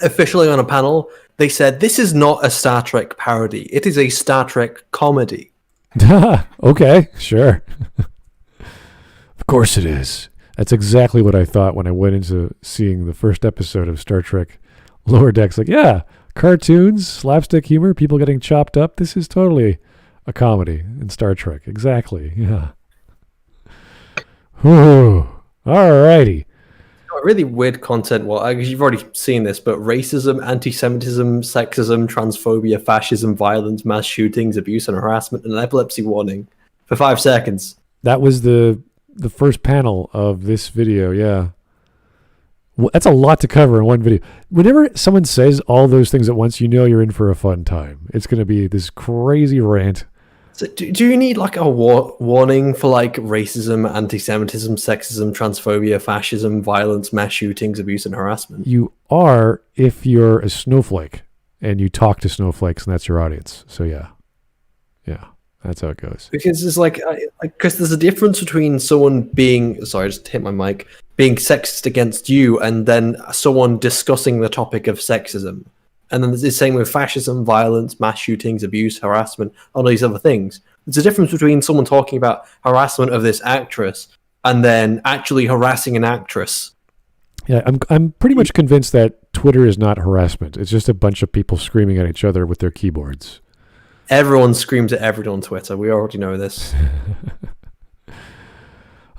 officially on a panel, they said, this is not a Star Trek parody. It is a Star Trek comedy. Okay, sure. Of course it is. That's exactly what I thought when I went into seeing the first episode of Star Trek Lower Decks. Like, yeah, cartoons, slapstick humor, people getting chopped up. This is totally a comedy in Star Trek. Exactly, yeah. Whew. All righty. Really weird content. Well, you've already seen this, but racism, anti-Semitism, sexism, transphobia, fascism, violence, mass shootings, abuse and harassment, and an epilepsy warning for 5 seconds. That was the first panel of this video, yeah. Well, that's a lot to cover in one video. Whenever someone says all those things at once, you know you're in for a fun time. It's going to be this crazy rant. So do you need like a warning for like racism, anti-Semitism, sexism, transphobia, fascism, violence, mass shootings, abuse, and harassment? You are if you're a snowflake and you talk to snowflakes and that's your audience. So yeah, that's how it goes. Because it's like, because there's a difference between someone being, sorry, I just hit my mic, being sexist against you and then someone discussing the topic of sexism. And then there's the same with fascism, violence, mass shootings, abuse, harassment, all these other things. There's a difference between someone talking about harassment of this actress and then actually harassing an actress. Yeah, I'm pretty much convinced that Twitter is not harassment. It's just a bunch of people screaming at each other with their keyboards. Everyone screams at everyone on Twitter. We already know this.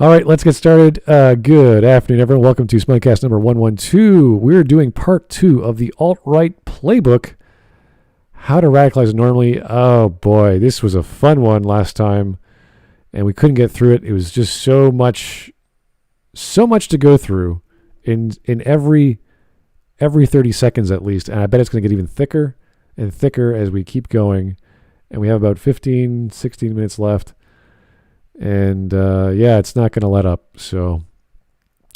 All right, let's get started. Good afternoon, everyone. Welcome to Smudcast number 112. We're doing part 2 of the AltRight Playbook, How to Radicalize Normally. Oh, boy, this was a fun one last time, and we couldn't get through it. It was just so much to go through in every 30 seconds at least, and I bet it's going to get even thicker and thicker as we keep going, and we have about 15, 16 minutes left. And it's not going to let up. So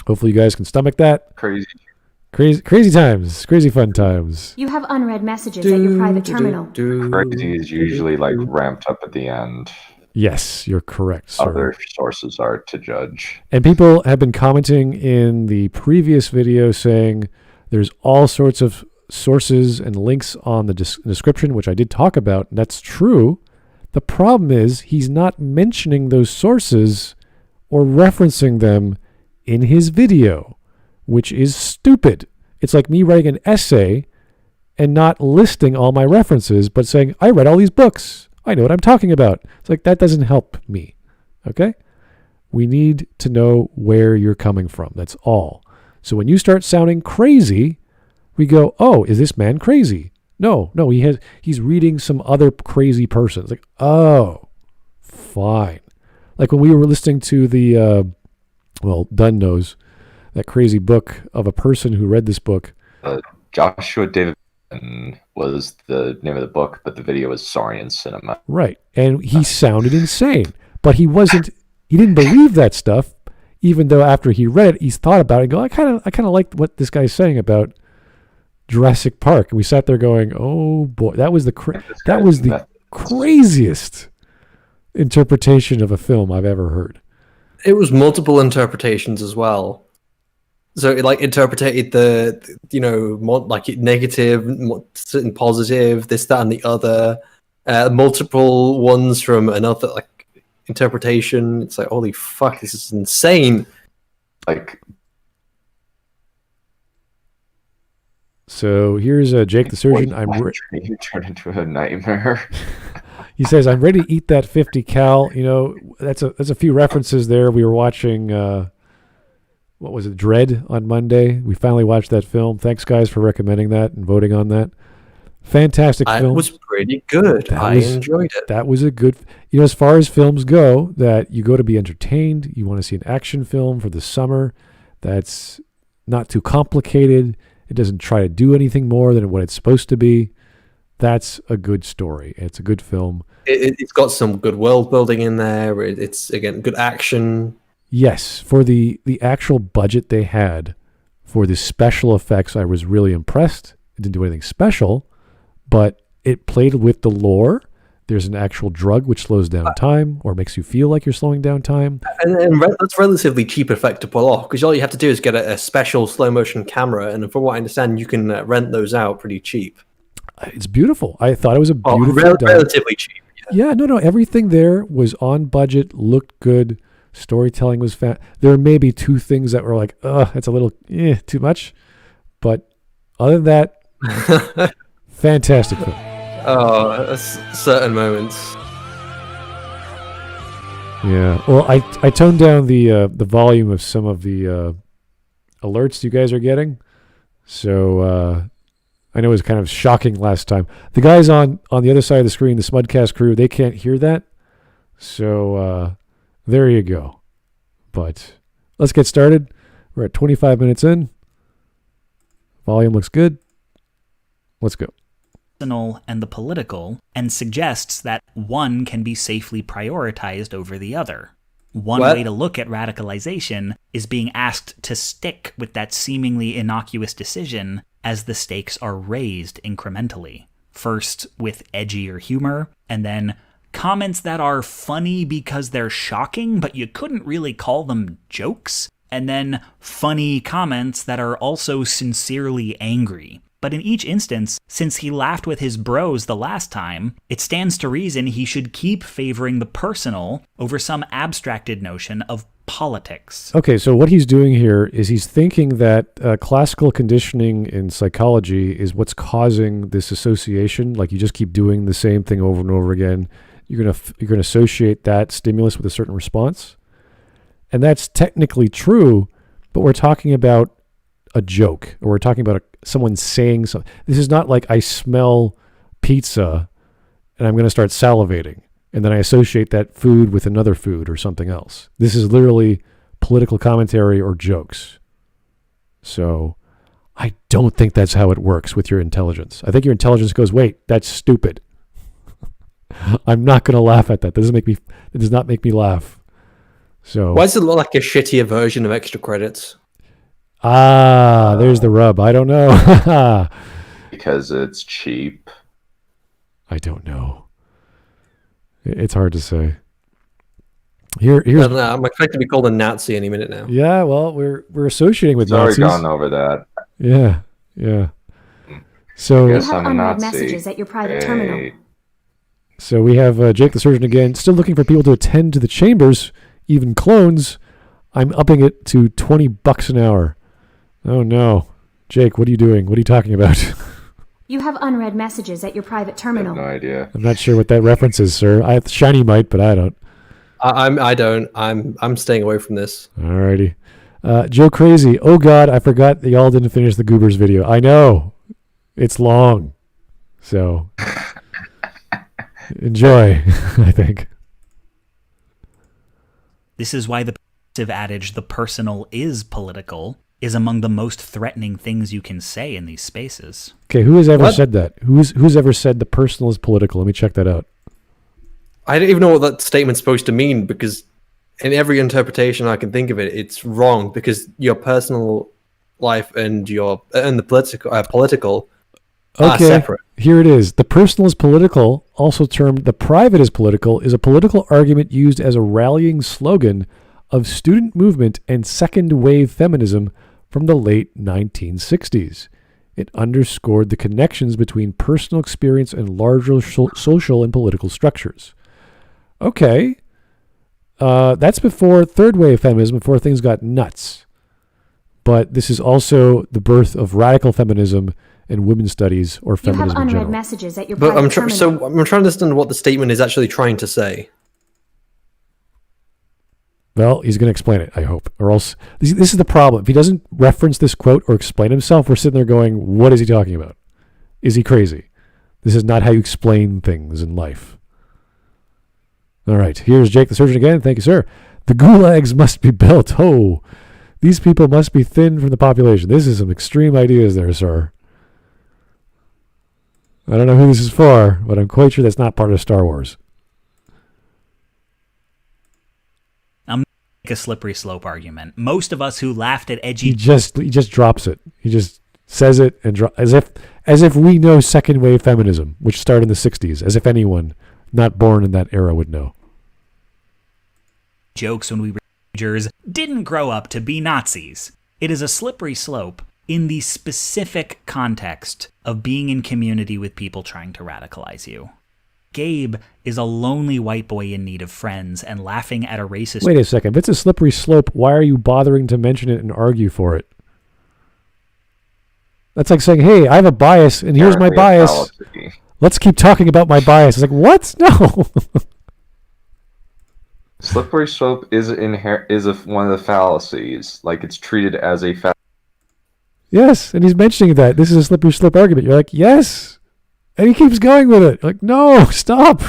hopefully you guys can stomach that. Crazy times, crazy fun times. You have unread messages at your private terminal. Crazy is usually like ramped up at the end. Yes, you're correct, sir. Other sources are to judge. And people have been commenting in the previous video saying there's all sorts of sources and links on the description, which I did talk about. And that's true. The problem is he's not mentioning those sources or referencing them in his video, which is stupid. It's like me writing an essay and not listing all my references, but saying, I read all these books. I know what I'm talking about. It's like, that doesn't help me. Okay? We need to know where you're coming from. That's all. So when you start sounding crazy, we go, oh, is this man crazy? No, he's reading some other crazy person. It's like, oh, fine. Like when we were listening to the, Dunn knows, that crazy book of a person who read this book. Joshua David was the name of the book, but the video was Saurian Cinema. Right, and he sounded insane, but he didn't believe that stuff, even though after he read it, he's thought about it and go, I kind of like what this guy's saying about Jurassic Park, and we sat there going, "Oh boy, that was the craziest interpretation of a film I've ever heard." It was multiple interpretations as well. So it like interpreted the like negative, certain positive, this, that, and the other, multiple ones from another like interpretation. It's like, holy fuck, this is insane. Like. So here's Jake the Surgeon. You turned into a nightmare. He says, "I'm ready to eat that 50 cal." You know, that's a few references there. We were watching, what was it, Dread on Monday. We finally watched that film. Thanks, guys, for recommending that and voting on that. Fantastic film. It was pretty good. I enjoyed it. That was a good, as far as films go, that you go to be entertained. You want to see an action film for the summer that's not too complicated. It doesn't try to do anything more than what it's supposed to be. That's a good story. It's a good film. It's got some good world building in there. It's, again, good action. Yes. For the actual budget they had for the special effects, I was really impressed. It didn't do anything special, but it played with the lore there's an actual drug which slows down time or makes you feel like you're slowing down time. And that's relatively cheap effect to pull off, because all you have to do is get a special slow motion camera, and from what I understand, you can rent those out pretty cheap. It's beautiful. I thought it was a beautiful relatively cheap. Yeah, no, everything there was on budget, looked good, storytelling was there may be two things that were like, that's a little too much, but other than that, fantastic film. Oh, certain moments. Yeah, well, I toned down the volume of some of the alerts you guys are getting, so I know it was kind of shocking last time. The guys on the other side of the screen, the Smudcast crew, they can't hear that, so there you go. But let's get started. We're at 25 minutes in. Volume looks good. Let's go. And the political, and suggests that one can be safely prioritized over the other. One way to look at radicalization is being asked to stick with that seemingly innocuous decision as the stakes are raised incrementally. First with edgier humor, and then comments that are funny because they're shocking, but you couldn't really call them jokes, and then funny comments that are also sincerely angry. But in each instance, since he laughed with his bros the last time, it stands to reason he should keep favoring the personal over some abstracted notion of politics. Okay, so what he's doing here is he's thinking that classical conditioning in psychology is what's causing this association. Like you just keep doing the same thing over and over again. You're gonna associate that stimulus with a certain response, and that's technically true. But we're talking about a joke, or we're talking about someone saying something. This is not like I smell pizza and I'm going to start salivating and then I associate that food with another food or something else. This is literally political commentary or jokes. So I don't think that's how it works with your intelligence. I think your intelligence goes, wait, that's stupid. I'm not going to laugh at that. It does not make me laugh. So why does it look like a shittier version of Extra Credits? There's the rub. I don't know. Because it's cheap. I don't know. It's hard to say. I don't know. I'm expecting to be called a Nazi any minute now. Yeah, well, we're associating with Nazis. Sorry, gone over that. Yeah. So You have unread messages at your private terminal. So we have Jake the Surgeon again, still looking for people to attend to the chambers, even clones. I'm upping it to $20 an hour. Oh no. Jake, what are you doing? What are you talking about? You have unread messages at your private terminal. I have no idea. I'm not sure what that reference is, sir. Shiny might, but I don't. I don't. I'm staying away from this. Alrighty. Joe Crazy. Oh God, I forgot that y'all didn't finish the Goobers video. I know. It's long. So enjoy, I think. This is why the adage, the personal is political, is among the most threatening things you can say in these spaces. Okay, who has ever said that? Who's ever said the personal is political? Let me check that out. I don't even know what that statement's supposed to mean, because in every interpretation I can think of it, it's wrong, because your personal life and the political are separate. Here it is. The personal is political, also termed the private is political, is a political argument used as a rallying slogan of student movement and second wave feminism from the late 1960s. It underscored the connections between personal experience and larger social and political structures. Okay. That's before third wave feminism, before things got nuts. But this is also the birth of radical feminism and women's studies or feminism in general. You have unread messages at your private terminal. So I'm trying to understand what the statement is actually trying to say. Well, he's going to explain it, I hope. Or else, this is the problem. If he doesn't reference this quote or explain himself, we're sitting there going, what is he talking about? Is he crazy? This is not how you explain things in life. All right, here's Jake the Surgeon again. Thank you, sir. The gulags must be built. Oh, these people must be thinned from the population. This is some extreme ideas there, sir. I don't know who this is for, but I'm quite sure that's not part of Star Wars. A slippery slope argument. Most of us who laughed at edgy... He just drops it. He just says it and as if we know second wave feminism, which started in the 60s, as if anyone not born in that era would know. Jokes when we were teenagers didn't grow up to be Nazis. It is a slippery slope in the specific context of being in community with people trying to radicalize you. Gabe is a lonely white boy in need of friends and laughing at a racist... Wait a second. If it's a slippery slope, why are you bothering to mention it and argue for it? That's like saying, hey, I have a bias, and here's my bias. Let's keep talking about my bias. It's like, what? No. Slippery slope is one of the fallacies. Like, it's treated as a fallacy. Yes, and he's mentioning that. This is a slippery slope argument. You're like, yes. And he keeps going with it. You're like, no, stop.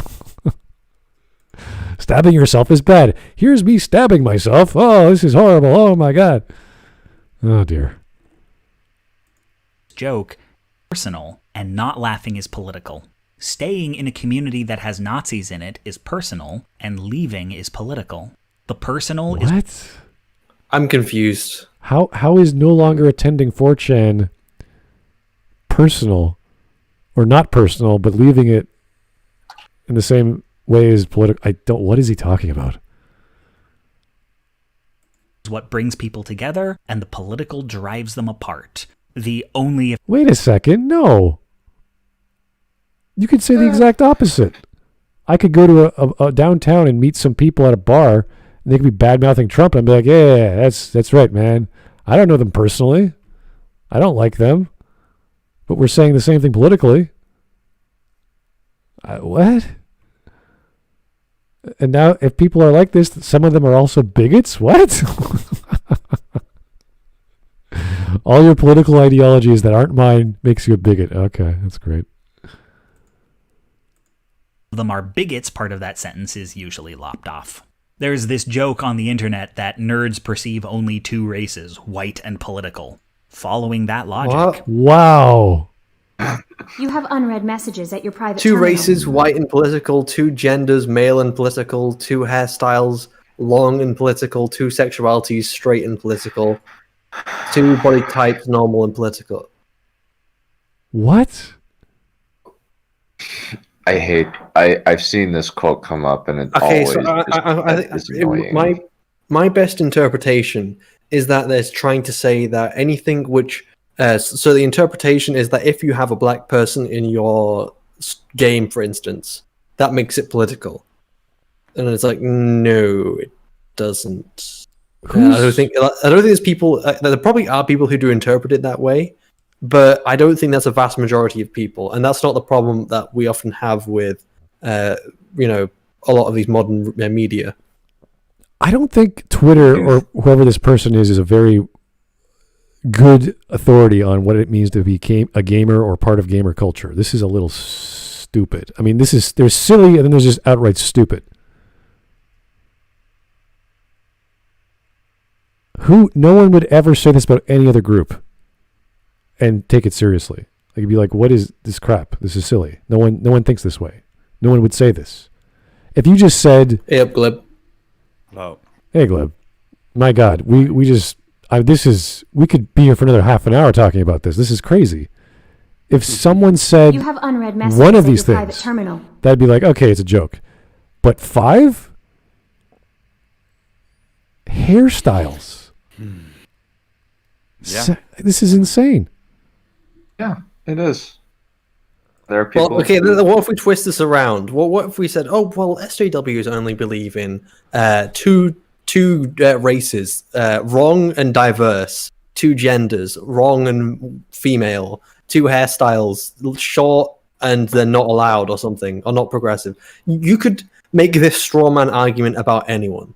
Stabbing yourself is bad. Here's me stabbing myself. Oh, this is horrible. Oh, my God. Oh, dear. Joke, personal, and not laughing is political. Staying in a community that has Nazis in it is personal, and leaving is political. The personal is... What? I'm confused. How is no longer attending 4chan personal, or not personal, but leaving it in the same way as political? What is he talking about? What brings people together, and the political drives them apart. The only... Wait a second, no. You could say the exact opposite. I could go to a downtown and meet some people at a bar, and they could be bad-mouthing Trump, and I'd be like, yeah, that's right, man. I don't know them personally. I don't like them. But we're saying the same thing politically. What? And now, if people are like this, some of them are also bigots? What? All your political ideologies that aren't mine makes you a bigot. Okay, that's great. Them are bigots, part of that sentence is usually lopped off. There's this joke on the internet that nerds perceive only two races, white and political. Following that logic... What? Wow. You have unread messages at your private Two terminal. races, white and political, two genders, male and political, two hairstyles, long and political, two sexualities, straight and political, two body types, normal and political. What? I've seen this quote come up, and it always is annoying. My best interpretation is that they're trying to say that anything which... so the interpretation is that if you have a black person in your game, for instance, that makes it political. And it's like, no, it doesn't. I don't think there's people... there probably are people who do interpret it that way, but I don't think that's a vast majority of people. And that's not the problem that we often have with, a lot of these modern media. I don't think Twitter or whoever this person is a very good authority on what it means to be a gamer or part of gamer culture. This is a little stupid. I mean, there's silly and then there's just outright stupid. No one would ever say this about any other group and take it seriously. Like, you'd be like, what is this crap? This is silly. No one thinks this way. No one would say this. If you just said, hey up, Glib. Oh. Hey Glib. My God, we could be here for another half an hour talking about this. This is crazy. If someone said You have unread messages one of at these your private things, terminal. that'd be like, okay, it's a joke. But 5 hairstyles. Yeah. This is insane. Yeah, it is. There are people... Well, okay, what if we twist this around? What if we said, oh, well, SJWs only believe in two races, wrong and diverse, two genders, wrong and female, two hairstyles, short and they're not allowed or something, or not progressive. You could make this straw man argument about anyone.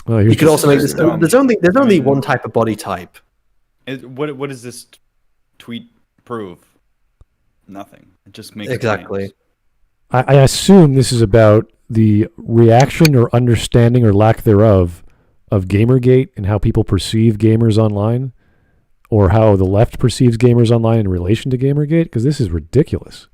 Well, you could also make this... There's only one type of body type. What does this tweet prove? Nothing. It just makes exactly. claims. I assume this is about the reaction or understanding or lack thereof of Gamergate and how people perceive gamers online, or how the left perceives gamers online in relation to Gamergate, because this is ridiculous.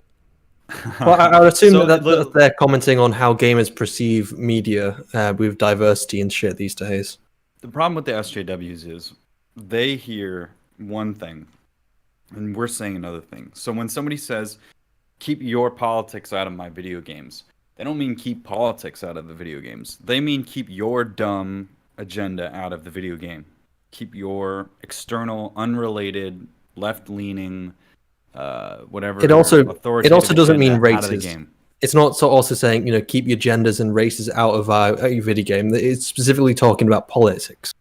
Well, I would assume that they're commenting on how gamers perceive media with diversity and shit these days. The problem with the SJWs is they hear one thing, And we're saying another thing. So when somebody says, keep your politics out of my video games, they don't mean keep politics out of the video games. They mean keep your dumb agenda out of the video game. Keep your external, unrelated, left-leaning, whatever. It also authoritative doesn't mean agenda out of the races. game. It's not also saying, keep your genders and races out of your video game. It's specifically talking about politics.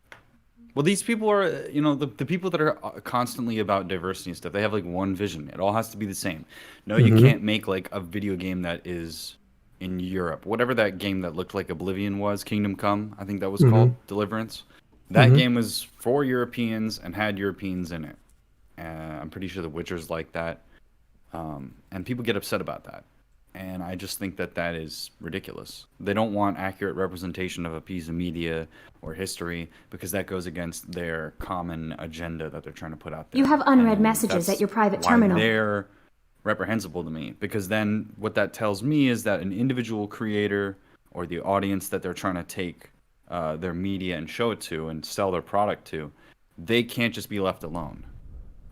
Well, these people are, the people that are constantly about diversity and stuff, they have like one vision. It all has to be the same. No, you can't make like a video game that is in Europe. Whatever that game that looked like Oblivion was, Kingdom Come, I think that was called, Deliverance. That game was for Europeans and had Europeans in it. I'm pretty sure The Witcher's like that. And people get upset about that. And I just think that that is ridiculous. They don't want accurate representation of a piece of media or history because that goes against their common agenda that they're trying to put out there. You have unread And messages at your private why terminal. They're reprehensible to me because then what that tells me is that an individual creator or the audience that they're trying to take their media and show it to and sell their product to, they can't just be left alone.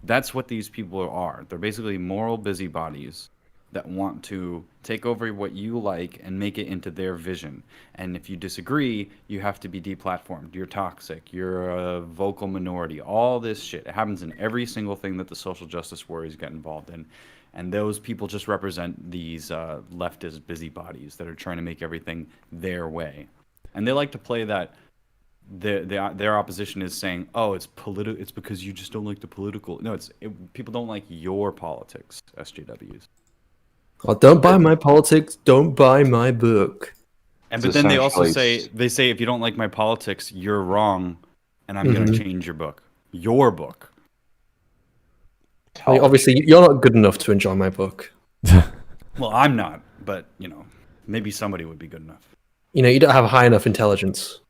That's what these people are. They're basically moral busybodies that want to take over what you like and make it into their vision. And if you disagree, you have to be deplatformed. You're toxic. You're a vocal minority. All this shit. It happens in every single thing that the social justice warriors get involved in. And those people just represent these leftist busybodies that are trying to make everything their way. And they like to play that their opposition is saying, oh, it's because you just don't like the political. No, people don't like your politics, SJWs. Oh, don't buy my politics. Don't buy my book. But then they also say if you don't like my politics, you're wrong, and I'm going to change your book. Your book. Obviously, you're not good enough to enjoy my book. Well, I'm not, but maybe somebody would be good enough. You don't have a high enough intelligence.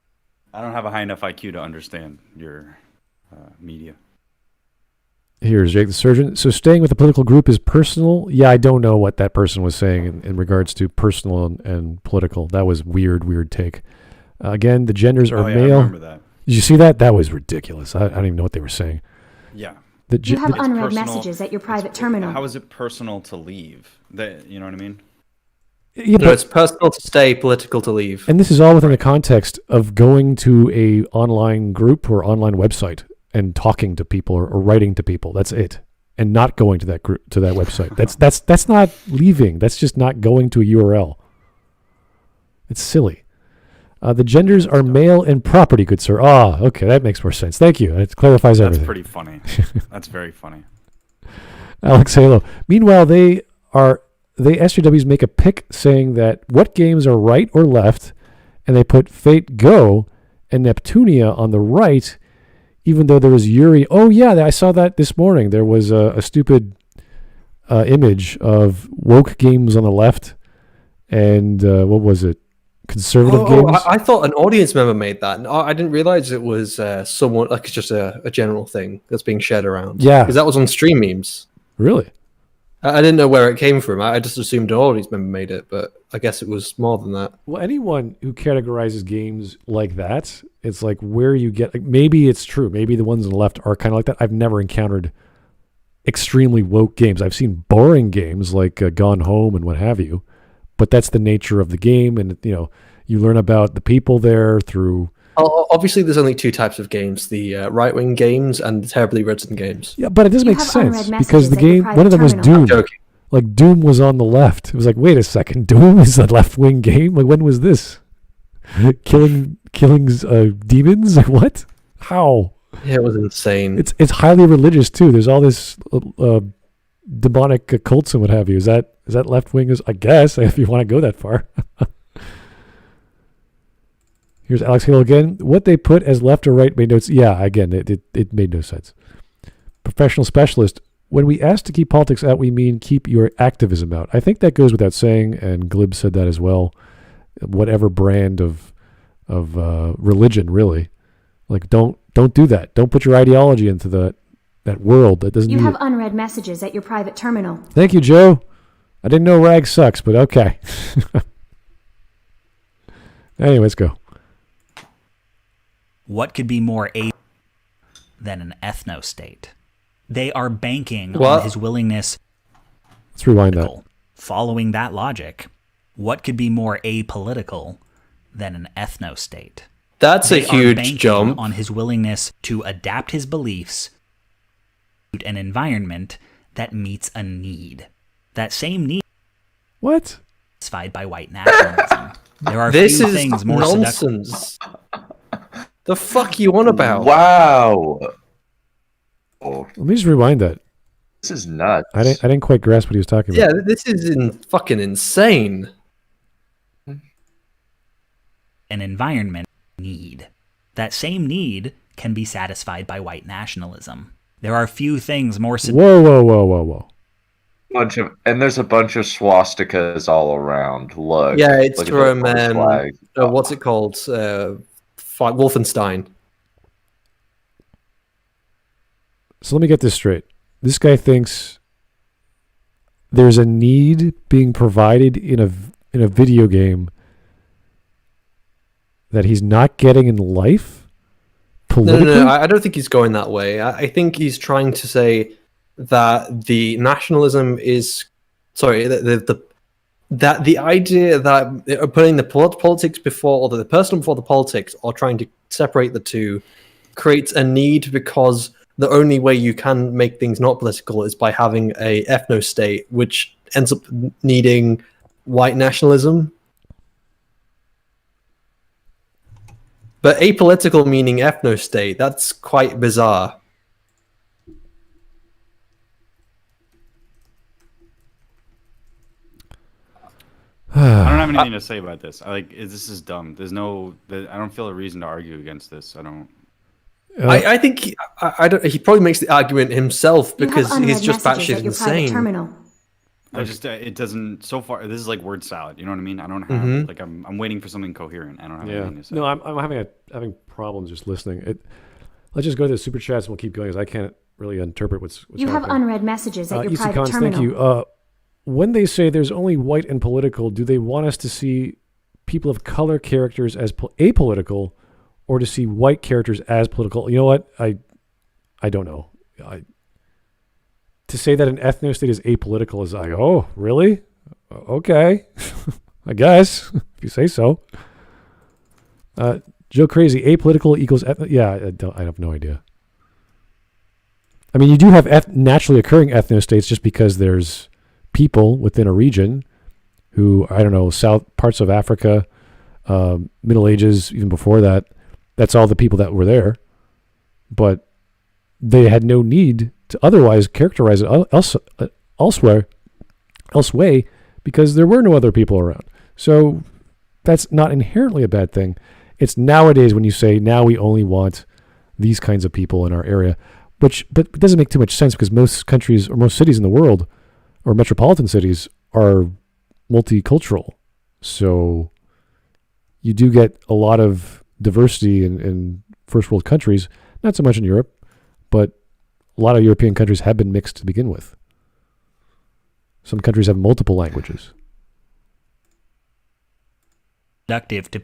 I don't have a high enough IQ to understand your media. Here's Jake the Surgeon. So staying with the political group is personal? Yeah, I don't know what that person was saying in regards to personal and political. That was weird take. Again, the genders are male. I remember that. Did you see that? That was ridiculous. I don't even know what they were saying. Yeah. You have unread messages at your private terminal. How is it personal to leave? You know what I mean? Yeah, No, it's personal to stay, political to leave. And this is all within the context of going to a online group or online website and talking to people or writing to people. That's it. And not going to that group, to that website. That's not leaving. That's just not going to a URL. It's silly. The genders are male and property, good sir. Ah, okay, that makes more sense. Thank you. It clarifies everything. That's pretty funny. That's very funny. Alex Halo. Meanwhile, they SJWs make a pick saying that what games are right or left, and they put Fate Go and Neptunia on the right, even though there was Yuri. Oh yeah, I saw that this morning. There was a stupid image of woke games on the left, and what was it? Conservative games. I thought an audience member made that. And I didn't realize it was someone like it's just a general thing that's being shared around. Yeah, because that was on Stream Memes. Really? I didn't know where it came from. I just assumed an audience member made it, but I guess it was more than that. Well, anyone who categorizes games like that, it's like where you get. Like, maybe it's true. Maybe the ones on the left are kind of like that. I've never encountered extremely woke games. I've seen boring games like Gone Home and what have you, but that's the nature of the game, and you learn about the people there through. Obviously, there's only two types of games: the right-wing games and the terribly written games. Yeah, but it doesn't make sense because the game, one of them was Doom. Like Doom was on the left. It was like, wait a second, Doom is a left-wing game. Like when was this? Killings demons? Like what? How? Yeah, it was insane. It's highly religious too. There's all this demonic cults and what have you. Is that left-wing? I guess if you want to go that far. Here's Alex Hill again. What they put as left or right made no sense. Yeah, again, it made no sense. Professional specialist. When we ask to keep politics out, we mean keep your activism out. I think that goes without saying, and Glib said that as well. Whatever brand of religion, really. Like, don't do that. Don't put your ideology into that world that doesn't. You have unread messages at your private terminal. Thank you, Joe. I didn't know rag sucks, but okay. Anyway, let's go. What could be more than an ethno-state? They are banking What? on his willingness. Let's rewind that. Following that logic, what could be more apolitical than an ethno-state? That's a They are huge banking jump. on his willingness to adapt his beliefs to an environment that meets a need. That same need What? satisfied by white nationalism. There are This few is things more seductive. nonsense. The fuck you on about? Wow. Oh, Let me just rewind that. this is nuts. I didn't quite grasp what he was talking Yeah, about. this is fucking insane. An environment need. That same need can be satisfied by white nationalism. There are few things more Whoa. There's a bunch of swastikas all around. Look. Yeah, it's look at from the flag. what's it called? Wolfenstein. So let me get this straight. This guy thinks there's a need being provided in a video game that he's not getting in life? Politically? No, I don't think he's going that way. I think he's trying to say that the nationalism is, sorry, that the idea that putting the politics before, or the person before the politics, or trying to separate the two, creates a need, because the only way you can make things not political is by having a ethno-state, which ends up needing white nationalism. But apolitical meaning ethno-state, that's quite bizarre. I don't have anything to say about this. This is dumb. I don't feel a reason to argue against this. I don't. I think he probably makes the argument himself You have because he's unread just messages batshit at your private insane. terminal. It doesn't. So far, this is like word salad. You know what I mean? I don't have I'm waiting for something coherent. I don't have anything to say. No, I'm having problems just listening. Let's just go to the super chats and we'll keep going, because I can't really interpret what's You have happening. unread messages at your EC private Cons, terminal. thank you. When they say there's only white and political, do they want us to see people of color characters as apolitical, or to see white characters as political? You know what? I don't know. To say that an ethno-state is apolitical is like, oh, really? Okay. I guess, if you say so. Joe Crazy, apolitical equals yeah, I have no idea. I mean, you do have naturally occurring ethno-states just because there's people within a region who, I don't know, south parts of Africa, Middle Ages, even before that, that's all the people that were there. But they had no need to otherwise characterize it elsewhere, because there were no other people around. So that's not inherently a bad thing. It's nowadays when you say, now we only want these kinds of people in our area, but it doesn't make too much sense, because most countries or most cities in the world, or metropolitan cities, are multicultural. So you do get a lot of diversity in first world countries, not so much in Europe, but a lot of European countries have been mixed to begin with. Some countries have multiple languages. Productive to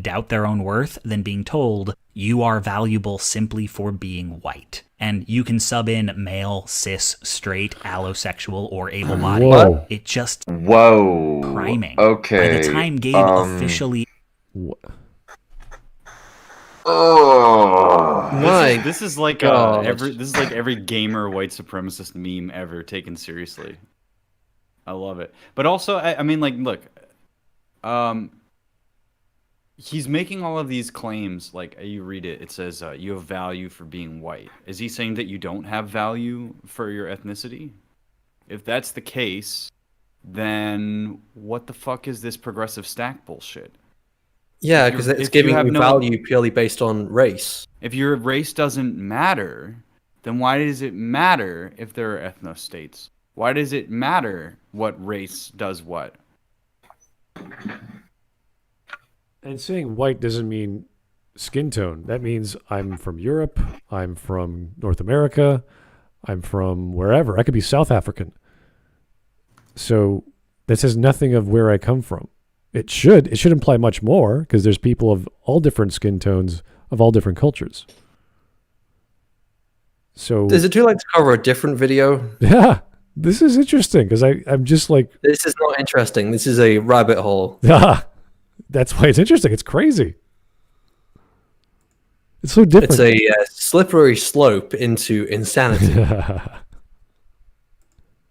doubt their own worth than being told you are valuable simply for being white. And you can sub in male, cis, straight, allosexual, or able-bodied. Whoa. It just Whoa. priming. Okay. By the time Gabe officially Oh. This is like God. every gamer white supremacist meme ever taken seriously. I love it. But also, I mean, like, look, he's making all of these claims. Like, you read it, it says you have value for being white. Is he saying that you don't have value for your ethnicity? If that's the case, then what the fuck is this progressive stack bullshit? Yeah, because it's giving you value purely based on race. If your race doesn't matter, then why does it matter if there are ethno-states? Why does it matter what race does what? And saying white doesn't mean skin tone. That means I'm from Europe, I'm from North America, I'm from wherever. I could be South African. So that says nothing of where I come from. It should imply much more, because there's people of all different skin tones of all different cultures. So Is it too late to cover a different video? yeah, this is interesting because I'm just like, This is not interesting. This is a rabbit hole. that's why it's interesting. It's crazy. It's so different. It's a slippery slope into insanity.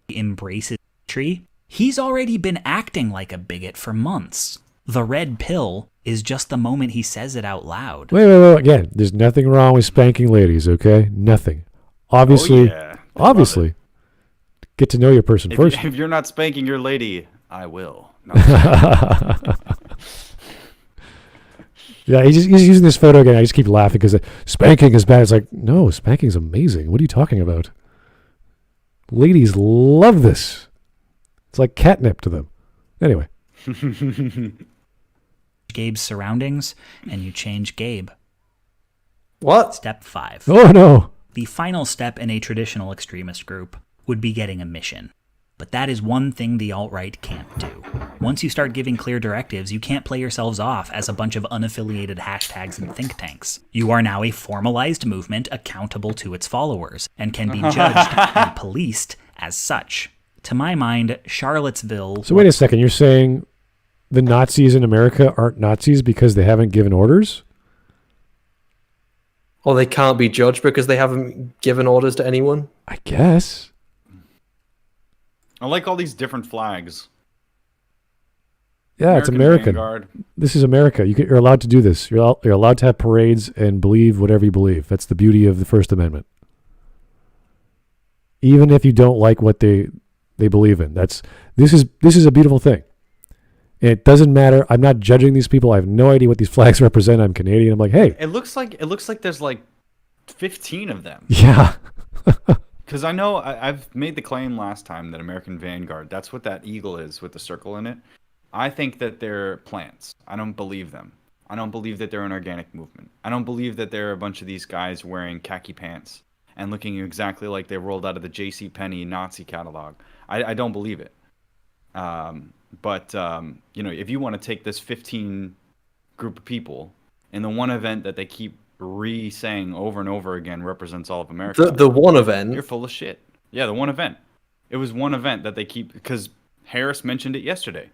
Embraces tree. He's already been acting like a bigot for months. The red pill is just the moment he says it out loud. Wait. Again, there's nothing wrong with spanking ladies, okay? Nothing. Obviously, obviously. Get to know your person first. If you're not spanking your lady, I will. No. Yeah, he's using this photo again. I just keep laughing because spanking is bad. It's like, no, spanking's amazing. What are you talking about? Ladies love this. It's like catnip to them. Anyway. Gabe's surroundings, and you change Gabe. What? Step 5. Oh, no. The final step in a traditional extremist group would be getting a mission. But that is one thing the alt-right can't do. Once you start giving clear directives, you can't play yourselves off as a bunch of unaffiliated hashtags and think tanks. You are now a formalized movement accountable to its followers, and can be judged and policed as such. To my mind, Charlottesville... So wait a second. You're saying the Nazis in America aren't Nazis because they haven't given orders? Or they can't be judged because they haven't given orders to anyone? I guess. I like all these different flags. Yeah, it's American. Vanguard. This is America. You're allowed to do this. You're allowed to have parades and believe whatever you believe. That's the beauty of the First Amendment. Even if you don't like what they believe in. This is a beautiful thing. And it doesn't matter. I'm not judging these people. I have no idea what these flags represent. I'm Canadian. I'm like, hey. It looks like there's like 15 of them. Yeah. Because I know I've made the claim last time that American Vanguard, that's what that eagle is with the circle in it. I think that they're plants. I don't believe them. I don't believe that they're an organic movement. I don't believe that they're a bunch of these guys wearing khaki pants and looking exactly like they rolled out of the JCPenney Nazi catalog. I don't believe it. But if you want to take this 15 group of people in the one event that they keep re-saying over and over again represents all of America. The one event? You're full of shit. Yeah, the one event. It was one event that they keep, because Harris mentioned it yesterday.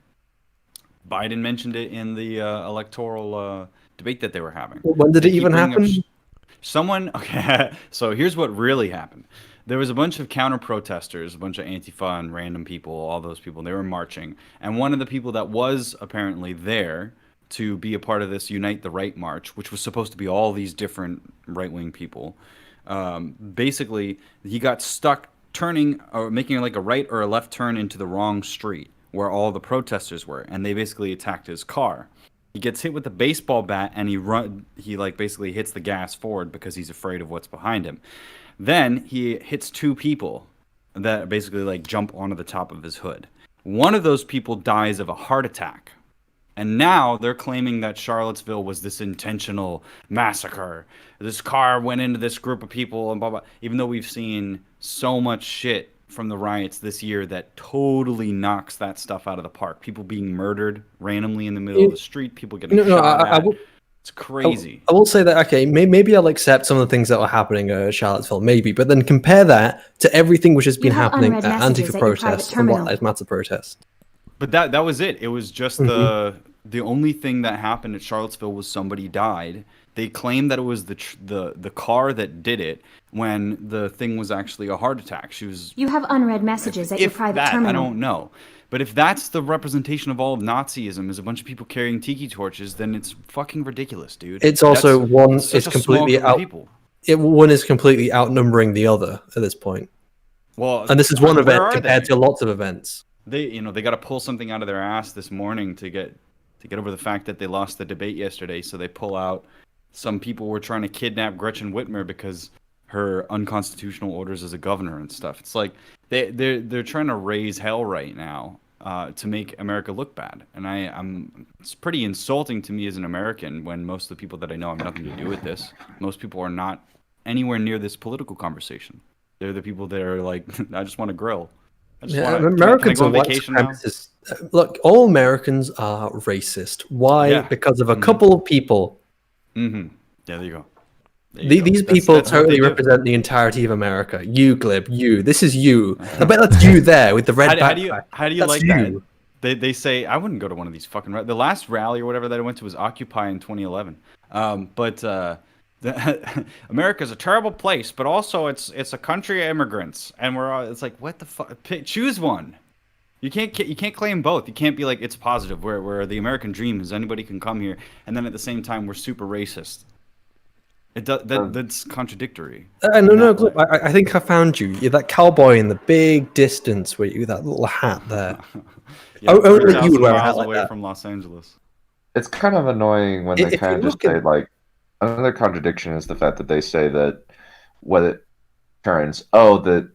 Biden mentioned it in the electoral debate that they were having. When did it even happen? Okay, so here's what really happened. There was a bunch of counter-protesters, a bunch of Antifa and random people, all those people, they were marching. And one of the people that was apparently there to be a part of this Unite the Right march, which was supposed to be all these different right-wing people, basically, he got stuck turning or making like a right or a left turn into the wrong street where all the protesters were, and they basically attacked his car. He gets hit with a baseball bat, and he basically hits the gas forward because he's afraid of what's behind him. Then he hits two people that basically like jump onto the top of his hood. One of those people dies of a heart attack. And now they're claiming that Charlottesville was this intentional massacre. This car went into this group of people and blah, blah. Even though we've seen so much shit from the riots this year that totally knocks that stuff out of the park. People being murdered randomly in the middle of the street. People getting shot at. It's crazy. I will say that, okay, maybe I'll accept some of the things that were happening at Charlottesville, maybe, but then compare that to everything which has been happening at Antifa protests and Black Lives Matter protests. But that was it. It was just the only thing that happened at Charlottesville was somebody died. They claimed that it was the car that did it when the thing was actually a heart attack. You have unread messages at your private terminal. I don't know. But if that's the representation of all of Nazism is a bunch of people carrying tiki torches, then it's fucking ridiculous, dude. It's also one is completely one is completely outnumbering the other at this point. Well, and this is one event compared to lots of events. They got to pull something out of their ass this morning to get over the fact that they lost the debate yesterday. So they pull out some people were trying to kidnap Gretchen Whitmer because her unconstitutional orders as a governor and stuff. It's like they're trying to raise hell right now to make America look bad. And it's pretty insulting to me as an American when most of the people that I know have nothing to do with this. Most people are not anywhere near this political conversation. They're the people that are like, I just want to grill. Americans are white supremacists. Look, all Americans are racist. Why? Yeah. Because of a couple of people. Mm-hmm. Yeah, there you go. These people totally represent the entirety of America. You, Glib, you. This is you. I bet that's you there with the red backpack. How do you that's like you. that? They say I wouldn't go to one of these fucking. The last rally or whatever that I went to was Occupy in 2011. America's a terrible place, but also it's a country of immigrants, and it's like, what the fuck? Choose one. You can't claim both. You can't be like it's positive where the American dream is anybody can come here, and then at the same time we're super racist. That's contradictory. No, Glib, I think I found you. You're that cowboy in the big distance with that little hat there. Yeah, only you would wear a miles hat like away that. from Los Angeles. It's kind of annoying when they If kind of you just look say at- like another contradiction is the fact that they say that what it turns that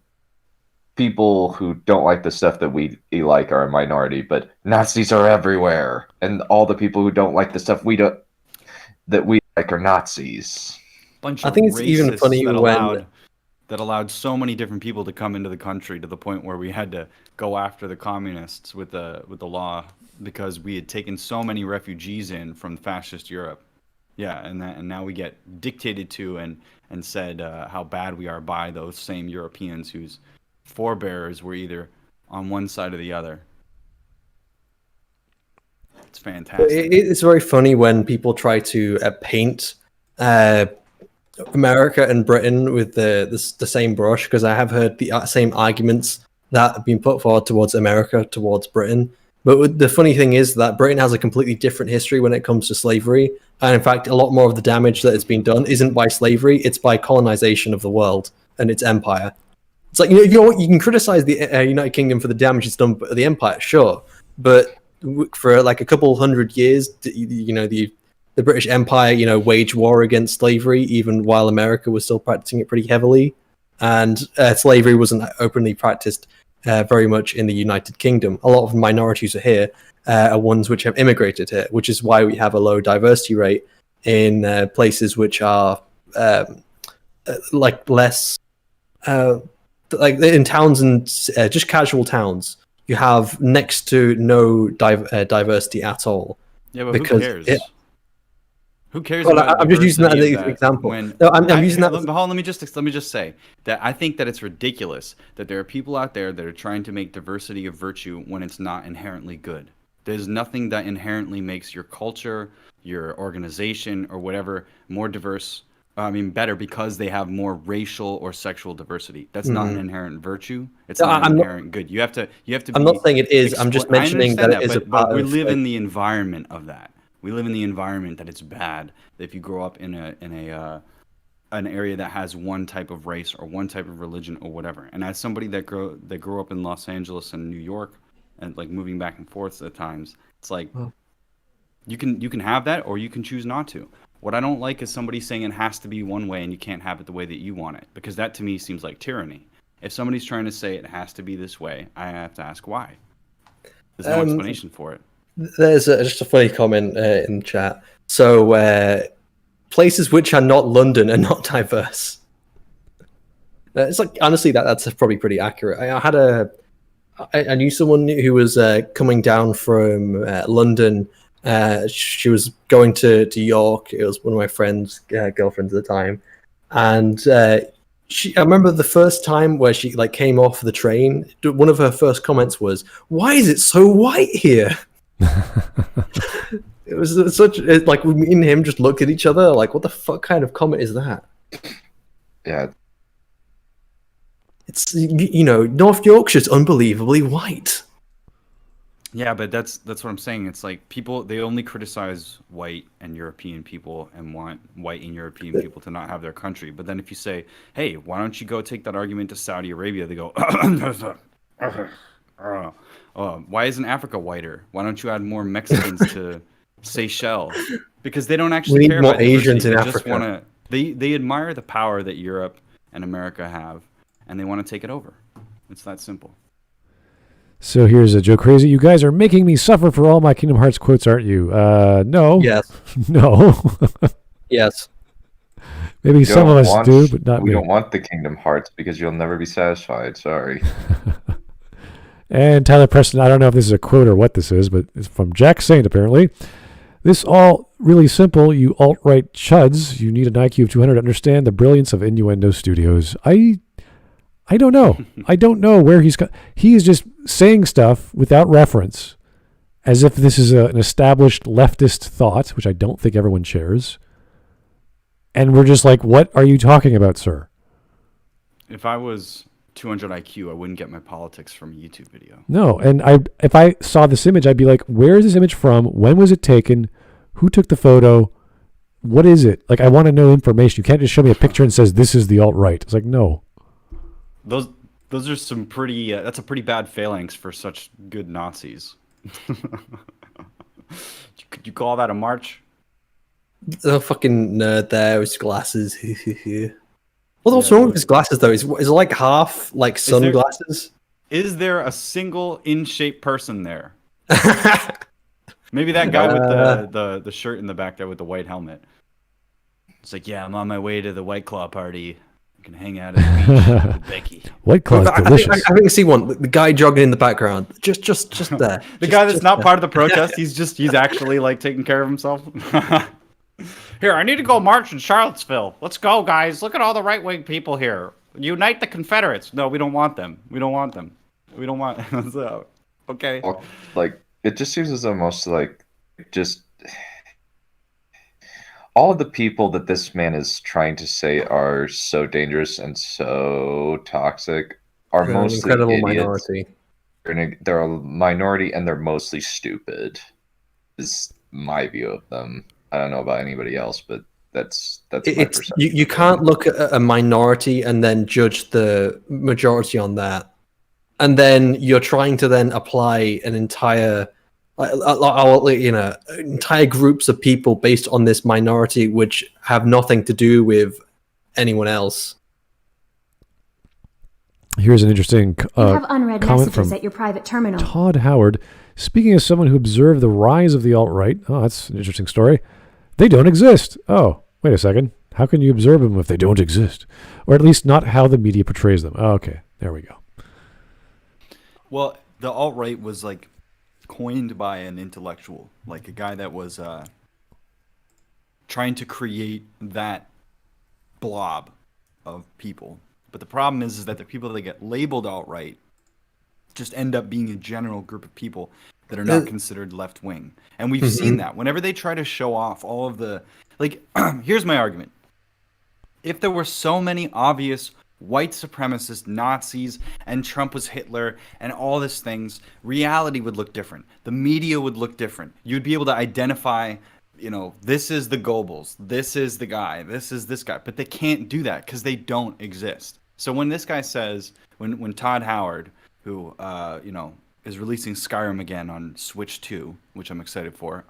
people who don't like the stuff that we like are a minority, but Nazis are everywhere, and all the people who don't like the stuff that we like are Nazis. I think it's even funny that allowed so many different people to come into the country to the point where we had to go after the communists with the law because we had taken so many refugees in from fascist Europe. Yeah, and now we get dictated to and said how bad we are by those same Europeans whose forebears were either on one side or the other. It's fantastic. It's very funny when people try to paint America and Britain with the same brush, because I have heard the same arguments that have been put forward towards America, towards Britain. But the funny thing is that Britain has a completely different history when it comes to slavery. And in fact, a lot more of the damage that has been done isn't by slavery, it's by colonization of the world and its empire. It's like, you can criticize the United Kingdom for the damage it's done to the empire, sure. But for like a couple hundred years, the British Empire, waged war against slavery, even while America was still practicing it pretty heavily. And slavery wasn't openly practiced very much in the United Kingdom. A lot of minorities are here are ones which have immigrated here, which is why we have a low diversity rate in places which are less, like in towns and just casual towns. You have next to no diversity at all. Yeah, but because who cares? Who cares? Well, about I'm just using that as diversity an of example. When, No, I'm using that. Let me just say that I think that it's ridiculous that there are people out there that are trying to make diversity a virtue when it's not inherently good. There's nothing that inherently makes your culture, your organization, or whatever more diverse. Better because they have more racial or sexual diversity. That's not an inherent virtue. It's not an inherent good. You have to. I'm not saying it is. I'm just mentioning that it is a part but we of. live in the environment of that. We live in the environment that it's bad. That if you grow up in an area that has one type of race or one type of religion or whatever, and as somebody that grew up in Los Angeles and New York, and like moving back and forth at times, it's like you can have that or you can choose not to. What I don't like is somebody saying it has to be one way and you can't have it the way that you want it, because that to me seems like tyranny. If somebody's trying to say it has to be this way, I have to ask why. There's no explanation for it. There's just a funny comment in the chat. So, places which are not London are not diverse. It's like, honestly, that's probably pretty accurate. I knew someone who was coming down from London. She was going to York. It was one of my friend's girlfriends at the time, and I remember the first time where she came off the train. One of her first comments was, "Why is it so white here?" It was like me and him just looked at each other like, "What the fuck kind of comment is that?" Yeah, it's North Yorkshire's unbelievably white. Yeah, but that's what I'm saying. It's like they only criticize white and European people and want white and European people to not have their country. But then if you say, hey, why don't you go take that argument to Saudi Arabia? They go, why isn't Africa whiter? Why don't you add more Mexicans to Seychelles? Because they don't actually care about Asians in they Africa. Just wanna, they admire the power that Europe and America have, and they want to take it over. It's that simple. So here's a Joe Crazy. You guys are making me suffer for all my Kingdom Hearts quotes, aren't you? No. Yes. No. Yes. Maybe some of us do, but not me. We don't want the Kingdom Hearts because you'll never be satisfied. Sorry. And Tyler Preston, I don't know if this is a quote or what this is, but it's from Jack Saint, apparently. This all really simple, you alt-right chuds. You need an IQ of 200 to understand the brilliance of Innuendo Studios. I don't know. I don't know where he is just saying stuff without reference, as if this is an established leftist thought, which I don't think everyone shares. And we're just like, what are you talking about, sir? If I was 200 IQ, I wouldn't get my politics from a YouTube video. No, and if I saw this image, I'd be like, where is this image from? When was it taken? Who took the photo? What is it? Like, I want to know information. You can't just show me a picture and says, this is the alt-right. It's like, no. Those are some pretty, that's a pretty bad phalanx for such good Nazis. Could you call that a march? The fucking nerd there with his glasses. What's wrong with his glasses though? Is it like half like sunglasses? Is there a single in-shape person there? Maybe that guy with the shirt in the back there with the white helmet. It's like, yeah, I'm on my way to the White Claw party. I can hang out at the beach with Becky. White Claw is delicious. I think I see one. The guy jogging in the background, just there. The guy that's not part of the protest. He's actually like taking care of himself. Here, I need to go march in Charlottesville. Let's go, guys. Look at all the right-wing people here. Unite the Confederates. No, we don't want them. We don't want them. We don't want. So, okay. Like, it just seems as though most like just all of the people that this man is trying to say are so dangerous and so toxic are mostly incredible idiots. Minority. They're a minority and they're mostly stupid. Is my view of them. I don't know about anybody else, but that's my perception. You can't look at a minority and then judge the majority on that, and then you're trying to then apply an entire, entire groups of people based on this minority, which have nothing to do with anyone else. Here's an interesting You have unread comment messages from at your private terminal. Todd Howard. Speaking as someone who observed the rise of the alt-right, oh, that's an interesting story. They don't exist. Oh, wait a second. How can you observe them if they don't exist? Or at least not how the media portrays them. Oh, okay, there we go. Well, the alt-right was like coined by an intellectual, like a guy that was trying to create that blob of people. But the problem is that the people that get labeled alt-right just end up being a general group of people that are not considered left-wing. And we've seen that. Whenever they try to show off all of the... Like, here's my argument. If there were so many obvious white supremacist Nazis and Trump was Hitler and all these things, reality would look different. The media would look different. You'd be able to identify, this is the Goebbels, this is the guy, this is this guy. But they can't do that because they don't exist. So when this guy says, when Todd Howard, who, is releasing Skyrim again on Switch 2, which I'm excited for.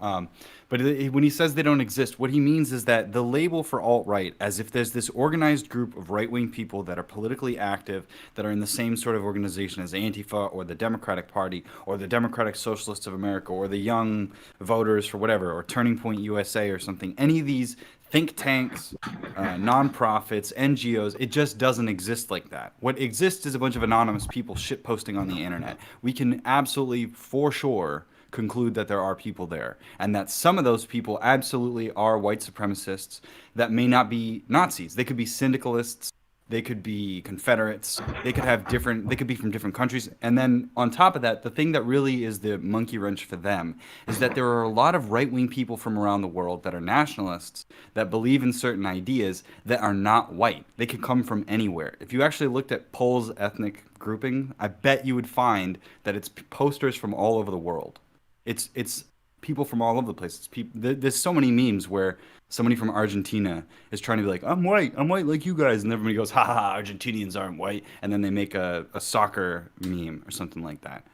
But when he says they don't exist, what he means is that the label for alt-right, as if there's this organized group of right-wing people that are politically active, that are in the same sort of organization as Antifa or the Democratic Party or the Democratic Socialists of America or the Young Voters for whatever, or Turning Point USA or something, any of these think tanks, nonprofits, NGOs, it just doesn't exist like that. What exists is a bunch of anonymous people shitposting on the internet. We can absolutely, for sure, conclude that there are people there, and that some of those people absolutely are white supremacists that may not be Nazis. They could be syndicalists, they could be Confederates, they could be from different countries. And then on top of that, the thing that really is the monkey wrench for them is that there are a lot of right-wing people from around the world that are nationalists that believe in certain ideas that are not white. They could come from anywhere. If you actually looked at Poles' ethnic grouping, I bet you would find that it's posters from all over the world. It's people from all over the place. There's so many memes where somebody from Argentina is trying to be like, I'm white like you guys, and everybody goes, ha ha, Argentinians aren't white, and then they make a soccer meme or something like that.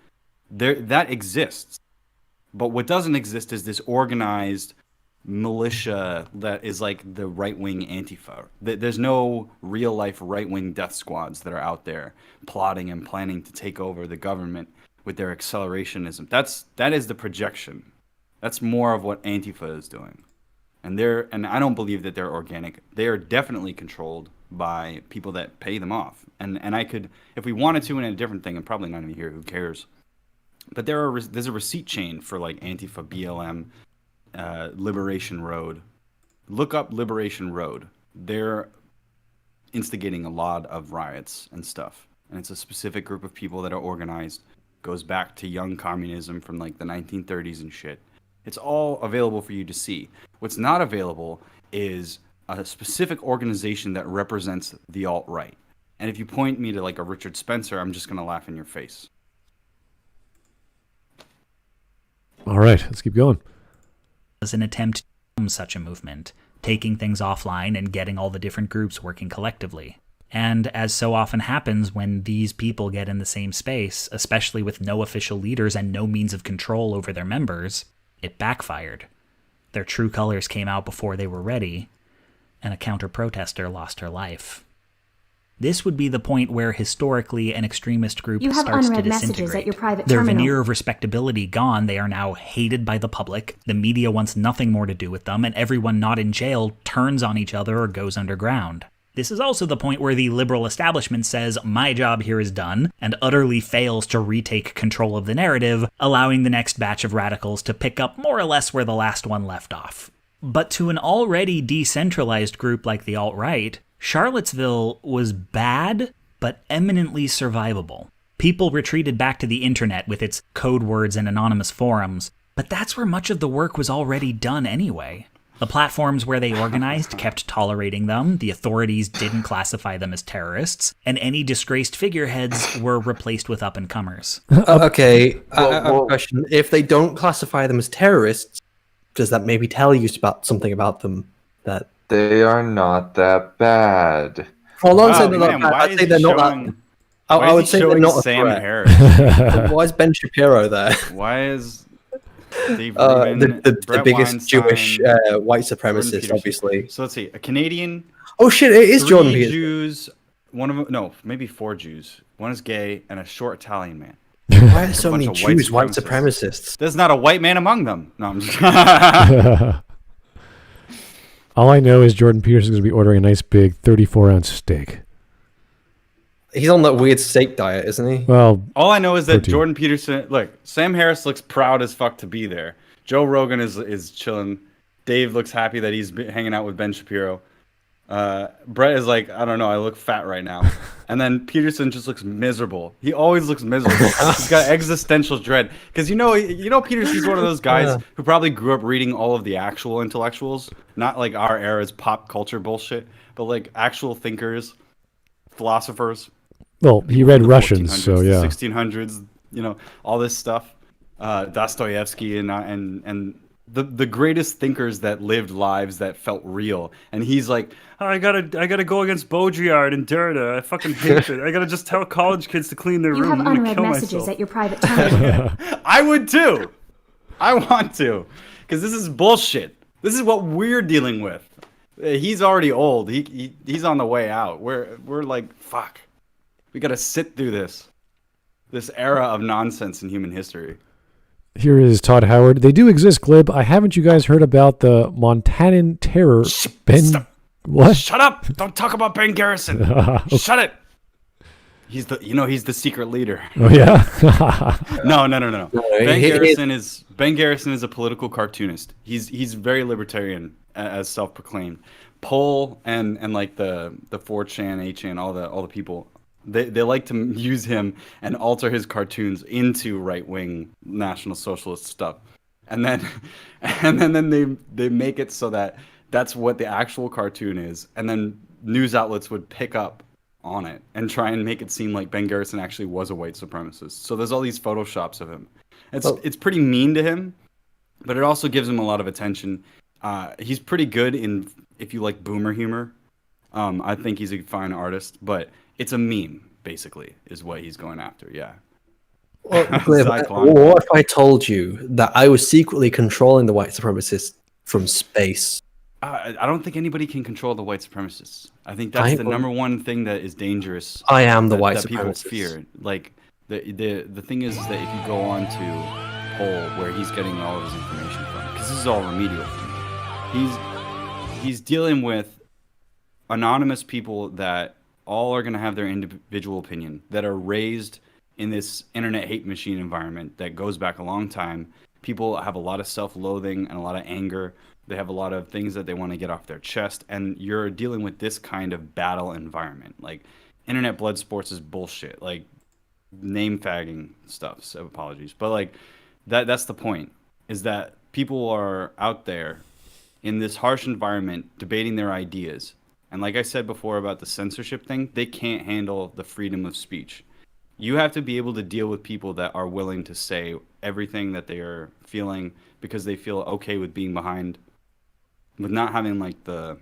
That exists, but what doesn't exist is this organized militia that is like the right-wing Antifa. There's no real-life right-wing death squads that are out there plotting and planning to take over the government with their accelerationism. That is the projection. That's more of what Antifa is doing. And I don't believe that they're organic. They are definitely controlled by people that pay them off. And I could, if we wanted to, in a different thing, I'm probably not even here, who cares? But there's a receipt chain for like Antifa, BLM, Liberation Road. Look up Liberation Road. They're instigating a lot of riots and stuff. And it's a specific group of people that are organized. Goes back to young communism from like the 1930s and shit. It's all available for you to see. What's not available is a specific organization that represents the alt-right. And if you point me to like a Richard Spencer, I'm just going to laugh in your face. All right, let's keep going. As an attempt to form such a movement, taking things offline and getting all the different groups working collectively. And as so often happens when these people get in the same space, especially with no official leaders and no means of control over their members, it backfired. Their true colors came out before they were ready, and a counter-protester lost her life. This would be the point where historically an extremist group You have starts to unread messages disintegrate. at your private Their terminal. veneer of respectability gone, they are now hated by the public, the media wants nothing more to do with them, and everyone not in jail turns on each other or goes underground. This is also the point where the liberal establishment says, my job here is done, and utterly fails to retake control of the narrative, allowing the next batch of radicals to pick up more or less where the last one left off. But to an already decentralized group like the alt-right, Charlottesville was bad, but eminently survivable. People retreated back to the internet with its code words and anonymous forums, but that's where much of the work was already done anyway. The platforms where they organized kept tolerating them, the authorities didn't classify them as terrorists, and any disgraced figureheads were replaced with up-and-comers. Okay, I have a question. If they don't classify them as terrorists, does that maybe tell you about something about them? That They are not that bad. well, I don't Wow, say they're not man, bad. why I'd is say he they're not showing- that. Why I is would he say they're showing not a Sam threat. Harris? Why is Ben Shapiro there? Why is Dave Rubin, The Brett biggest Weinstein, Jewish white Jordan supremacist, Peterson? obviously. So let's see. A Canadian, Oh shit! It is 3 Jordan Peterson. Jews, one of them, no, maybe 4 Jews. One is gay, and a short Italian man. Why are so bunch many of white Jews white supremacists. supremacists? There's not a white man among them. No, I'm just All I know is Jordan Peterson's going to be ordering a nice big 34-ounce steak. He's on that weird steak diet, isn't he? Well, All I know is that Protein. Jordan Peterson, look, Sam Harris looks proud as fuck to be there. Joe Rogan is chilling. Dave looks happy that he's hanging out with Ben Shapiro. Brett is like, I don't know, I look fat right now. And then Peterson just looks miserable. He always looks miserable. He's got existential dread. Because you know Peterson's one of those guys who probably grew up reading all of the actual intellectuals. Not like our era's pop culture bullshit, but like actual thinkers, philosophers. well, he read Russians, 1400s, so yeah. 1600s, all this stuff. Dostoevsky and the greatest thinkers that lived lives that felt real. And he's like, oh, I gotta go against Baudrillard and Derrida. I fucking hate it. I gotta just tell college kids to clean their You room. have I'm gonna unread kill messages myself. at your private terminal. I would too. I want to, because this is bullshit. This is what we're dealing with. He's already old. He's on the way out. We're like, fuck. We gotta sit through this era of nonsense in human history. Here is Todd Howard. They do exist, Glib. Haven't you guys heard about the Montanan terror? Stop. What? Shut up! Don't talk about Ben Garrison. Shut it. He's the secret leader. Oh yeah. No. Ben he- Garrison is a political cartoonist. He's very libertarian as self-proclaimed. Poll and like the 4chan, 8chan, all the people. They like to use him and alter his cartoons into right-wing National Socialist stuff, and then they make it so that that's what the actual cartoon is, and then news outlets would pick up on it and try and make it seem like Ben Garrison actually was a white supremacist. So there's all these photoshops of him. It's pretty mean to him, but it also gives him a lot of attention. He's pretty good if you like boomer humor. I think he's a fine artist, but it's a meme, basically, is what he's going after, yeah. Well, Glib, what if I told you that I was secretly controlling the white supremacists from space? I don't think anybody can control the white supremacists. I think that's the number one thing that is dangerous. I am the white that people supremacist. fear. Like, the thing is that if you go on to Poll, where he's getting all of his information from, because this is all remedial for me, he's dealing with anonymous people that all are going to have their individual opinion, that are raised in this internet hate machine environment that goes back a long time, People have a lot of self-loathing and a lot of anger. They have a lot of things that they want to get off their chest, and you're dealing with this kind of battle environment. Like, internet blood sports is bullshit. Like, name fagging stuff. So apologies, but like that's the point. Is that people are out there in this harsh environment debating their ideas, and like I said before about the censorship thing, they can't handle the freedom of speech. You have to be able to deal with people that are willing to say everything that they are feeling because they feel okay with being behind, with not having like the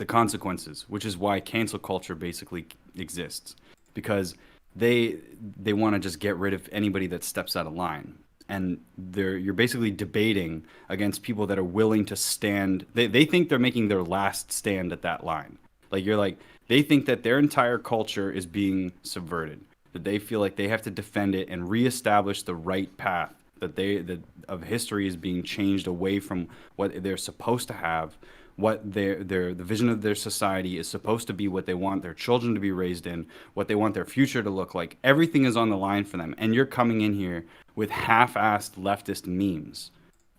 consequences, which is why cancel culture basically exists, because they want to just get rid of anybody that steps out of line. And you're basically debating against people that are willing to stand. They think they're making their last stand at that line. Like, they think that their entire culture is being subverted, that they feel like they have to defend it and reestablish the right path, that of history is being changed away from what they're supposed to have, what the vision of their society is supposed to be, what they want their children to be raised in, what they want their future to look like. Everything is on the line for them. And you're coming in here with half-assed leftist memes,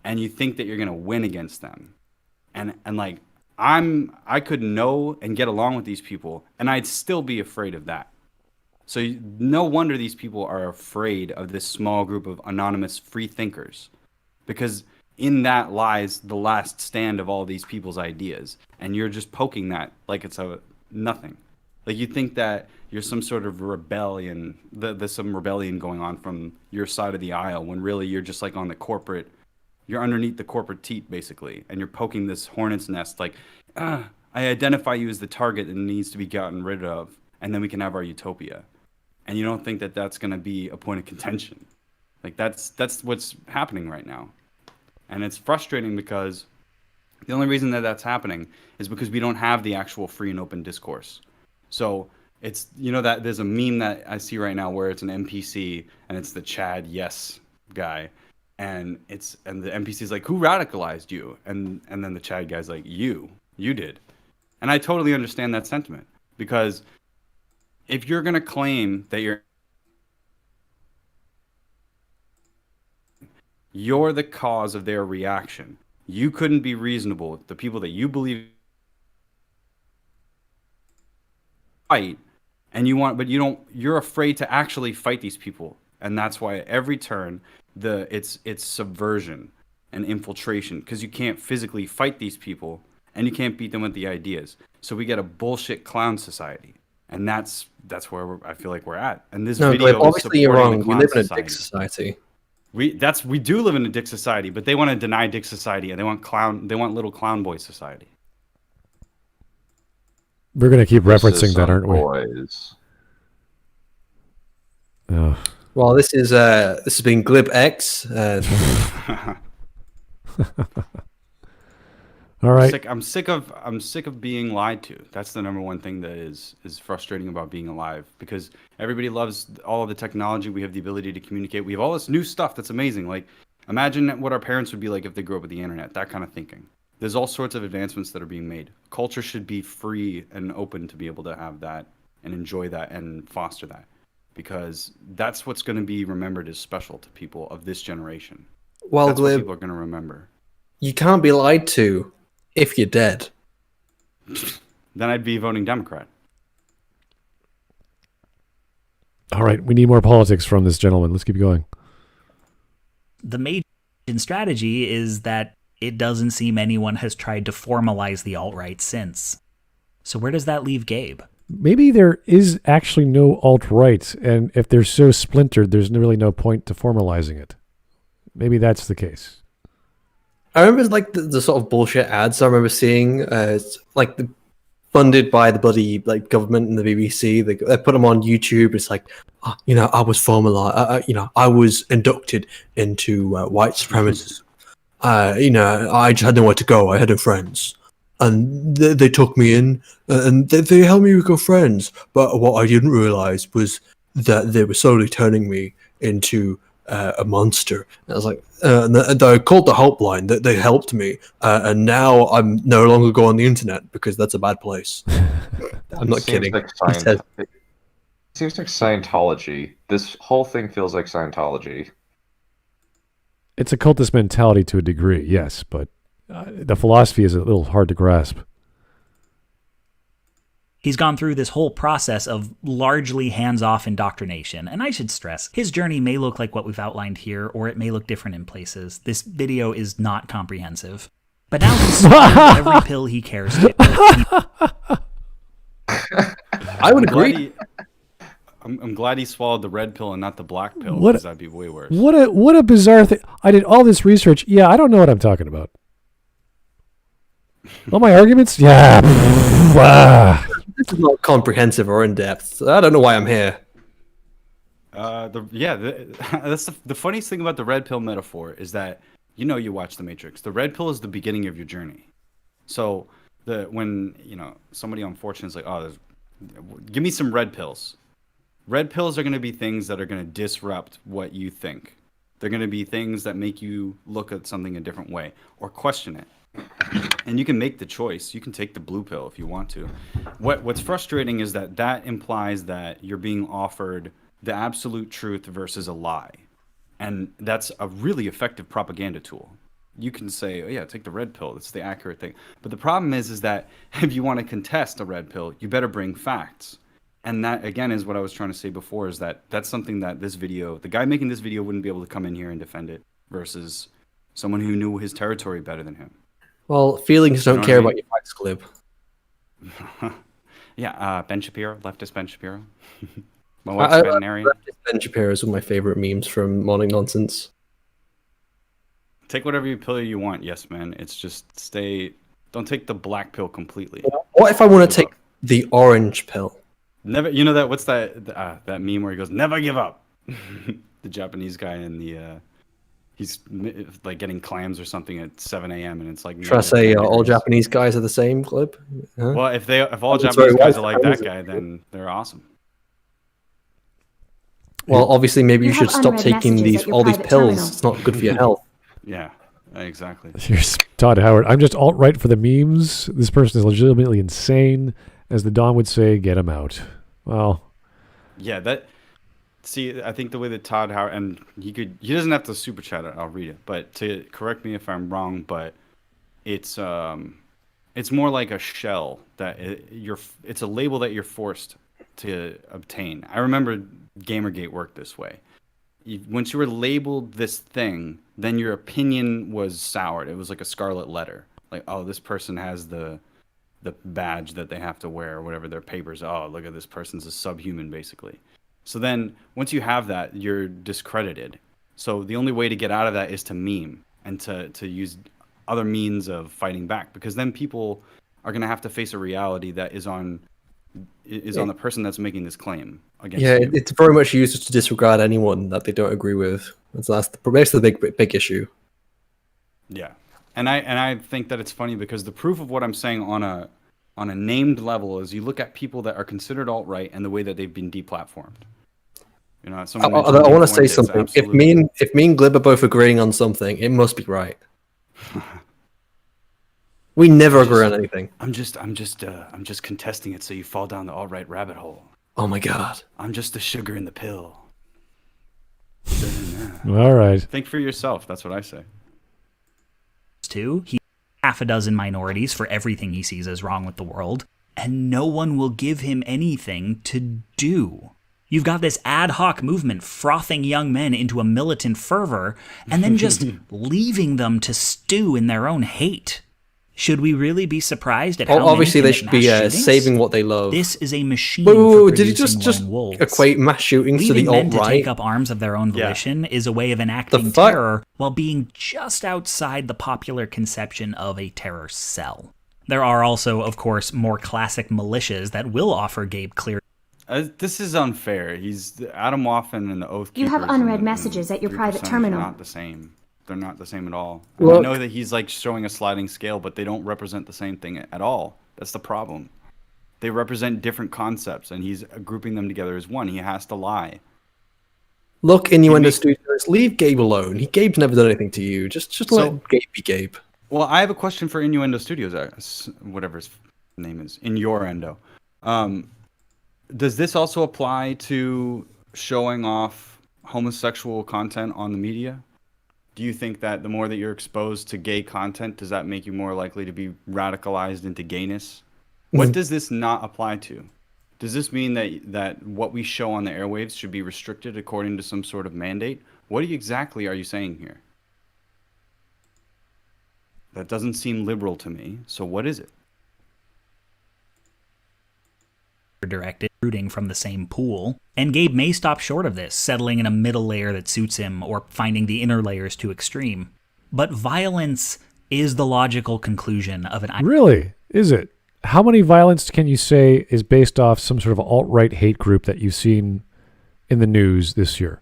and you think that you're going to win against them. And like, I could know and get along with these people, and I'd still be afraid of that. So no wonder these people are afraid of this small group of anonymous free thinkers, because in that lies the last stand of all these people's ideas, and you're just poking that like it's nothing. Like, you think that you're some sort of rebellion, there's some rebellion going on from your side of the aisle, when really you're just like you're underneath the corporate teat basically, and you're poking this hornet's nest like, I identify you as the target that needs to be gotten rid of, and then we can have our utopia. And you don't think that that's going to be a point of contention. Like, that's what's happening right now. And it's frustrating because the only reason that that's happening is because we don't have the actual free and open discourse. So it's, that there's a meme that I see right now where it's an NPC and it's the Chad Yes guy. And the NPC is like, who radicalized you? And then the Chad guy's like, you did. And I totally understand that sentiment, because if you're going to claim that you're the cause of their reaction, you couldn't be reasonable. The people that you believe fight, and you're afraid to actually fight these people. And that's why at every turn, it's subversion and infiltration, because you can't physically fight these people and you can't beat them with the ideas. So we get a bullshit clown society. And that's where I feel like we're at. And this video obviously you're wrong. We live in a dick society. We do live in a dick society, but they want to deny dick society, and they want little clown boy society. We're gonna keep referencing that, aren't we? Boys. Oh. Well, this has been Glib X. All right. I'm sick of being lied to. That's the number one thing that is frustrating about being alive, because everybody loves all of the technology. We have the ability to communicate. We have all this new stuff that's amazing. Like, imagine what our parents would be like if they grew up with the internet. That kind of thinking. There's all sorts of advancements that are being made. Culture should be free and open to be able to have that and enjoy that and foster that, because that's what's going to be remembered as special to people of this generation. Well, that's Glib, what people are going to remember. You can't be lied to if you're dead. Then I'd be voting Democrat. All right, we need more politics from this gentleman. Let's keep going. The major strategy is that it doesn't seem anyone has tried to formalize the alt-right since. So where does that leave Gabe? Maybe there is actually no alt-right, and if they're so splintered, there's really no point to formalizing it. Maybe that's the case. I remember like the sort of bullshit ads I remember seeing, like funded by the bloody like government and the BBC. They put them on YouTube. It's like, I was formalized. I was inducted into white supremacism. I just had nowhere to go. I had no friends, and they took me in, and they helped me become friends. But what I didn't realize was that they were slowly turning me into a monster. And I was like, and I called the helpline. That they helped me, and now I'm no longer going on the internet because that's a bad place. I'm not kidding. It seems like Scientology. This whole thing feels like Scientology. It's a cultist mentality to a degree, yes, but the philosophy is a little hard to grasp. He's gone through this whole process of largely hands-off indoctrination, and I should stress, his journey may look like what we've outlined here, or it may look different in places. This video is not comprehensive. But now he's swallowed every pill he cares to. I would agree. I'm glad he swallowed the red pill and not the black pill, because that'd be way worse. What a bizarre thing. I did all this research. Yeah, I don't know what I'm talking about. All my arguments? Yeah. This is not comprehensive or in-depth. I don't know why I'm here. That's the funniest thing about the red pill metaphor is that, you watch The Matrix. The red pill is the beginning of your journey. So when somebody unfortunate is like, oh, give me some red pills. Red pills are going to be things that are going to disrupt what you think. They're going to be things that make you look at something a different way or question it. And you can make the choice. You can take the blue pill if you want to. What's frustrating is that implies that you're being offered the absolute truth versus a lie. And that's a really effective propaganda tool. You can say, oh yeah, take the red pill. That's the accurate thing. But the problem is that if you want to contest a red pill, you better bring facts. And that, again, is what I was trying to say before, is that's something that the guy making this video wouldn't be able to come in here and defend it versus someone who knew his territory better than him. Well, feelings don't care about your facts, Glib. Yeah, Ben Shapiro, leftist Ben Shapiro. My wife's veterinarian. Ben Shapiro is one of my favorite memes from Morning Nonsense. Take whatever pill you want, yes, man. It's just don't take the black pill completely. What if I want to take the orange pill? Never, what's that meme where he goes, never give up? The Japanese guy in he's like getting clams or something at 7 a.m. and it's like... Should I say all Japanese guys are the same, Glib? Huh? Well, if all Japanese guys are like that guy, then they're awesome. Well, obviously, maybe you should stop taking all these pills. terminal. It's not good for your health. Yeah, exactly. Here's Todd Howard. I'm just alt-right for the memes. This person is legitimately insane. As the Don would say, get him out. Well... Yeah, See, I think the way that Todd Howard, and he doesn't have to super chat it, I'll read it, but to correct me if I'm wrong, but it's more like a shell that it's a label that you're forced to obtain. I remember Gamergate worked this way. Once you were labeled this thing, then your opinion was soured. It was like a scarlet letter. Like, oh, this person has the badge that they have to wear or whatever, their papers. Oh, look at this person's a subhuman, basically. So then once you have that, you're discredited. So the only way to get out of that is to meme and to use other means of fighting back, because then people are going to have to face a reality that is on the person that's making this claim against you. It's very much used to disregard anyone that they don't agree with. That's the big issue. Yeah. And I think that it's funny because the proof of what I'm saying on a named level is you look at people that are considered alt-right and the way that they've been deplatformed. I want to say something. If me and Glib are both agreeing on something, it must be right. We never agree on anything. I'm just contesting it so you fall down the alt-right rabbit hole. Oh my god. I'm just the sugar in the pill. All right. Think for yourself. That's what I say. He half a dozen minorities for everything he sees as wrong with the world, and no one will give him anything to do. You've got this ad hoc movement frothing young men into a militant fervor and then just leaving them to stew in their own hate. Should we really be surprised at how obviously many they should be saving what they love. This is a machine wait, for did you producing just lone wolves. equate mass shootings to the Leaving men alt-right? to take up arms of their own volition is a way of enacting fuck? terror while being just outside the popular conception of a terror cell. There are also, of course, more classic militias that will offer Gabe clear. This is unfair. He's Adam Waffen and the Oath Keepers. You have unread messages at your private terminal. Not the same. They're not the same at all. Look, I know that he's like showing a sliding scale, but they don't represent the same thing at all. That's the problem. They represent different concepts, and he's grouping them together as one. He has to lie. Look, Innuendo Studios, leave Gabe alone. Gabe's never done anything to you. Just let Gabe be Gabe. Well, I have a question for Innuendo Studios, whatever his name is, Innuendo. Does this also apply to showing off homosexual content on the media? Do you think that the more that you're exposed to gay content, does that make you more likely to be radicalized into gayness? What does this not apply to? Does this mean that what we show on the airwaves should be restricted according to some sort of mandate? What exactly are you saying here? That doesn't seem liberal to me. So what is it? Directed rooting from the same pool, and Gabe may stop short of this, settling in a middle layer that suits him or finding the inner layers too extreme. But violence is the logical conclusion of an... Really? Is it? How many violence can you say is based off some sort of alt-right hate group that you've seen in the news this year?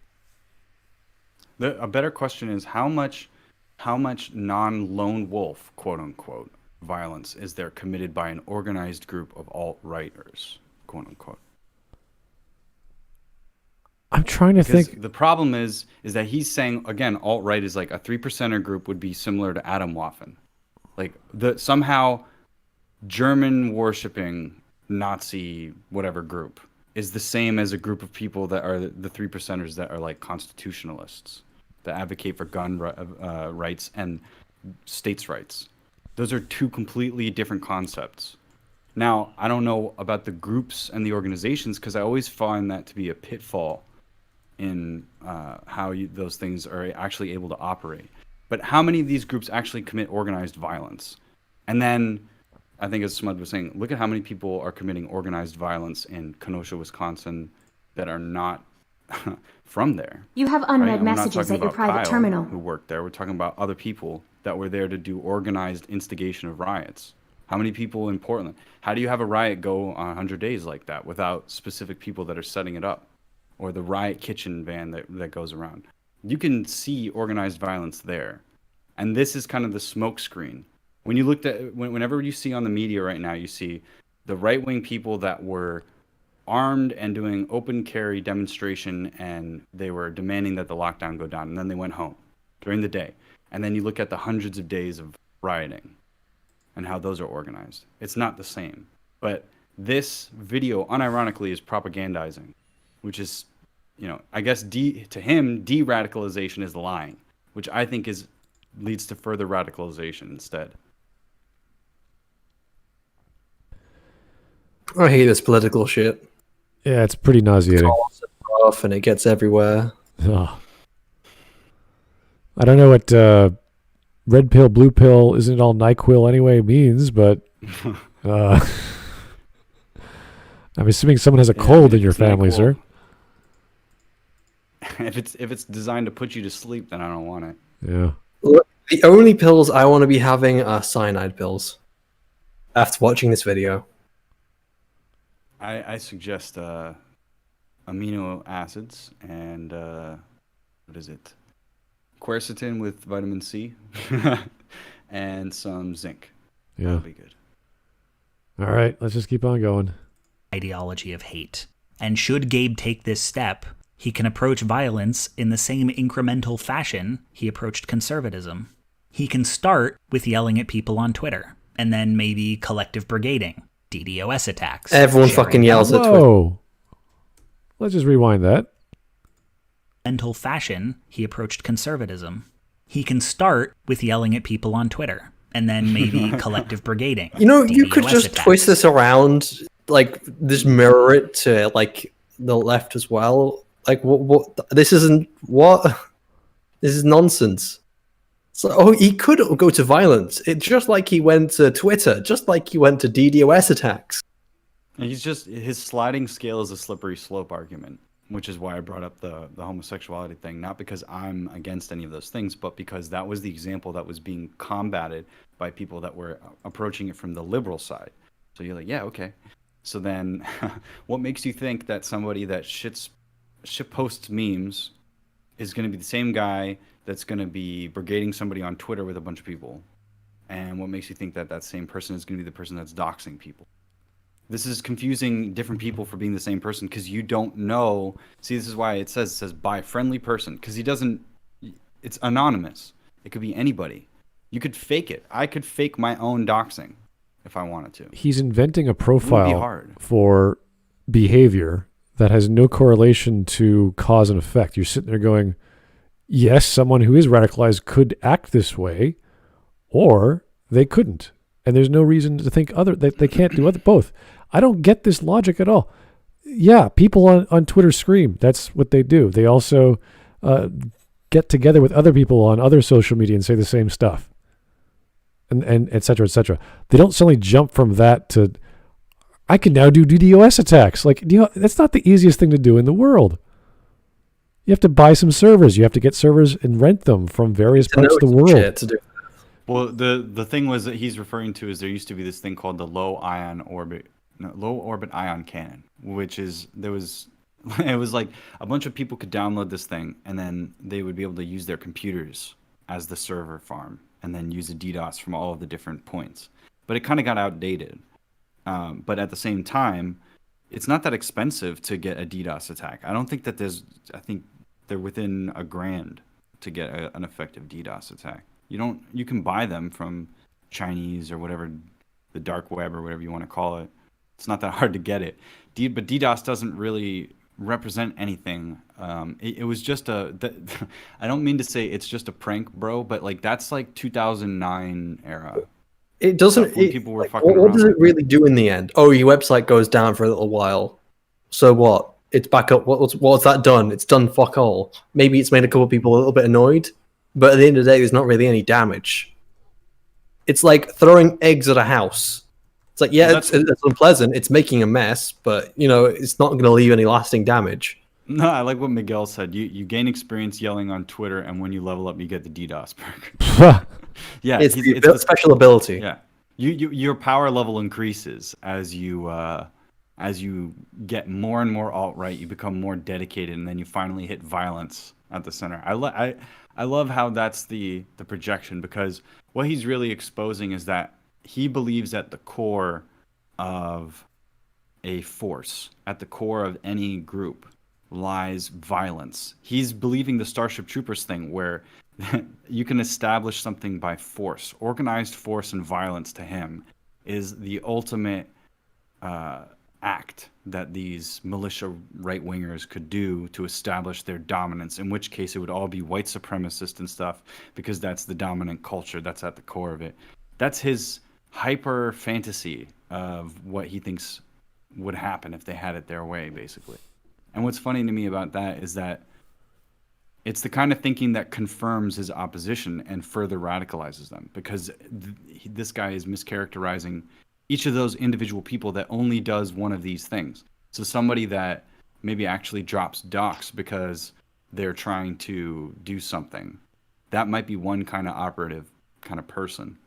A better question is how much non-lone wolf, quote unquote, violence is there committed by an organized group of alt-righters, quote unquote? I'm trying to think. The problem is that he's saying, again, alt-right is like a 3%er group would be similar to Atomwaffen. Like somehow German worshipping Nazi whatever group is the same as a group of people that are the 3%ers that are like constitutionalists that advocate for gun rights and states' rights. Those are two completely different concepts. Now, I don't know about the groups and the organizations because I always find that to be a pitfall in how those things are actually able to operate. But how many of these groups actually commit organized violence? And then, I think as Smud was saying, look at how many people are committing organized violence in Kenosha, Wisconsin that are not from there. You have unread messages at your private Kyle, terminal. who worked there. We're talking about other people that were there to do organized instigation of riots. How many people in Portland? How do you have a riot go on 100 days like that without specific people that are setting it up? Or the riot kitchen van that goes around. You can see organized violence there. And this is kind of the smoke screen. When you looked at, whenever you see on the media right now, you see the right-wing people that were armed and doing open carry demonstration, and they were demanding that the lockdown go down, and then they went home during the day. And then you look at the hundreds of days of rioting and how those are organized. It's not the same. But this video, unironically, is propagandizing, which is, I guess to him, de-radicalization is lying, which I think leads to further radicalization instead. I hate this political shit. Yeah, it's pretty nauseating. It's rough and it gets everywhere. Oh. I don't know what red pill, blue pill, isn't it all NyQuil anyway means, but I'm assuming someone has a cold in your family, sir. If it's designed to put you to sleep, then I don't want it. Yeah. Look, the only pills I want to be having are cyanide pills. After watching this video. I suggest amino acids and what is it? Quercetin with vitamin C and some zinc. Yeah. That'll be good. All right, let's just keep on going. Ideology of hate. And should Gabe take this step, he can approach violence in the same incremental fashion he approached conservatism. He can start with yelling at people on Twitter, and then maybe collective brigading, DDoS attacks. Everyone fucking yells at Twitter. Whoa. Let's just rewind that. Mental fashion he approached conservatism. He can start with yelling at people on Twitter, and then maybe collective brigading. You could DDoS just attacks. twist this around, like, just mirror it to, like, the left as well. Like, what? This isn't, what? This is nonsense. So, he could go to violence. It's just like he went to Twitter, just like he went to DDoS attacks. His sliding scale is a slippery slope argument, which is why I brought up the homosexuality thing, not because I'm against any of those things, but because that was the example that was being combated by people that were approaching it from the liberal side. So you're like, yeah, okay. So then what makes you think that somebody that shitposts memes is going to be the same guy that's going to be brigading somebody on Twitter with a bunch of people? And what makes you think that that same person is going to be the person that's doxing people? This is confusing different people for being the same person because you don't know. See, this is why it says by friendly person, because it's anonymous. It could be anybody. You could fake it. I could fake my own doxing if I wanted to. He's inventing a It profile wouldn't be hard. for behavior that has no correlation to cause and effect. You're sitting there going, yes, someone who is radicalized could act this way, or they couldn't. And there's no reason to think that they can't do both. I don't get this logic at all. Yeah, people on Twitter scream. That's what they do. They also get together with other people on other social media and say the same stuff. And et cetera, et cetera. They don't suddenly jump from that to, I can now do DDoS attacks. Like, that's not the easiest thing to do in the world. You have to buy some servers. You have to get servers and rent them from various parts of the world. To do. Well, the thing was that he's referring to is there used to be this thing called the low orbit ion cannon, which is it was like a bunch of people could download this thing and then they would be able to use their computers as the server farm and then use a DDoS from all of the different points. But it kind of got outdated. But at the same time, it's not that expensive to get a DDoS attack. I don't think that I think they're within $1,000 to get an effective DDoS attack. You can buy them from Chinese or whatever, the dark web or whatever you want to call it. It's not that hard to get it. But DDoS doesn't really represent anything. It was just I don't mean to say it's just a prank, bro, but like that's like 2009 era. It doesn't. People were fucking what does it really do in the end? Oh, your website goes down for a little while. So what? It's back up. What's that done? It's done fuck all. Maybe it's made a couple of people a little bit annoyed, but at the end of the day, there's not really any damage. It's like throwing eggs at a house. It's like, yeah, it's unpleasant. It's making a mess, but it's not going to leave any lasting damage. No, I like what Miguel said. You gain experience yelling on Twitter, and when you level up, you get the DDoS perk. Yeah, it's the special ability. Yeah, your power level increases as you get more and more alt-right. You become more dedicated, and then you finally hit violence at the center. I love how that's the projection, because what he's really exposing is that he believes at the core of a force, at the core of any group, lies violence. He's believing the Starship Troopers thing, where you can establish something by force. Organized force and violence to him is the ultimate act that these militia right-wingers could do to establish their dominance, in which case it would all be white supremacist and stuff, because that's the dominant culture that's at the core of it. That's his hyper fantasy of what he thinks would happen if they had it their way, basically. And what's funny to me about that is that it's the kind of thinking that confirms his opposition and further radicalizes them, because this guy is mischaracterizing each of those individual people that only does one of these things. So somebody that maybe actually drops docs because they're trying to do something, that might be one kind of operative kind of person.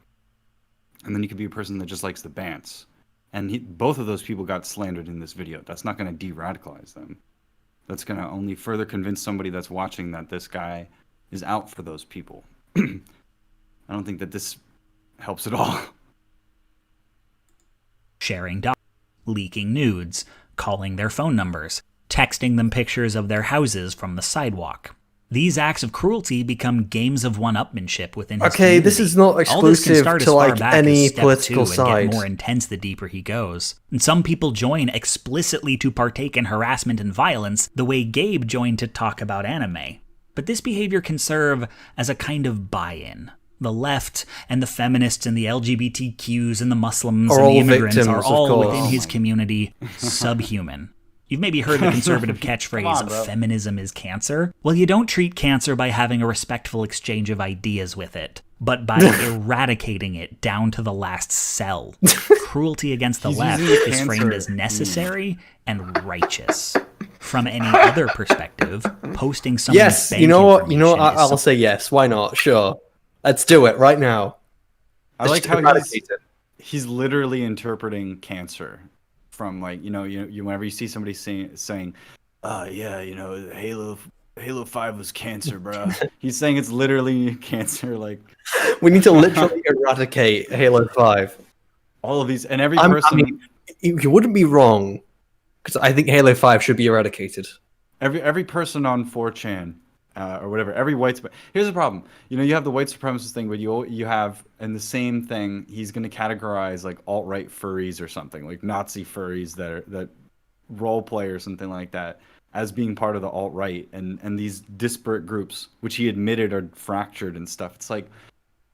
And then you could be a person that just likes the bants. And both of those people got slandered in this video. That's not going to de-radicalize them. That's going to only further convince somebody that's watching that this guy is out for those people. I don't think that this helps at all. Sharing docs, leaking nudes, calling their phone numbers, texting them pictures of their houses from the sidewalk. These acts of cruelty become games of one-upmanship within his community. This is not exclusive to like any political side. And get more intense the deeper he goes. And some people join explicitly to partake in harassment and violence, the way Gabe joined to talk about anime. But this behavior can serve as a kind of buy-in. The left and the feminists and the LGBTQs and the Muslims and the immigrants are all within his community subhuman. You've maybe heard the conservative catchphrase, feminism is cancer. Well, you don't treat cancer by having a respectful exchange of ideas with it, but by eradicating it down to the last cell. Cruelty against the left is framed as necessary and righteous. From any other perspective, posting someone's yes, bank you know what? I'll is say yes. Why not? Sure. Let's do it right now. I like how he's literally interpreting cancer. From like you whenever you see somebody saying, yeah, Halo 5 was cancer, bro. He's saying it's literally cancer. Like we need to literally eradicate Halo 5. All of these and every person. You wouldn't be wrong, because I think Halo 5 should be eradicated. Every person on 4chan. Or whatever, every here's the problem. You have the white supremacist thing, but you have in the same thing, he's going to categorize like alt-right furries or something, like Nazi furries that role play or something like that. as being part of the alt-right and these disparate groups, which he admitted are fractured and stuff. It's like,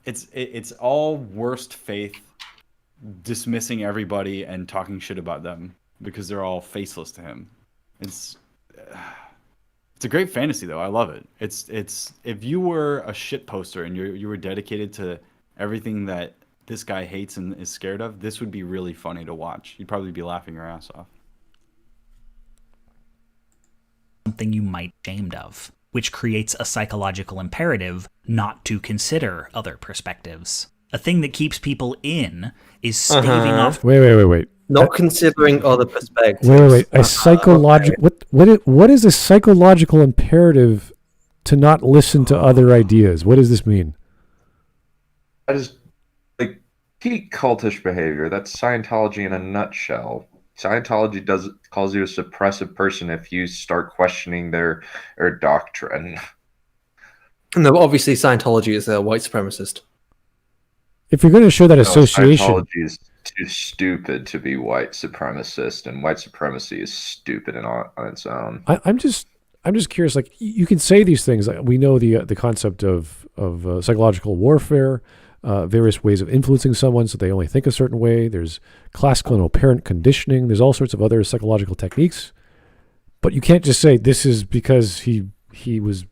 it's all worst faith, dismissing everybody and talking shit about them because they're all faceless to him. It's a great fantasy though. I love it. It's if you were a shit poster and you were dedicated to everything that this guy hates and is scared of, this would be really funny to watch. You'd probably be laughing your ass off. Something you might be ashamed of, which creates a psychological imperative not to consider other perspectives. A thing that keeps people in is staving off. Wait. Not considering other perspectives. Wait. A psychological. What is a psychological imperative to not listen to other ideas? What does this mean? That is like peak cultish behavior. That's Scientology in a nutshell. Scientology calls you a suppressive person if you start questioning their doctrine. No, obviously Scientology is a white supremacist. If you're going to show that association, Scientology is too stupid to be white supremacist, and white supremacy is stupid on its own. I'm just curious. Like, you can say these things. Like, we know the concept of psychological warfare. Various ways of influencing someone so they only think a certain way. There's classical and operant conditioning. There's all sorts of other psychological techniques. But you can't just say this is because he was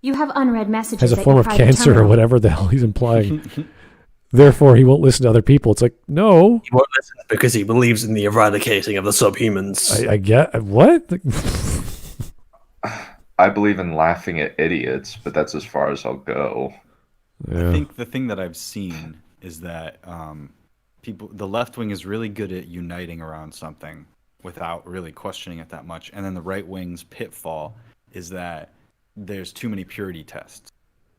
You have unread messages. has a at form your of private cancer terminal. or whatever the hell he's implying. Therefore, he won't listen to other people. It's like, no. He won't listen because he believes in the eradicating of the subhumans. I get what? I believe in laughing at idiots, but that's as far as I'll go. Yeah. I think the thing that I've seen is that the left wing is really good at uniting around something without really questioning it that much, and then the right wing's pitfall is that there's too many purity tests,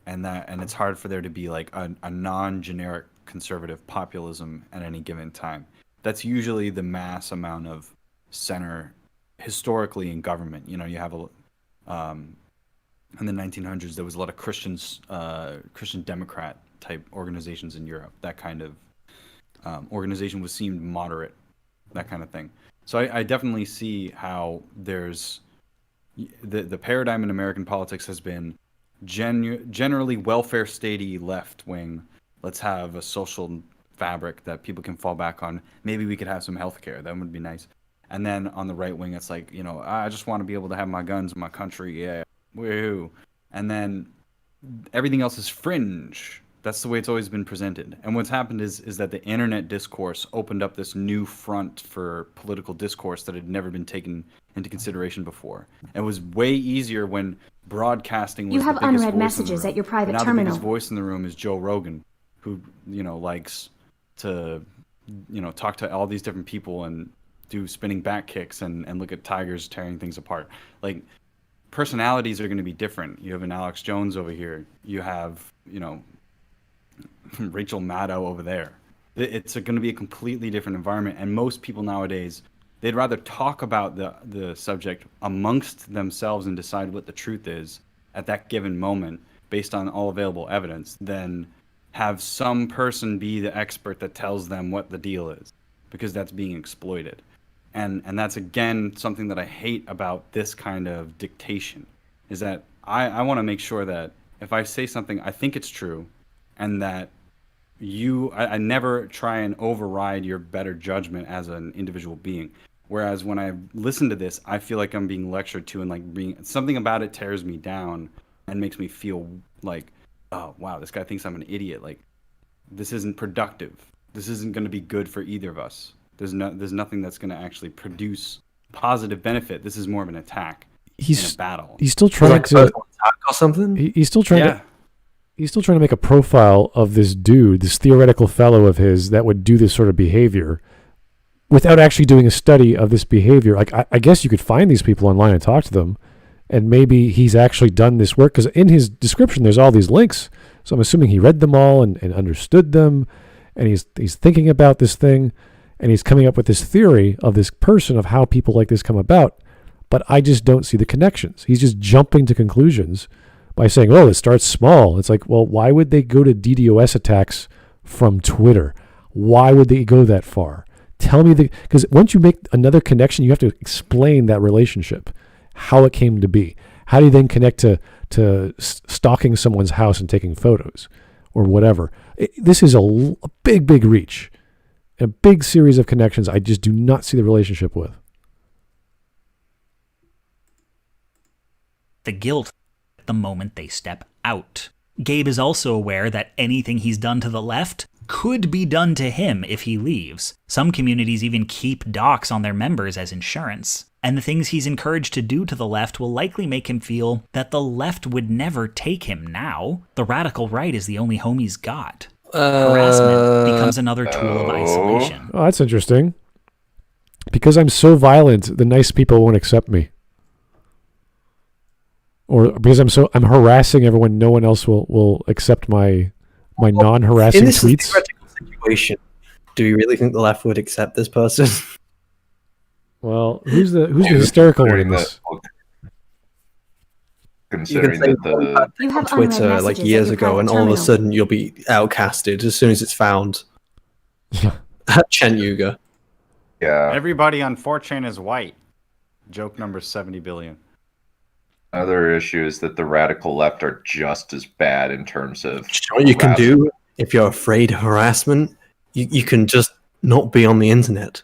and it's hard for there to be like a non-generic conservative populism at any given time. That's usually the mass amount of center historically in government. You know, you have in the 1900s, there was a lot of Christian Democrat type organizations in Europe. That kind of organization was seemed moderate, that kind of thing. So I definitely see how there's the paradigm in American politics has been generally welfare statey left wing. Let's have a social fabric that people can fall back on. Maybe we could have some healthcare. That would be nice. And then on the right wing, it's like, you know, I just want to be able to have my guns in my country. Yeah. Woohoo. And then everything else is fringe. That's the way it's always been presented. And what's happened is that the internet discourse opened up this new front for political discourse that had never been taken into consideration before. It was way easier when broadcasting was You have the biggest unread voice messages in the room. at your private Now the terminal. biggest voice in the room is Joe Rogan, who, you know, likes to, you know, talk to all these different people and do spinning back kicks and look at tigers tearing things apart. Like, personalities are going to be different. You have an Alex Jones over here. You have, you know, Rachel Maddow over there. It's going to be a completely different environment. And most people nowadays, they'd rather talk about the subject amongst themselves and decide what the truth is at that given moment based on all available evidence than have some person be the expert that tells them what the deal is, because that's being exploited. And that's, again, something that I hate about this kind of dictation, is that I want to make sure that if I say something, I think it's true, and that I never try and override your better judgment as an individual being. Whereas when I listen to this, I feel like I'm being lectured to, and like something about it tears me down and makes me feel like, oh, wow, this guy thinks I'm an idiot. Like, this isn't productive. This isn't going to be good for either of us. There's nothing that's going to actually produce positive benefit. This is more of an attack in a battle. He's still trying to attack or something. He's still trying to. He's still trying to make a profile of this dude, this theoretical fellow of his that would do this sort of behavior, without actually doing a study of this behavior. Like, I guess you could find these people online and talk to them, and maybe he's actually done this work, because in his description there's all these links. So I'm assuming he read them all and understood them, and he's thinking about this thing. And he's coming up with this theory of this person, of how people like this come about. But I just don't see the connections. He's just jumping to conclusions by saying, oh, it starts small. It's like, well, why would they go to DDoS attacks from Twitter? Why would they go that far? Tell me because once you make another connection, you have to explain that relationship. how it came to be. How do you then connect to stalking someone's house and taking photos or whatever? This is a big, big reach, a big series of connections I just do not see the relationship with. The guilt the moment they step out. Gabe is also aware that anything he's done to the left could be done to him if he leaves. Some communities even keep docs on their members as insurance. And the things he's encouraged to do to the left will likely make him feel that the left would never take him now. The radical right is the only home he's got. Harassment becomes another tool of isolation. Oh, that's interesting. Because I'm so violent, the nice people won't accept me. Or because I'm harassing everyone, no one else will accept my non-harassing in this tweets. theoretical situation, do you really think the left would accept this person? Well, who's the hysterical one in this? Considering say that You have Twitter unread like messages years at your ago, and private all of a terminal. sudden you'll be outcasted as soon as it's found. Chen Yuga. yeah, Everybody on 4chan is white. Joke number 70 billion. another issue is that the radical left are just as bad in terms of. You know what you can do if you're afraid of harassment? You can just not be on the internet.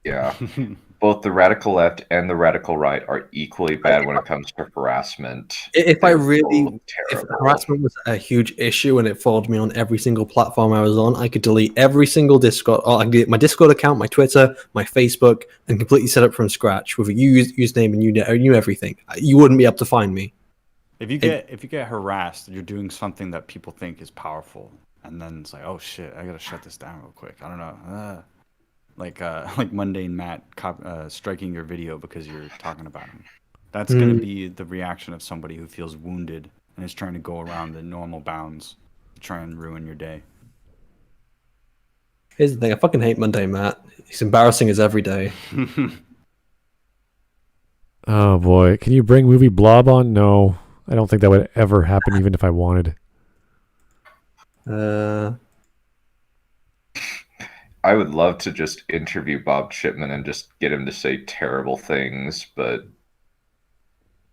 Yeah, both the radical left and the radical right are equally bad when it comes to harassment. If They're both if terrible. harassment was a huge issue and it followed me on every single platform I was on, I could delete every single Discord. Or I could delete my Discord account, my Twitter, my Facebook, and completely set up from scratch with a username and you knew everything. You wouldn't be able to find me. If you get harassed, you're doing something that people think is powerful, and then it's like, oh shit, I gotta shut this down real quick. I don't know, like mundane Matt striking your video because you're talking about him. That's gonna be the reaction of somebody who feels wounded and is trying to go around the normal bounds to try and ruin your day. Here's the thing: I fucking hate Monday Matt. He's embarrassing as every day. Oh boy, can you bring movie Blob on? No, I don't think that would ever happen, even if I wanted. I would love to just interview Bob Chipman and just get him to say terrible things, but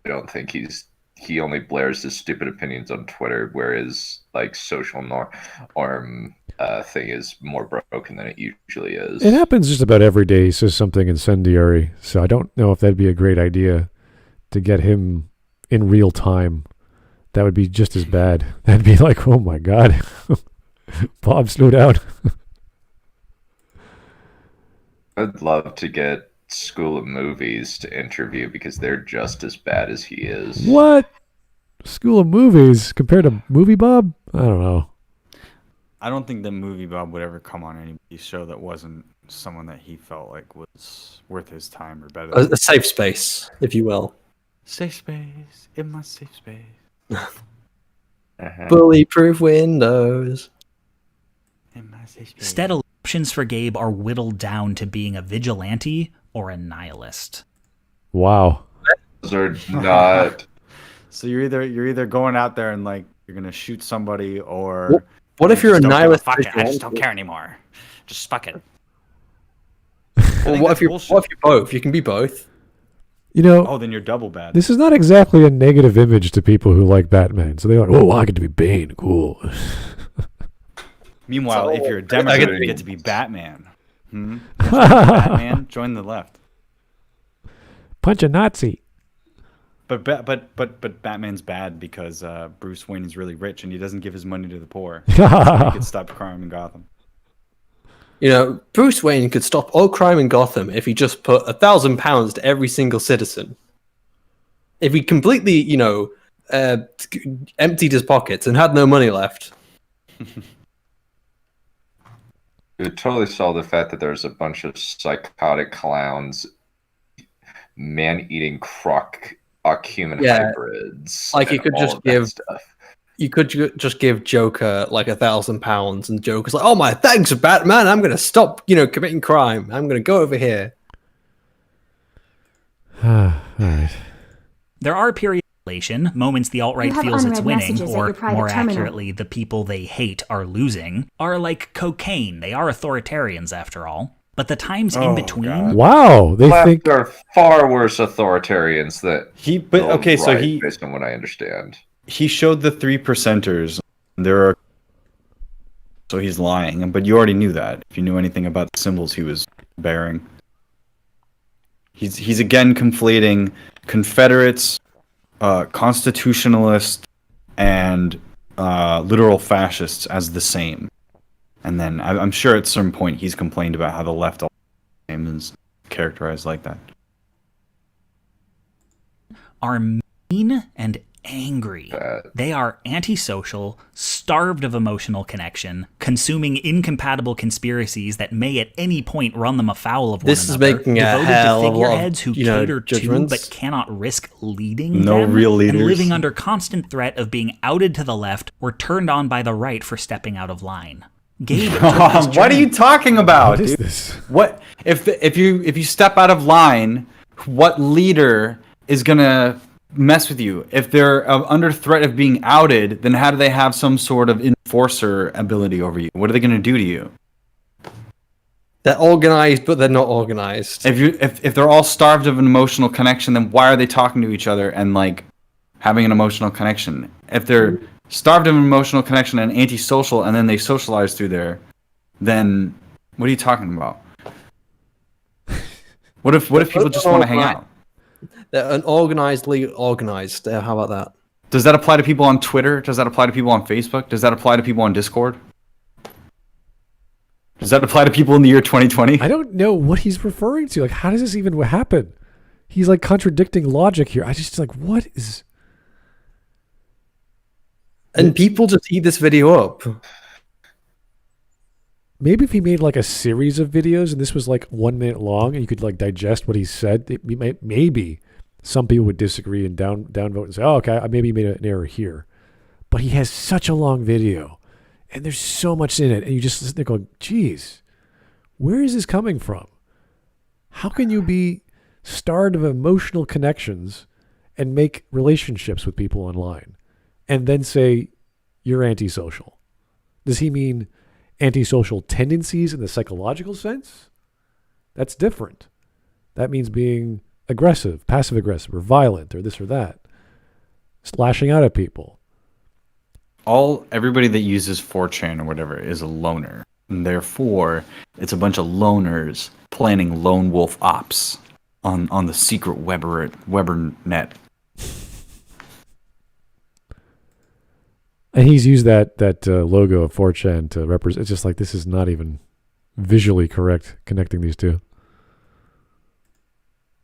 I don't think he only blares his stupid opinions on Twitter, whereas like social norm thing is more broken than it usually is. It happens just about every day. He says something incendiary, so I don't know if that'd be a great idea to get him in real time. That would be just as bad. That'd be like, oh my god, Bob, slow down. I'd love to get School of Movies to interview because they're just as bad as he is. What? School of Movies compared to Movie Bob? I don't know. I don't think that Movie Bob would ever come on anybody's show that wasn't someone that he felt like was worth his time or better. A safe space, if you will. Safe space, in my safe space. Bully-proof windows. In my safe space. Instead, options for Gabe are whittled down to being a vigilante or a nihilist. Wow. Those are not. So you're either going out there and like you're gonna shoot somebody, or What if you're a just don't give nihilist? fuck it. I just don't care anymore. Just fuck it. Well, what if you're both? You can be both. You know, Oh, then you're double bad. this is not exactly a negative image to people who like Batman. So they're like, oh, I get to be Bane. Cool. Meanwhile, if you're a get Democrat, to you be- get to be Batman. Batman, join the left. Punch a Nazi. But Batman's bad because Bruce Wayne is really rich and he doesn't give his money to the poor. He could stop crime in Gotham. You know, Bruce Wayne could stop all crime in Gotham if he just put £1,000 to every single citizen. If he completely, emptied his pockets and had no money left. It totally saw the fact that there's a bunch of psychotic clowns, man-eating croc-human hybrids. Like you and could all just of that give stuff. You could just give Joker like £1,000, and Joker's like, "Oh my, thanks, Batman! I'm gonna stop, committing crime. I'm gonna go over here." All right. There are periods of elation, moments the alt-right You have feels it's unread winning, messages at or your private more terminal. accurately, the people they hate are losing, are like cocaine. They are authoritarians, after all. But the times in between... God. Wow, they Left think... are far worse authoritarians that so based on what I understand. he showed the 3%ers. There are... So he's lying, but you already knew that. If you knew anything about the symbols he was bearing. He's again conflating Confederates, constitutionalists, and literal fascists as the same. And then I'm sure at some point he's complained about how the left all the same is characterized like that. Are mean and angry. They are antisocial, starved of emotional connection, consuming incompatible conspiracies that may at any point run them afoul of one This is another. making a devoted hell to of a lot of, figureheads who cater to judgments. but cannot risk leading No them, real leaders. and living under constant threat of being outed to the left or turned on by the right for stepping out of line. Gabe, What are you talking about? What is dude? this? What if you step out of line? What leader is gonna mess with you? If they're under threat of being outed, then how do they have some sort of enforcer ability over you? What are they gonna do to you? They're organized, but they're not organized. If they're all starved of an emotional connection, then why are they talking to each other and like having an emotional connection? If they're starved of an emotional connection and antisocial, and then they socialize through there, then what are you talking about? What if people just want to hang out? They're unorganizedly organized. How about that? Does that apply to people on Twitter? Does that apply to people on Facebook? Does that apply to people on Discord? Does that apply to people in the year 2020? I don't know what he's referring to. Like, how does this even happen? He's like contradicting logic here. I just like, what is... And people just eat this video up. Maybe if he made like a series of videos and this was like 1 minute long and you could like digest what he said, maybe some people would disagree and downvote and say, oh, okay, maybe he made an error here. But he has such a long video and there's so much in it. And you just sit there going, geez, where is this coming from? How can you be starved of emotional connections and make relationships with people online and then say you're antisocial? Does he mean antisocial tendencies in the psychological sense? That's different. That means being aggressive, passive aggressive, or violent, or this or that. Lashing out at people. Everybody that uses 4chan or whatever is a loner. And therefore, it's a bunch of loners planning lone wolf ops on the secret Weber net. And he's used that logo of 4chan to represent. It's just like, this is not even visually correct, connecting these two.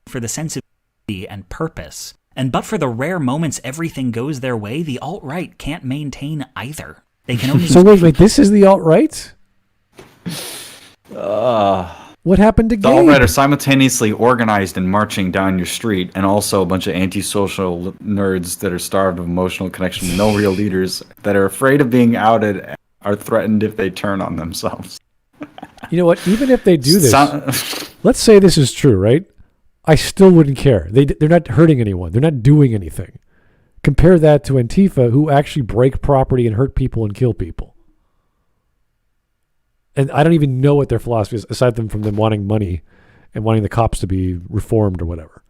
For the sense of and purpose. And but for the rare moments everything goes their way, the alt-right can't maintain either. They can only... So wait, this is the alt-right? What happened to The Gabe? alt-right are simultaneously organized and marching down your street, and also a bunch of antisocial nerds that are starved of emotional connection with no real leaders, that are afraid of being outed, are threatened if they turn on themselves. You know what? Even if they do this, let's say this is true, right? I still wouldn't care. They're not hurting anyone. They're not doing anything. Compare that to Antifa, who actually break property and hurt people and kill people. And I don't even know what their philosophy is, aside from them wanting money and wanting the cops to be reformed or whatever.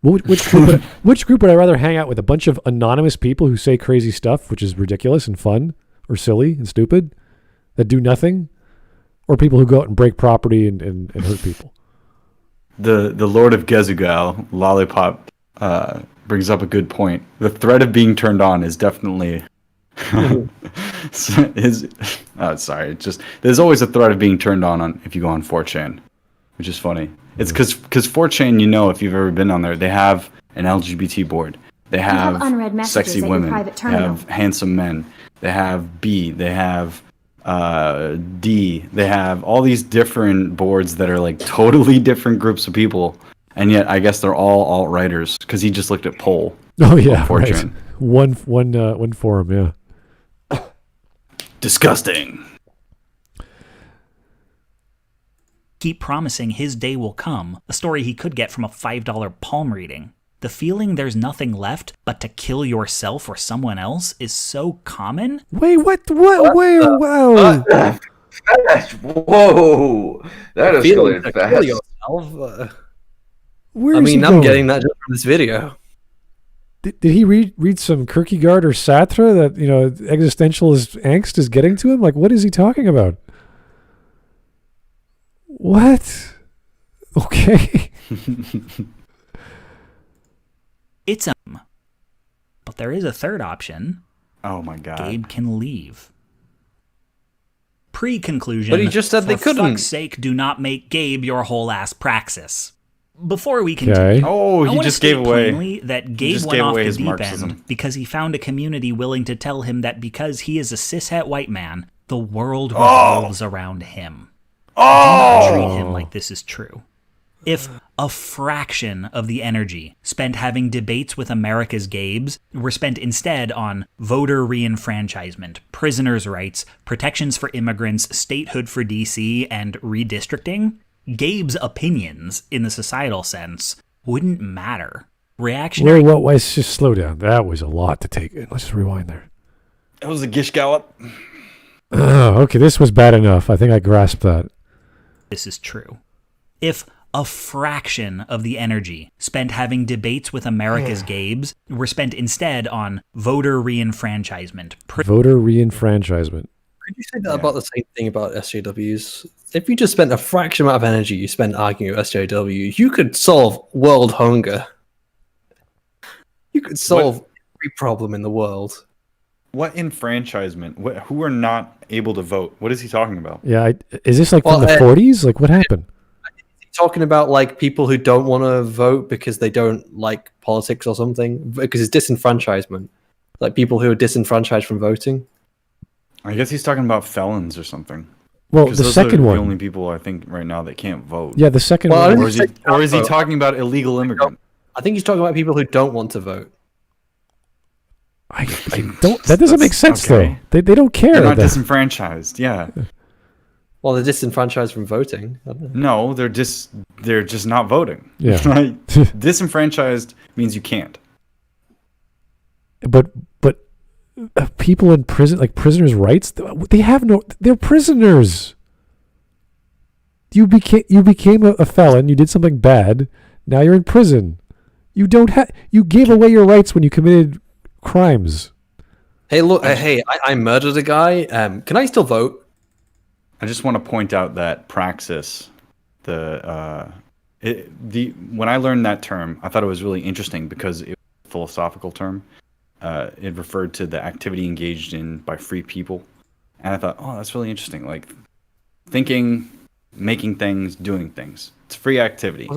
Which group would I rather hang out with? A bunch of anonymous people who say crazy stuff, which is ridiculous and fun or silly and stupid, that do nothing? Or people who go out and break property and hurt people? The Lord of Gezugal, Lollipop, brings up a good point. The threat of being turned on is definitely... there's always a threat of being turned on if you go on 4chan, which is funny. It's because 4chan, you know, if you've ever been on there, they have an LGBT board. They have unread messages sexy at your women. private They terminal. have handsome men. They have B. They have D. They have all these different boards that are like totally different groups of people, and yet I guess they're all alt-righters because he just looked at poll. Oh yeah, on 4chan. Right. One forum, yeah. Disgusting. Keep promising his day will come, a story he could get from a $5 palm reading. The feeling there's nothing left but to kill yourself or someone else is so common. Wait, what? Where? Wow. Whoa, that Feeling escalated to kill fast. yourself. Where I is he mean, I'm going? getting that just from this video. Did he read some Kierkegaard or Sartre that, existentialist angst is getting to him? Like, what is he talking about? What? Okay. It's but there is a third option. Oh my god. Gabe can leave. Pre-conclusion. But he just said they for couldn't. fuck's sake, do not make Gabe your whole ass praxis. Before we continue, Okay. Oh, I he wanna just state gave away. plainly that Gabe just went gave off away the his deep Marxism. end because he found a community willing to tell him that because he is a cishet white man, the world revolves around him. Do not treat him like this is true. If a fraction of the energy spent having debates with America's Gabes were spent instead on voter reenfranchisement, prisoners' rights, protections for immigrants, statehood for DC, and redistricting, Gabe's opinions, in the societal sense, wouldn't matter. Reactionary... Well, let's just slow down. That was a lot to take in. Let's just rewind there. That was a gish gallop. Oh, okay, this was bad enough. I think I grasped that. This is true. If a fraction of the energy spent having debates with America's Gabes were spent instead on voter reenfranchisement, Voter reenfranchisement. Could you say that about the same thing about SJWs? If you just spent a fraction amount of energy you spent arguing with SJW, you could solve world hunger. You could solve every problem in the world. What enfranchisement? Who are not able to vote? What is he talking about? Yeah, is this like Well, from the 40s? Like, what happened? Talking about like people who don't want to vote because they don't like politics or something, because it's disenfranchisement. Like people who are disenfranchised from voting. I guess he's talking about felons or something. Well, Because the those second are one. the only people I think right now that can't vote. Yeah, the second Well, I one. Or is he, Say or is he vote. talking about illegal immigrant? I think he's talking about people who don't want to vote. I don't. That doesn't make sense okay. though. They don't care. They're not that- disenfranchised. Yeah. Well, they're disenfranchised from voting. I don't know. No, they're just not voting. Yeah. Right? Disenfranchised means you can't. But people in prison, like prisoners' rights, they have no. They're prisoners. You became a felon. You did something bad. Now you're in prison. You don't have. You gave away your rights when you committed crimes. Hey, look. I murdered a guy. Can I still vote? I just want to point out that praxis, when I learned that term, I thought it was really interesting because it was a philosophical term. It referred to the activity engaged in by free people, and I thought, oh, that's really interesting. Like thinking, making things, doing things. It's free activity.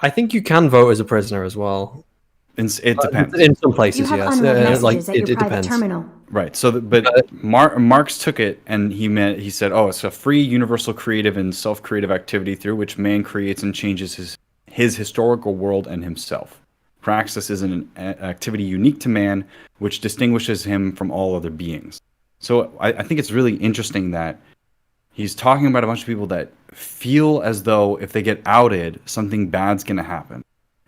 I think you can vote as a prisoner as well. It depends. In some You places, have yes. unread messages Like at your it private depends. terminal. Right. So, Marx took it and he said, "Oh, it's a free, universal, creative, and self-creative activity through which man creates and changes his historical world and himself. Praxis is an activity unique to man, which distinguishes him from all other beings." So, I think it's really interesting that he's talking about a bunch of people that feel as though if they get outed, something bad's going to happen,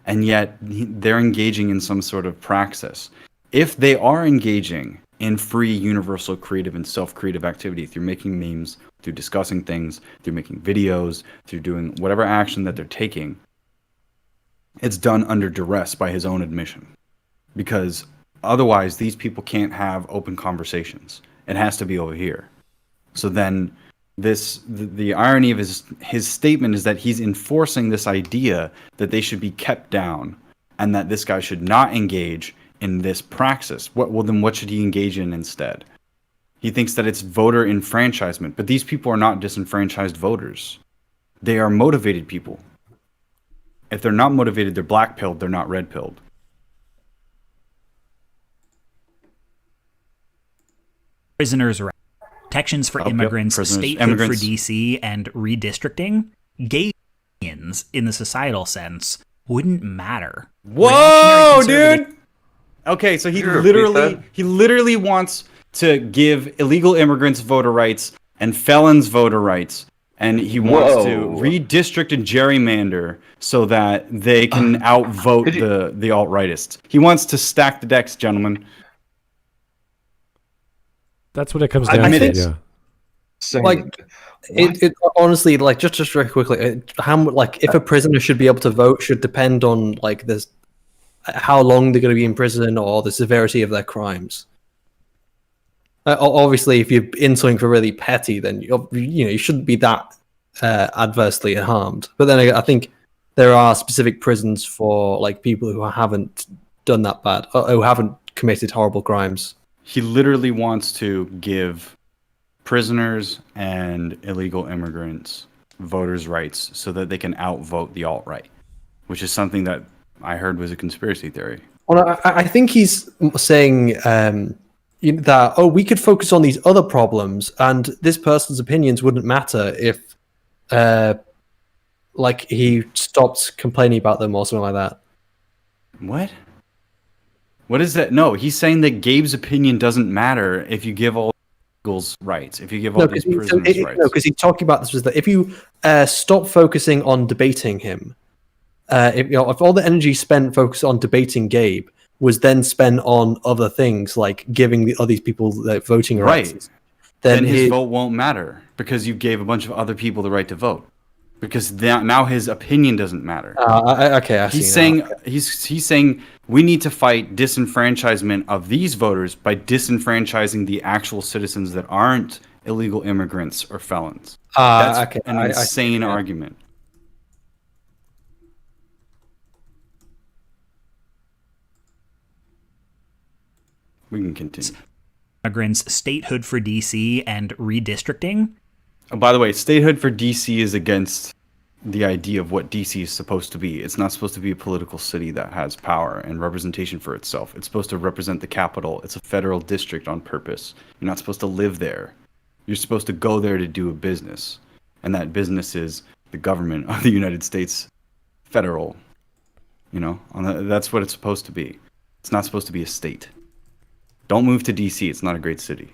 and yet they're engaging in some sort of praxis. If they are engaging in free, universal, creative, and self-creative activity through making memes, through discussing things, through making videos, through doing whatever action that they're taking, it's done under duress by his own admission. Because otherwise, these people can't have open conversations. It has to be over here. So then, the irony of his statement is that he's enforcing this idea that they should be kept down, and that this guy should not engage in this praxis. Then what should he engage in instead? He thinks that it's voter enfranchisement, but these people are not disenfranchised voters. They are motivated people. If they're not motivated, they're black-pilled, they're not red-pilled. prisoners' rights, protections for immigrants, prisoners, statehood immigrants. for DC, and redistricting, gay opinions in the societal sense wouldn't matter. Whoa, Reactionary dude! Okay, so he Can you repeat literally wants to give illegal immigrants voter rights and felons voter rights, and he wants to Whoa. redistrict and gerrymander so that they can outvote the alt-rightists. He wants to stack the decks, gentlemen. That's what it comes I down to. think- Yeah. Saying, Like, it honestly, like, just very quickly, if a prisoner should be able to vote should depend on like this, how long they're going to be in prison or the severity of their crimes. Obviously, if you're in something for really petty, then you shouldn't be that adversely harmed. But then I think there are specific prisons for like people who haven't done that bad, or who haven't committed horrible crimes. He literally wants to give prisoners and illegal immigrants voters' rights so that they can outvote the alt-right, which is something that I heard was a conspiracy theory. Well, I think he's saying that, we could focus on these other problems and this person's opinions wouldn't matter if like he stopped complaining about them or something like that. What is that? No, he's saying that Gabe's opinion doesn't matter if you give all illegals rights, if you give all these prisoners rights. No, because he's talking about this was that if you stop focusing on debating him, if all the energy spent focused on debating Gabe was then spent on other things like giving all these people voting rights, then his vote won't matter because you gave a bunch of other people the right to vote. Because now his opinion doesn't matter. He's saying we need to fight disenfranchisement of these voters by disenfranchising the actual citizens that aren't illegal immigrants or felons. That's an insane argument. We can continue. Immigrants, statehood for DC, and redistricting. Oh, by the way, statehood for DC is against the idea of what DC is supposed to be. It's not supposed to be a political city that has power and representation for itself. It's supposed to represent the capital. It's a federal district on purpose. You're not supposed to live there. You're supposed to go there to do a business. And that business is the government of the United States federal. That's what it's supposed to be. It's not supposed to be a state. Don't move to DC. It's not a great city.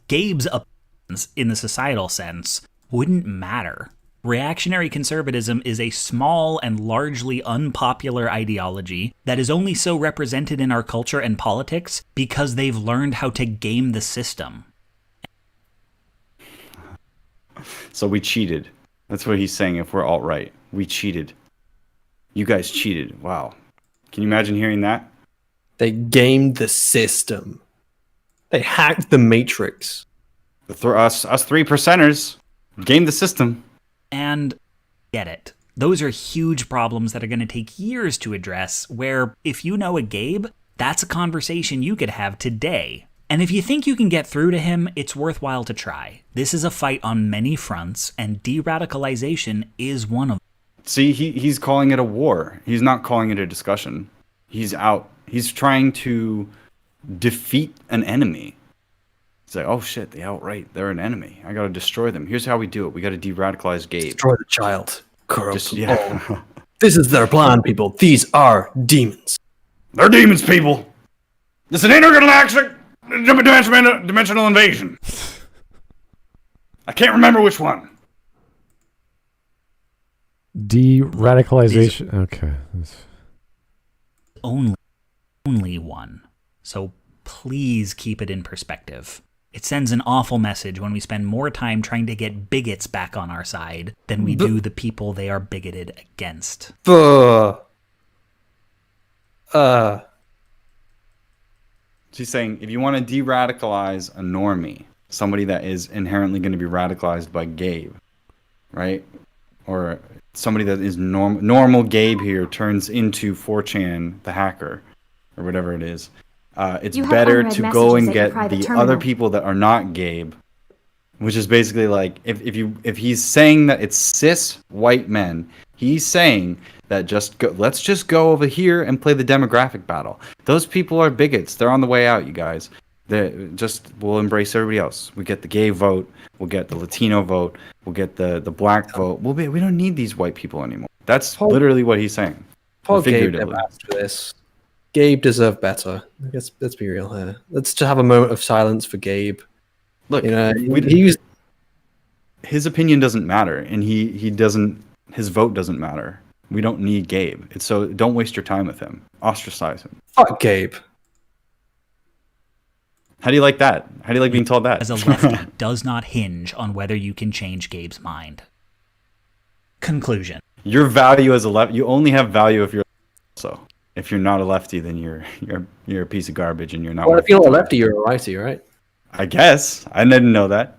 Gabe's opinions, in the societal sense, wouldn't matter. Reactionary conservatism is a small and largely unpopular ideology that is only so represented in our culture and politics because they've learned how to game the system. So we cheated. That's what he's saying if we're alt-right. We cheated. You guys cheated. Wow. Can you imagine hearing that? They gamed the system. They hacked the matrix. Us 3%ers gamed the system. And get it. Those are huge problems that are going to take years to address, where if you know a Gabe, that's a conversation you could have today. And if you think you can get through to him, it's worthwhile to try. This is a fight on many fronts, and de-radicalization is one of them. See, he's calling it a war. He's not calling it a discussion. He's out. He's trying to defeat an enemy. It's like, oh shit, the alt-right, they're an enemy. I gotta destroy them. Here's how we do it. We gotta de-radicalize Gabe. Destroy the child. Corrupt. This is their plan, people. These are demons. They're demons, people. It's an intergalactic dimensional invasion. I can't remember which one. De-radicalization. Okay. Only one. So please keep it in perspective. It sends an awful message when we spend more time trying to get bigots back on our side than we do the people they are bigoted against. She's saying if you want to de-radicalize a normie, somebody that is inherently going to be radicalized by Gabe, right? Or somebody that is normal Gabe here turns into 4chan, the hacker, or whatever it is. It's better to go and get the other people that are not Gabe, which is basically like if he's saying that it's cis white men, he's saying that let's just go over here and play the demographic battle. Those people are bigots. They're on the way out, you guys. We'll embrace everybody else. We get the gay vote. We'll get the Latino vote. We'll get the black vote. We don't need these white people anymore. That's literally what he's saying. Poor Gabe never asked for this. Gabe deserved better. Let's be real here. Let's just have a moment of silence for Gabe. Look, his opinion doesn't matter, and his vote doesn't matter. We don't need Gabe. So don't waste your time with him. Ostracize him. Fuck Gabe. How do you like that? How do you like being told that? As a lefty does not hinge on whether you can change Gabe's mind. Conclusion. Your value as a left, you only have value if you're so. If you're not a lefty, then you're a piece of garbage and you're not. Well, if you're not a lefty, you're a righty, right? I guess. I didn't know that.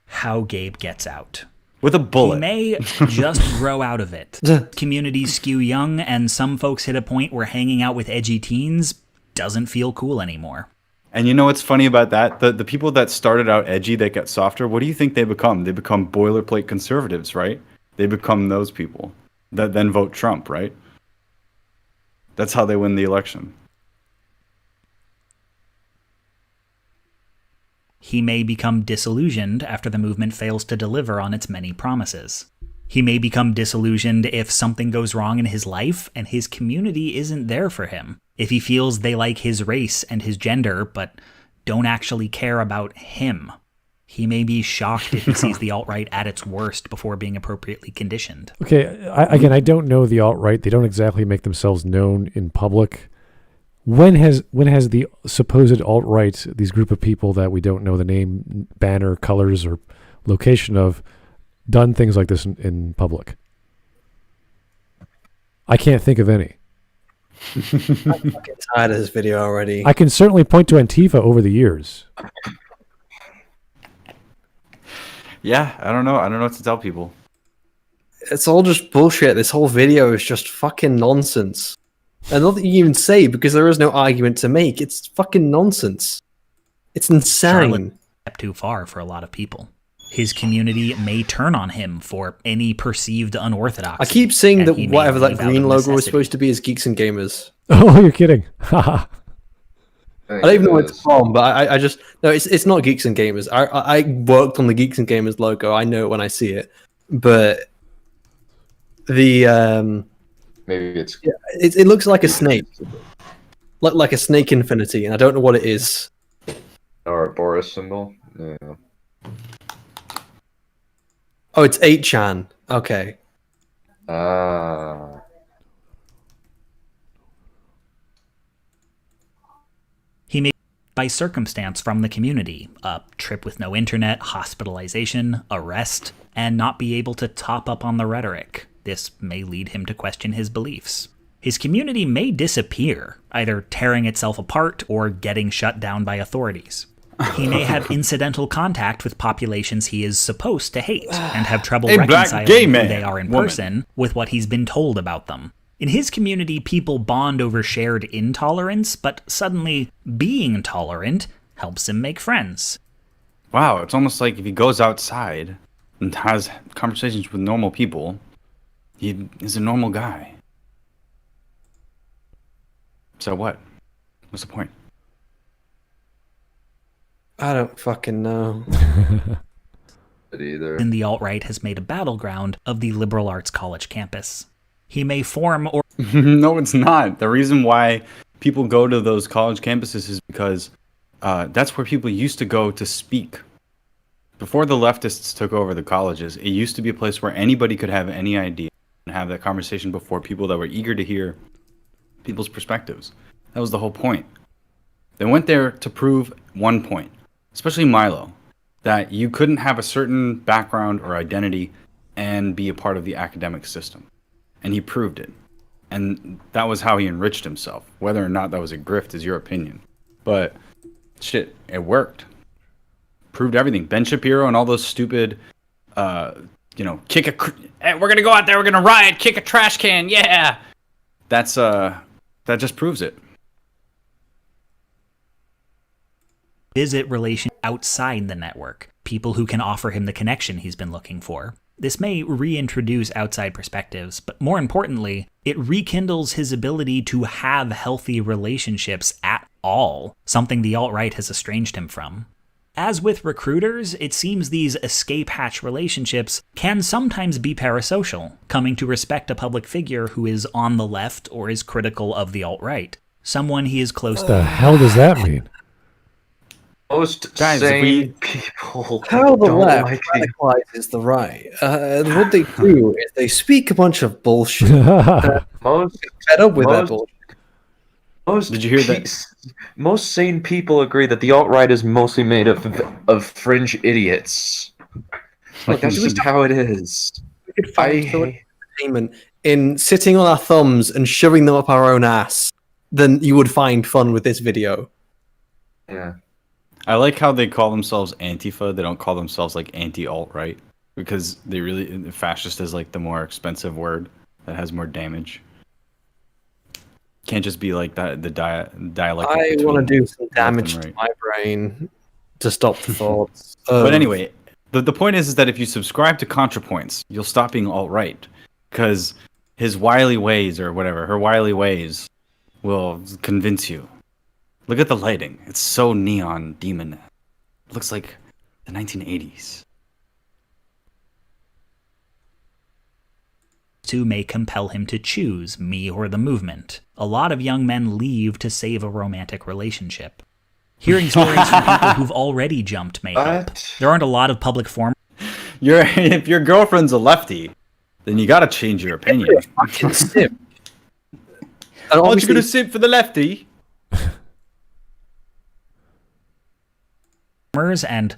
How Gabe gets out. With a bullet. He may just grow out of it. Communities skew young, and some folks hit a point where hanging out with edgy teens doesn't feel cool anymore. And you know what's funny about that? The people that started out edgy, that get softer, what do you think they become? They become boilerplate conservatives, right? They become those people that then vote Trump, right? That's how they win the election. He may become disillusioned after the movement fails to deliver on its many promises. He may become disillusioned if something goes wrong in his life and his community isn't there for him. If he feels they like his race and his gender, but don't actually care about him. He may be shocked if he sees the alt-right at its worst before being appropriately conditioned. Okay, I don't know the alt-right. They don't exactly make themselves known in public. When has the supposed alt-right, these group of people that we don't know the name, banner, colors, or location of, done things like this in public? I can't think of any. I'm fucking tired of this video already. I can certainly point to Antifa over the years. Yeah, I don't know. I don't know what to tell people. It's all just bullshit. This whole video is just fucking nonsense. And nothing you even say because there is no argument to make. It's fucking nonsense. It's insane. Charlotte step too far for a lot of people. His community may turn on him for any perceived unorthodoxy. I keep saying and that he may whatever that leave out green of logo was necessity. supposed to be is Geeks and Gamers. Oh, you're kidding. I don't even know where it's from, but I just no, it's not Geeks and Gamers. I worked on the Geeks and Gamers logo. I know it when I see it, but the Maybe it's it looks like a snake, like a snake infinity, and I don't know what it is. or a Boris symbol. Yeah. Oh, it's 8chan. Okay. Ah. He may by circumstance from the community, a trip with no internet, hospitalization, arrest, and not be able to top up on the rhetoric. This may lead him to question his beliefs. His community may disappear, either tearing itself apart or getting shut down by authorities. He may have incidental contact with populations he is supposed to hate and have trouble A black reconciling gay who man, they are in woman. person with what he's been told about them. In his community, people bond over shared intolerance, but suddenly being tolerant helps him make friends. Wow, it's almost like if he goes outside and has conversations with normal people, he is a normal guy. So what? What's the point? I don't fucking know. Either. In the alt-right has made a battleground of the liberal arts college campus. He may form or No, it's not. The reason why people go to those college campuses is because that's where people used to go to speak. Before the leftists took over the colleges, it used to be a place where anybody could have any idea and have that conversation before people that were eager to hear people's perspectives. That was the whole point. They went there to prove one point, especially Milo, that you couldn't have a certain background or identity and be a part of the academic system. And he proved it. And that was how he enriched himself. Whether or not that was a grift is your opinion. But shit, it worked. Proved everything. Ben Shapiro and all those stupid, hey, we're gonna go out there, we're gonna riot, kick a trash can, yeah. That's that just proves it. visit relations outside the network, people who can offer him the connection he's been looking for. This may reintroduce outside perspectives, but more importantly, it rekindles his ability to have healthy relationships at all, something the alt-right has estranged him from. As with recruiters, it seems these escape hatch relationships can sometimes be parasocial, coming to respect a public figure who is on the left or is critical of the alt-right. Someone he is close What the hell does that mean? Most Guys, sane people How the don't left like it. radicalizes the right. What they do is they speak a bunch of bullshit. Most Fed up with that Most- bullshit. Did you hear that? Most sane people agree that the alt-right is mostly made of fringe idiots. Like, that's just how it is. We could find so much entertainment in sitting on our thumbs and shoving them up our own ass than you would find fun with this video. Yeah. I like how they call themselves Antifa. They don't call themselves like anti-alt-right because they really fascist is like the more expensive word that has more damage. Can't just be like that. The dialect. I want to do some damage to my brain to stop the thoughts. But anyway, the point is that if you subscribe to ContraPoints, you'll stop being alt-right because his wily ways or whatever, her wily ways, will convince you. Look at the lighting. It's so neon demon. It looks like the 1980s. May compel him to choose me or the movement. A lot of young men leave to save a romantic relationship. Hearing stories from people who've already jumped may help. There aren't a lot of public forums. If your girlfriend's a lefty, then you gotta change your opinion. Fucking simp. Aren't you gonna simp for the lefty? And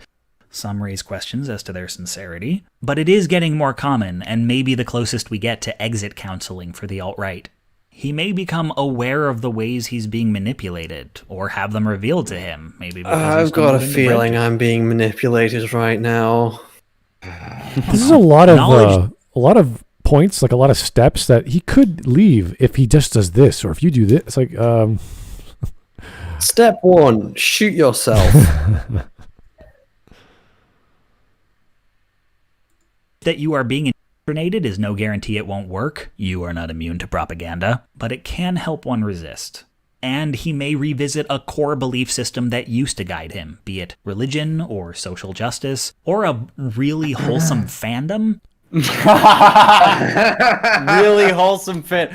some raise questions as to their sincerity, but it is getting more common and maybe the closest we get to exit counseling for the alt-right. He may become aware of the ways he's being manipulated, or have them revealed to him. Maybe I've got a feeling I'm being manipulated right now. This is a lot of points, like a lot of steps that he could leave if he just does this, or if you do this. It's like, Step 1, shoot yourself. That you are being indoctrinated is no guarantee it won't work. You are not immune to propaganda, but it can help one resist. And he may revisit a core belief system that used to guide him, be it religion or social justice, or a really wholesome fandom. Really wholesome fan.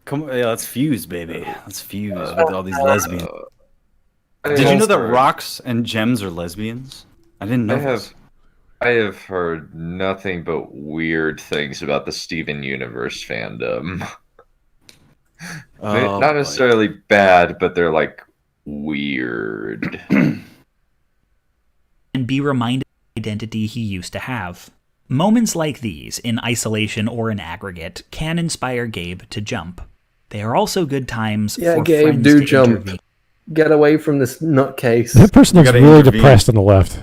Come on, yeah, let's fuse, baby. Let's fuse with all these lesbians. Did you know that rocks and gems are lesbians? I didn't know this. I have heard nothing but weird things about the Steven Universe fandom. Not necessarily bad, but they're like weird. And be reminded of the identity he used to have. Moments like these, in isolation or in aggregate, can inspire Gabe to jump. They are also good times for Gabe, friends do to jump. intervene. Get away from this nutcase. that person looks really depressed on the left.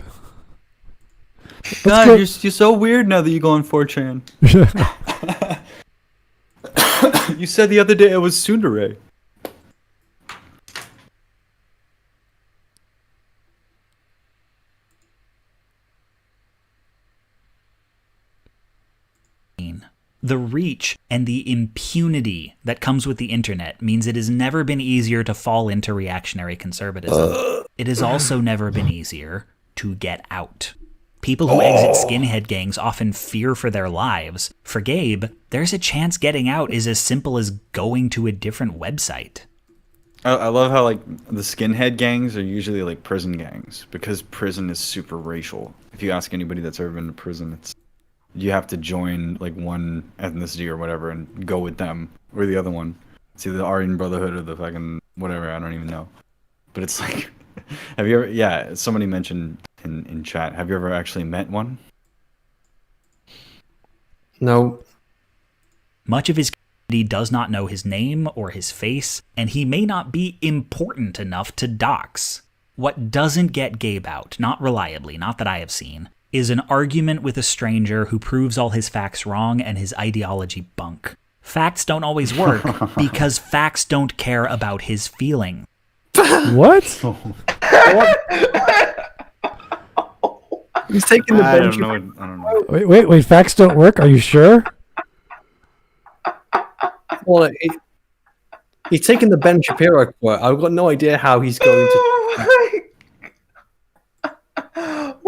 God, you're so weird now that you go on 4chan. You said the other day I was tsundere. The reach and the impunity that comes with the internet means it has never been easier to fall into reactionary conservatism. It has also never been easier to get out. People who exit skinhead gangs often fear for their lives. For Gabe, there's a chance getting out is as simple as going to a different website. I love how like the skinhead gangs are usually like prison gangs because prison is super racial. If you ask anybody that's ever been to prison, it's you have to join like one ethnicity or whatever and go with them or the other one. It's either the Aryan Brotherhood or the fucking whatever, I don't even know. But it's like, have you ever, yeah, somebody mentioned in chat, have you ever actually met one? No. Much of his community does not know his name or his face, and he may not be important enough to dox. What doesn't get Gabe out, not reliably, not that I have seen, is an argument with a stranger who proves all his facts wrong and his ideology bunk. Facts don't always work because facts don't care about his feeling. What? He's taking the I bench. don't know. Wait, facts don't work? Are you sure? Well, he's taking the Ben Shapiro quote. I've got no idea how he's going to.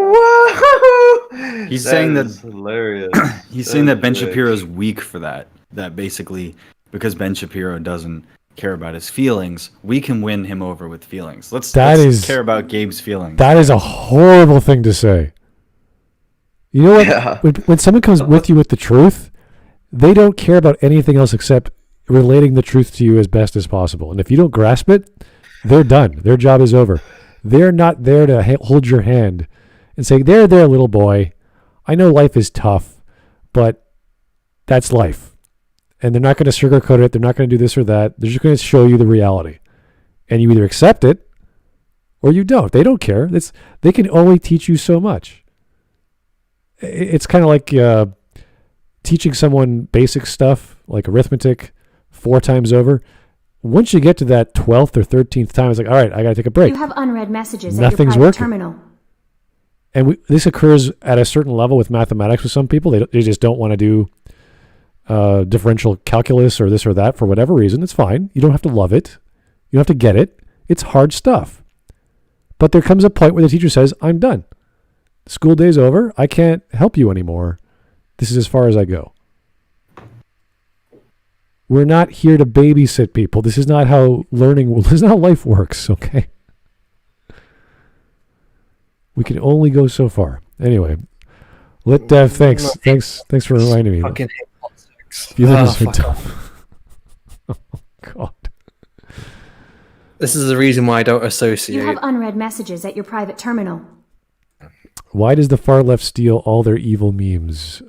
Whoa! He's saying that hilarious. He's saying that Ben Shapiro's weak for that. That basically, because Ben Shapiro doesn't care about his feelings, we can win him over with feelings. Let's care about Gabe's feelings. That is a horrible thing to say. You know what? Yeah. When someone comes with you with the truth, they don't care about anything else except, relating the truth to you as best as possible. And if you don't grasp it, they're done. Their job is over. They're not there to hold your hand and say, there, little boy. I know life is tough, but that's life. And they're not going to sugarcoat it. They're not going to do this or that. They're just going to show you the reality. And you either accept it or you don't. They don't care. They can only teach you so much. It's kind of like teaching someone basic stuff like arithmetic 4 times over. Once you get to that 12th or 13th time, it's like, all right, I got to take a break. You have unread messages Nothing's at your private working. terminal. And this occurs at a certain level with mathematics with some people. They just don't want to do differential calculus or this or that for whatever reason. It's fine. You don't have to love it. You don't have to get it. It's hard stuff. But there comes a point where the teacher says, I'm done. School day's over. I can't help you anymore. This is as far as I go. We're not here to babysit people. This is not how this is not how life works, okay? We can only go so far. Anyway, LitDev, thanks for reminding me. Fucking hate politics. Feelings are dumb. Oh, God. This is the reason why I don't You associate. have unread messages at your private terminal. Why does the far left steal all their evil memes?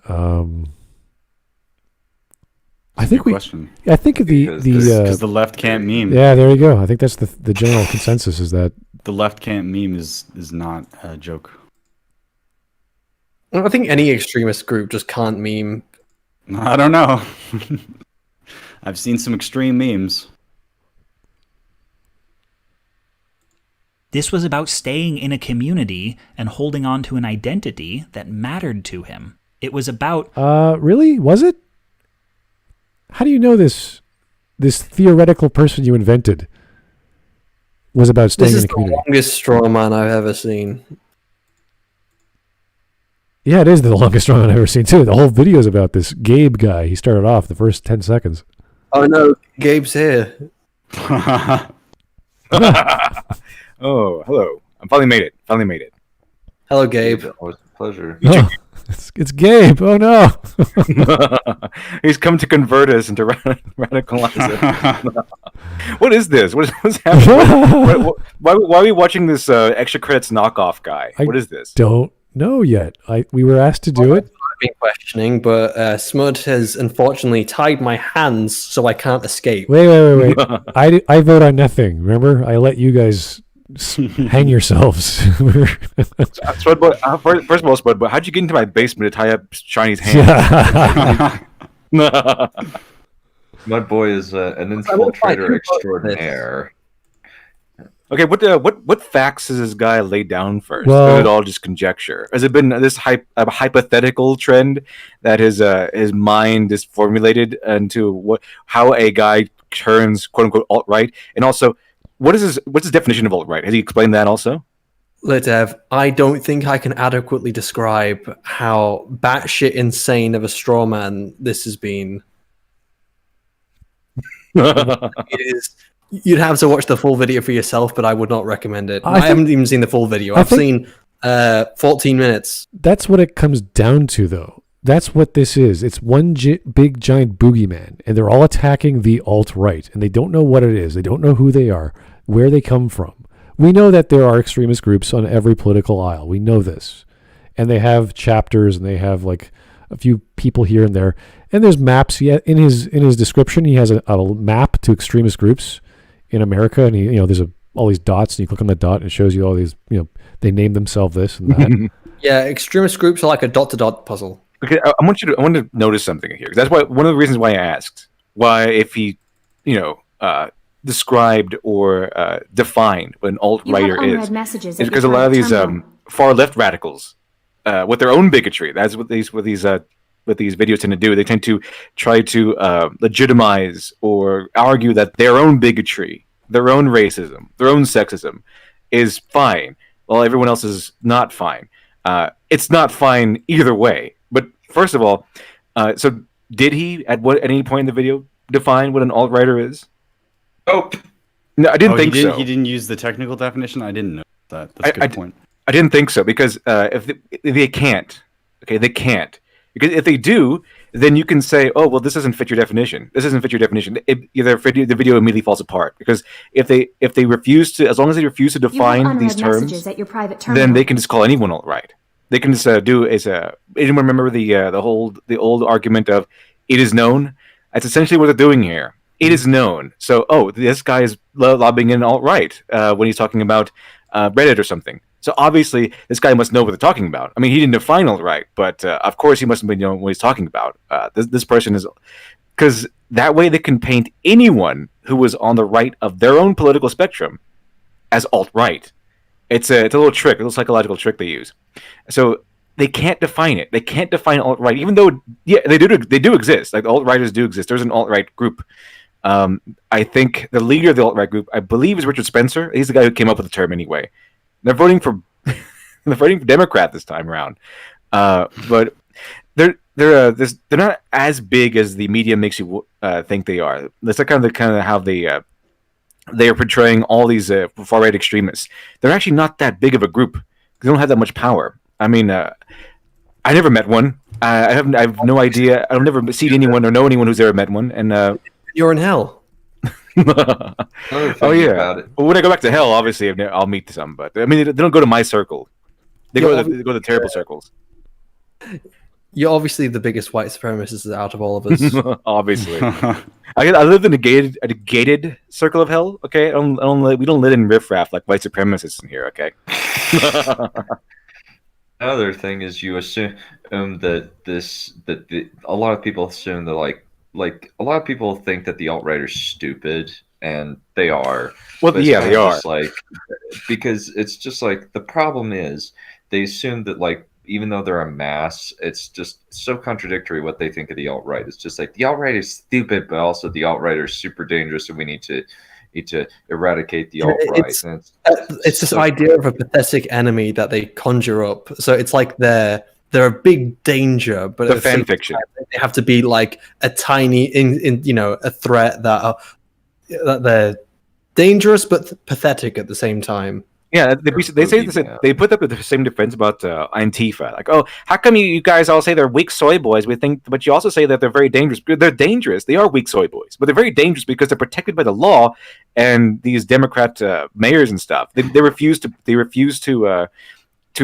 I think Question. I think Because the left can't meme. yeah, there you go. I think that's the general consensus is that The left can't meme is not a joke. I think any extremist group just can't meme. I don't know. I've seen some extreme memes. This was about staying in a community and holding on to an identity that mattered to him. It was about... really? Was it? How do you know this theoretical person you invented was about staying This is in a the community? longest straw man I've ever seen. Yeah, it is the longest one I've ever seen, too. The whole video is about this Gabe guy. He started off the first 10 seconds. Oh no, Gabe's here. Oh, hello. I finally made it. Hello, Gabe. Always a pleasure. Oh, it's Gabe. Oh, no. He's come to convert us into radicalize it. What is this? What's happening? Why are we watching this extra credits knockoff guy? What is this? Don't know yet. We were asked to do it. I've been questioning, but Smud has unfortunately tied my hands so I can't escape. Wait. I vote on nothing. Remember? I let you guys hang yourselves. Spudboy, first of all, Spudboy, how'd you get into my basement to tie up Shiny's hands? My boy is an infiltrator extraordinaire. Okay, what facts has this guy laid down first? Well- Or is it all just conjecture? Has it been this hypothetical trend that his mind is formulated into how a guy turns quote unquote alt-right? And also, what's his definition of alt-right? Has he explained that also? LitDev, I don't think I can adequately describe how batshit insane of a straw man this has been. It is. You'd have to watch the full video for yourself, but I would not recommend it. I haven't even seen the full video. I've seen 14 minutes. That's what it comes down to, though. That's what this is. It's one big giant boogeyman, and they're all attacking the alt-right, and they don't know what it is. They don't know who they are, where they come from. We know that there are extremist groups on every political aisle. We know this. And they have chapters, and they have like a few people here and there. And there's maps. In his description, he has a map to extremist groups in America, and there's all these dots, and you click on the dot, and it shows you all these. They name themselves this and that. Yeah, extremist groups are like a dot-to-dot puzzle. Okay, I want to notice something here, because that's one of the reasons why I asked why if he, described or defined what an alt-righter is. Messages It's because a lot of these far left radicals, with their own bigotry, that's what these videos tend to do. They tend to try to legitimize or argue that their own bigotry, their own racism, their own sexism is fine, while everyone else is not fine. It's not fine either way. But first of all, so did he at any point in the video define what an alt-righter is? Nope. No, I didn't think so. He didn't use the technical definition? I didn't know that. That's a good point. I didn't think so, because if they can't, okay, they can't. Because if they do, then you can say, oh, well, this doesn't fit your definition. This doesn't fit your definition. The video immediately falls apart, because if they refuse to, as long as they refuse to You have define unread these terms, messages at your private terminal. then they can just call anyone alt-right. They can just anyone remember the old argument of it is known? That's essentially what they're doing here. It is known. So, this guy is lobbying in alt-right when he's talking about Reddit or something. So obviously, this guy must know what they're talking about. I mean, he didn't define alt-right, but of course he must have been knowing what he's talking about. This person is... Because that way they can paint anyone who was on the right of their own political spectrum as alt-right. It's a little trick, a little psychological trick they use. So they can't define it. They can't define alt-right, even though, they do exist. Like, alt-righters do exist. There's an alt-right group. I think the leader of the alt-right group, I believe, is Richard Spencer. He's the guy who came up with the term anyway. They're voting for Democrat this time around, but they're not as big as the media makes you think they are. That's kind of how they are portraying all these far right extremists. They're actually not that big of a group. They don't have that much power. I mean, I never met one. I have no idea. I've never seen anyone or know anyone who's ever met one. And You're in hell. Oh yeah. About it. Well, when I go back to hell, obviously I'll meet some. But I mean, they don't go to my circle. They go to the terrible circles. You're obviously the biggest white supremacist out of all of us. Obviously, I live in a gated circle of hell. Okay, we don't live in riffraff like white supremacists in here. Okay. Another thing is you assume that a lot of people assume that like a lot of people think that the alt-right are stupid, and they are. Well, yeah, they are. Because it's just like the problem is they assume that, like, even though they're a mass, it's just so contradictory what they think of the alt-right. It's just like the alt-right is stupid, but also the alt-right are super dangerous, and we need to eradicate the alt-right. It's this idea of a pathetic enemy that they conjure up. So it's like they're a big danger, but the fan fiction. They have to be like a tiny, a threat that they're dangerous but pathetic at the same time. Yeah, they say this. They put up the same defense about Antifa. Like, oh, how come you guys all say they're weak soy boys? But you also say that they're very dangerous. They're dangerous. They are weak soy boys, but they're very dangerous because they're protected by the law and these Democrat mayors and stuff. They refuse to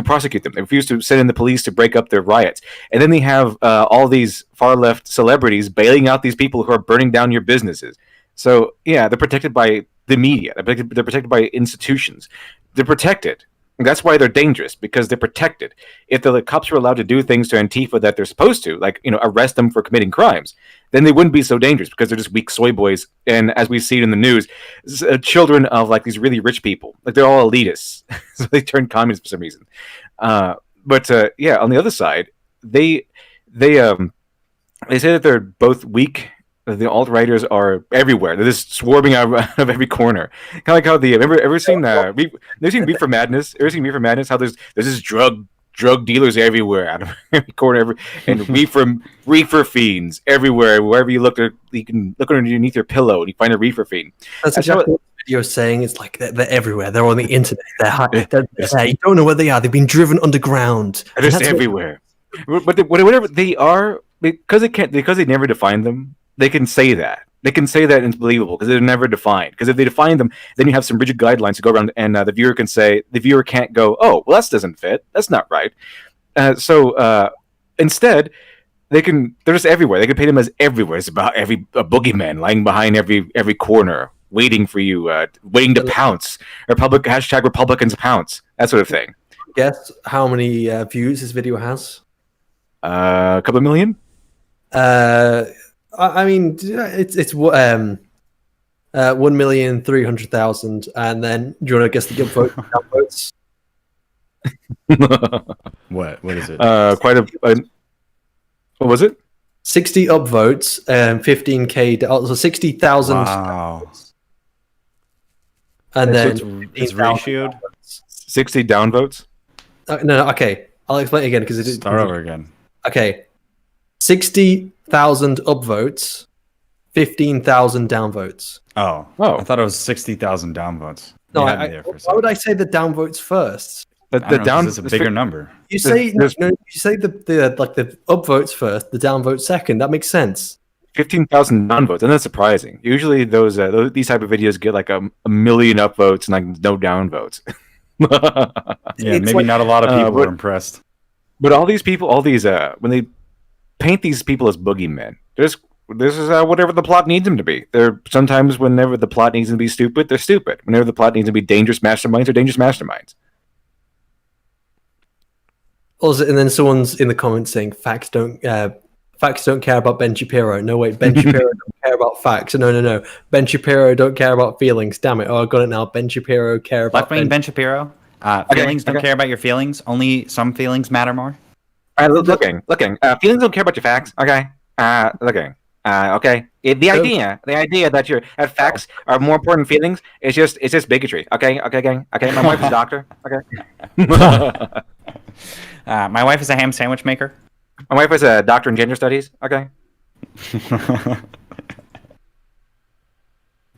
prosecute them. They refuse to send in the police to break up their riots. And then they have all these far left celebrities bailing out these people who are burning down your businesses. So yeah, they're protected by the media. They're protected by institutions. They're protected. And that's why they're dangerous, because they're protected. If the cops were allowed to do things to Antifa that they're supposed to, like, arrest them for committing crimes, then they wouldn't be so dangerous, because they're just weak soy boys. And as we see it in the news, children of like these really rich people, like they're all elitists, so they turn communist for some reason. But on the other side, they say that they're both weak. The alt-righters are everywhere. They're just swarming out of every corner. Kind of like how ever seen Reefer Madness? Ever seen Reefer Madness? How there's just drug dealers everywhere, out of every corner, and reefer fiends everywhere. Wherever you look, you can look underneath your pillow and you find a reefer fiend. That's exactly what the video is saying. It's like they're everywhere. They're on the internet. They're you don't know where they are. They've been driven underground. They're just everywhere. But whatever they are, because they never define them. They can say that. They can say that and it's believable because they're never defined. Because if they define them, then you have some rigid guidelines to go around, and the viewer can't go, oh, well, that doesn't fit. That's not right. So instead, they're just everywhere. They can paint them as everywhere. It's about a boogeyman lying behind every corner, waiting for you, waiting to pounce. Hashtag Republicans pounce. That sort of thing. Guess how many views this video has? A couple of million? I mean, it's 1,300,000, and then do you want to guess the upvotes? What is it? What was it? 60 upvotes, 15k, so 60,000. Wow. And then it's ratioed. 60 downvotes. No. Okay, I'll explain it again because Start over again. Okay, 60,000 upvotes, 15,000 downvotes. Oh! I thought it was 60,000 downvotes. No, why would I say the downvotes first? But I the don't know, 'cause down it's a bigger number. You say There's- no, you say the upvotes first, the downvotes second. That makes sense. 15,000 non-votes, and that's surprising. Usually, these type of videos get like a million upvotes and like no downvotes. Yeah, It's maybe like- not a lot of people but- are impressed. But all these people, when they paint these people as boogeymen, this is whatever the plot needs them to be. They're sometimes whenever the plot needs them to be stupid, they're stupid. Whenever the plot needs them to be dangerous masterminds, they're dangerous masterminds. Also, and then someone's in the comments saying facts don't care about Ben Shapiro. No, wait, Ben Shapiro don't care about facts. No. Ben Shapiro don't care about feelings. Damn it. Oh, I got it now. Ben Shapiro care about Left wing Ben Shapiro. Feelings don't care about your feelings. Only some feelings matter more. Looking. Feelings don't care about your facts. Okay. Looking. Okay. The idea that facts are more important than feelings is just bigotry. Okay, gang. Okay, my wife's a doctor. Okay. My wife is a ham sandwich maker. My wife is a doctor in gender studies. Okay.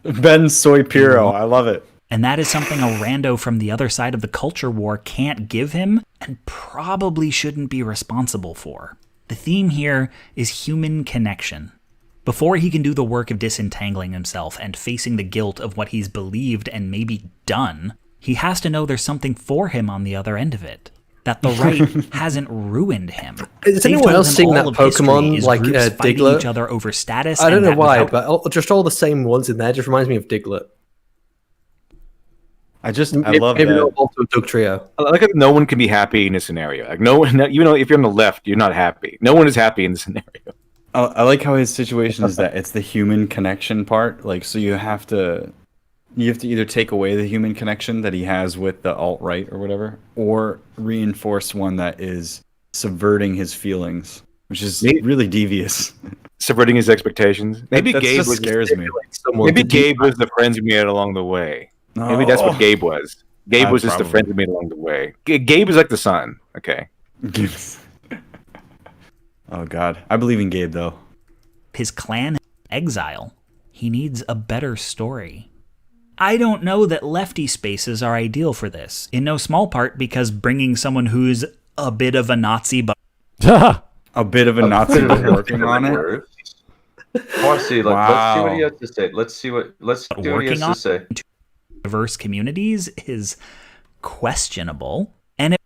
Ben Soy Piro, I love it. And that is something a rando from the other side of the culture war can't give him and probably shouldn't be responsible for. The theme here is human connection. Before he can do the work of disentangling himself and facing the guilt of what he's believed and maybe done, he has to know there's something for him on the other end of it. That the right hasn't ruined him. Is They've anyone told else him seeing all that of history Pokemon is like groups fighting Diglett? each other over status. I don't and know that why, without- but just all the same ones in there just reminds me of Diglett. I love Maybe that. not also Doug Trio. I like that no one can be happy in this scenario. Like no one, if you're on the left, you're not happy. No one is happy in this scenario. I like how his situation is that it's the human connection part. Like, so you have to either take away the human connection that he has with the alt-right or whatever, or reinforce one that is subverting his feelings, which is really devious. Subverting his expectations. Maybe That Gabe just was scares me. Maybe Gabe was the friends we made along the way. Maybe that's what Gabe was. Gabe was just the friend we made along the way. Gabe is like the sun. Okay. Oh God, I believe in Gabe though. His clan in exile. He needs a better story. I don't know that lefty spaces are ideal for this, in no small part because bringing someone who's a bit of a Nazi but A bit of a Nazi but working on it. I want to see. Let's see what he has to say. Let's see what he has to say. diverse communities is questionable. And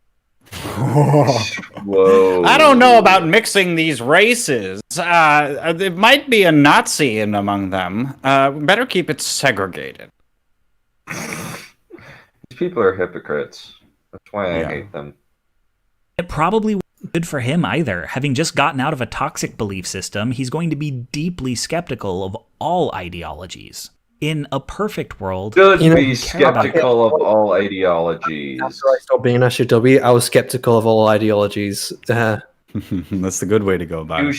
Whoa! I don't know about mixing these races. There might be a Nazi in among them. Better keep it segregated. These people are hypocrites. That's why I hate them. it probably wasn't good for him either. Having just gotten out of a toxic belief system, he's going to be deeply skeptical of all ideologies. In a perfect world, Should You know, be skeptical of all ideologies. After I stopped being an SJW, I was skeptical of all ideologies. That's the good way to go about it.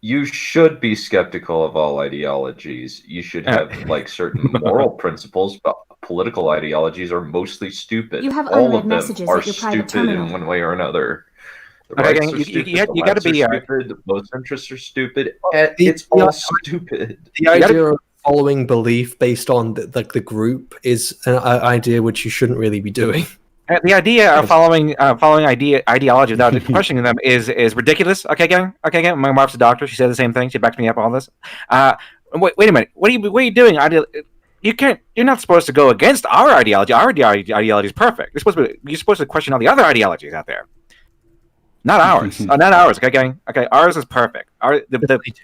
You should be skeptical of all ideologies. You should have like certain moral principles, but political ideologies are mostly stupid. You have all unread of them messages are at your private stupid terminal. in one way or another. The Okay, rights gang, are you stupid, gotta the be, lefts are stupid, the most interests are stupid. the- It's the- all stupid. The idea of following belief based on the group is an idea which you shouldn't really be doing. The idea of following ideology without questioning them is ridiculous. Okay, gang. My wife's a doctor. She said the same thing. She backed me up on this. Wait a minute. What are you doing? You're not supposed to go against our ideology. Our ideology is perfect. You're supposed to question all the other ideologies out there. Not ours. Not ours. Okay, gang. Okay, ours is perfect.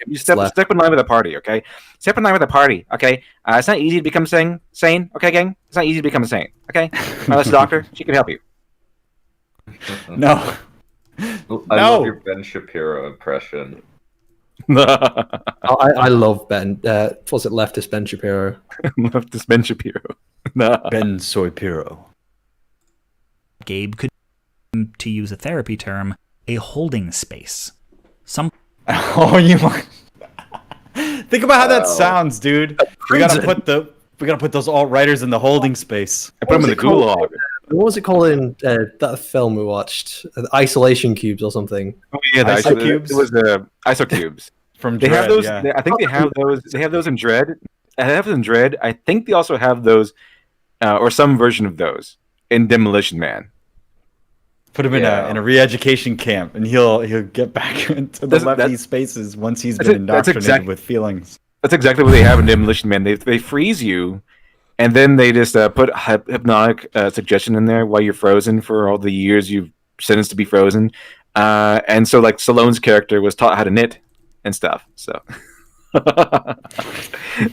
You step in line with the party. Okay, step in line with the party. Okay, it's not easy to become sane. Okay, gang. It's not easy to become sane. Okay, my wife's a doctor. She can help you. No. I love your Ben Shapiro impression. I love Ben. Was it leftist Ben Shapiro? Leftist Ben Shapiro. Ben Soy Piro. Gabe could, to use a therapy term, a holding space. Oh, you think about how that sounds, dude. We gotta put those alt-writers in the holding space. I put them in the gulag. What was it called in that film we watched? Isolation Cubes or something? Oh yeah, the ISO cubes? It was the ISO cubes. From They have Dread, those. yeah. I think they have those. They have those in Dread. I have them in Dread. I think they also have those, or some version of those in Demolition Man. Put him in a re-education camp, and he'll get back into the lefty spaces once he's been indoctrinated with feelings. That's exactly what they have in Demolition Man. They freeze you, and then they just put hypnotic suggestion in there while you're frozen for all the years you've sentenced to be frozen. And so, like, Stallone's character was taught how to knit and stuff. So,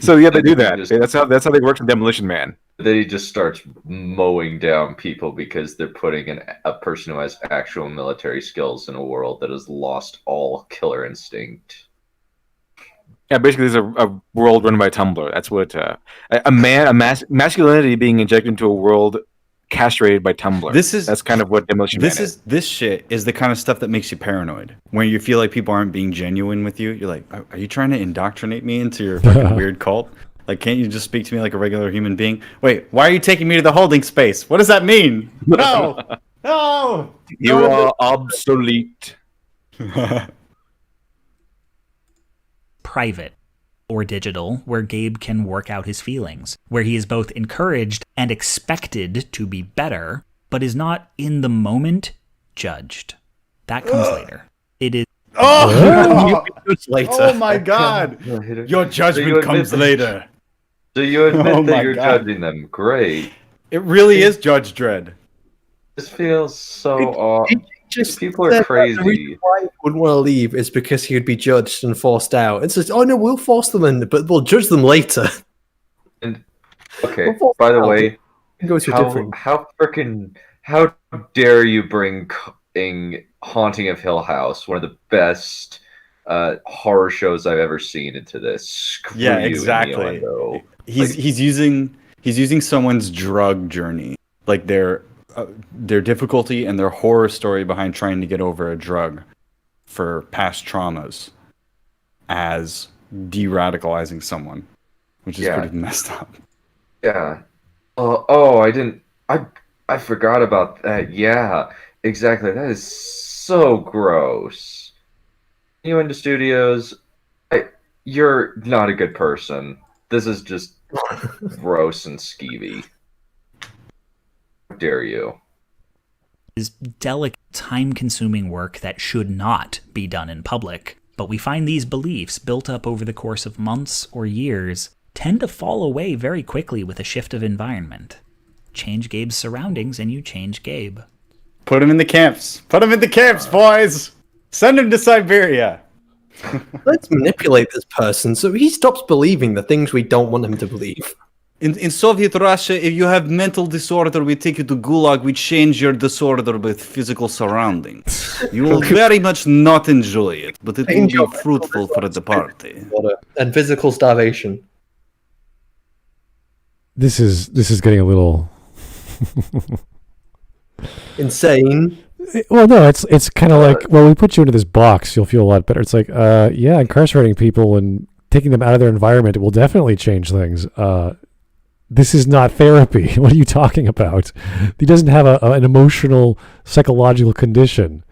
so yeah, they do that. That's how they work in Demolition Man. Then he just starts mowing down people because they're putting a person who has actual military skills in a world that has lost all killer instinct. Yeah, basically, there's a world run by Tumblr. That's what masculinity being injected into a world castrated by Tumblr. That's kind of what Demolition Man is. This shit is the kind of stuff that makes you paranoid. When you feel like people aren't being genuine with you, you're like, are you trying to indoctrinate me into your fucking weird cult? Like, can't you just speak to me like a regular human being? Wait, why are you taking me to the holding space? What does that mean? No! No! You are obsolete. Private or digital, where Gabe can work out his feelings, where he is both encouraged and expected to be better, but is not in the moment judged. That comes later. It is. Oh my God! Your judgment comes later. So you admit that you're judging them. Great. It really is Judge Dredd. This feels so off. People are crazy. The reason why he wouldn't want to leave is because he would be judged and forced out. It's just, oh no, we'll force them in, but we'll judge them later. And okay, by the way, how dare you bring Haunting of Hill House, one of the best horror shows I've ever seen, into this? Screw yeah, you, exactly. He's using someone's drug journey, like their difficulty and their horror story behind trying to get over a drug for past traumas, as de-radicalizing someone, which is pretty messed up. Yeah. I forgot about that. Yeah, exactly. That is so gross. You into studios, you're not a good person. This is just gross and skeevy. How dare you? Is delicate, time-consuming work that should not be done in public, but we find these beliefs built up over the course of months or years tend to fall away very quickly with a shift of environment. Change Gabe's surroundings and you change Gabe. Put him in the camps. Put him in the camps, boys. Send him to Siberia. Let's manipulate this person so he stops believing the things we don't want him to believe. In Soviet Russia, if you have mental disorder, we take you to Gulag. We change your disorder with physical surroundings. You will very much not enjoy it, but it will be fruitful for the party. And physical starvation. This is getting a little insane. Well, no, it's kind of like, well, we put you into this box, you'll feel a lot better. It's like, yeah, incarcerating people and taking them out of their environment will definitely change things. This is not therapy. What are you talking about? He doesn't have an emotional, psychological condition.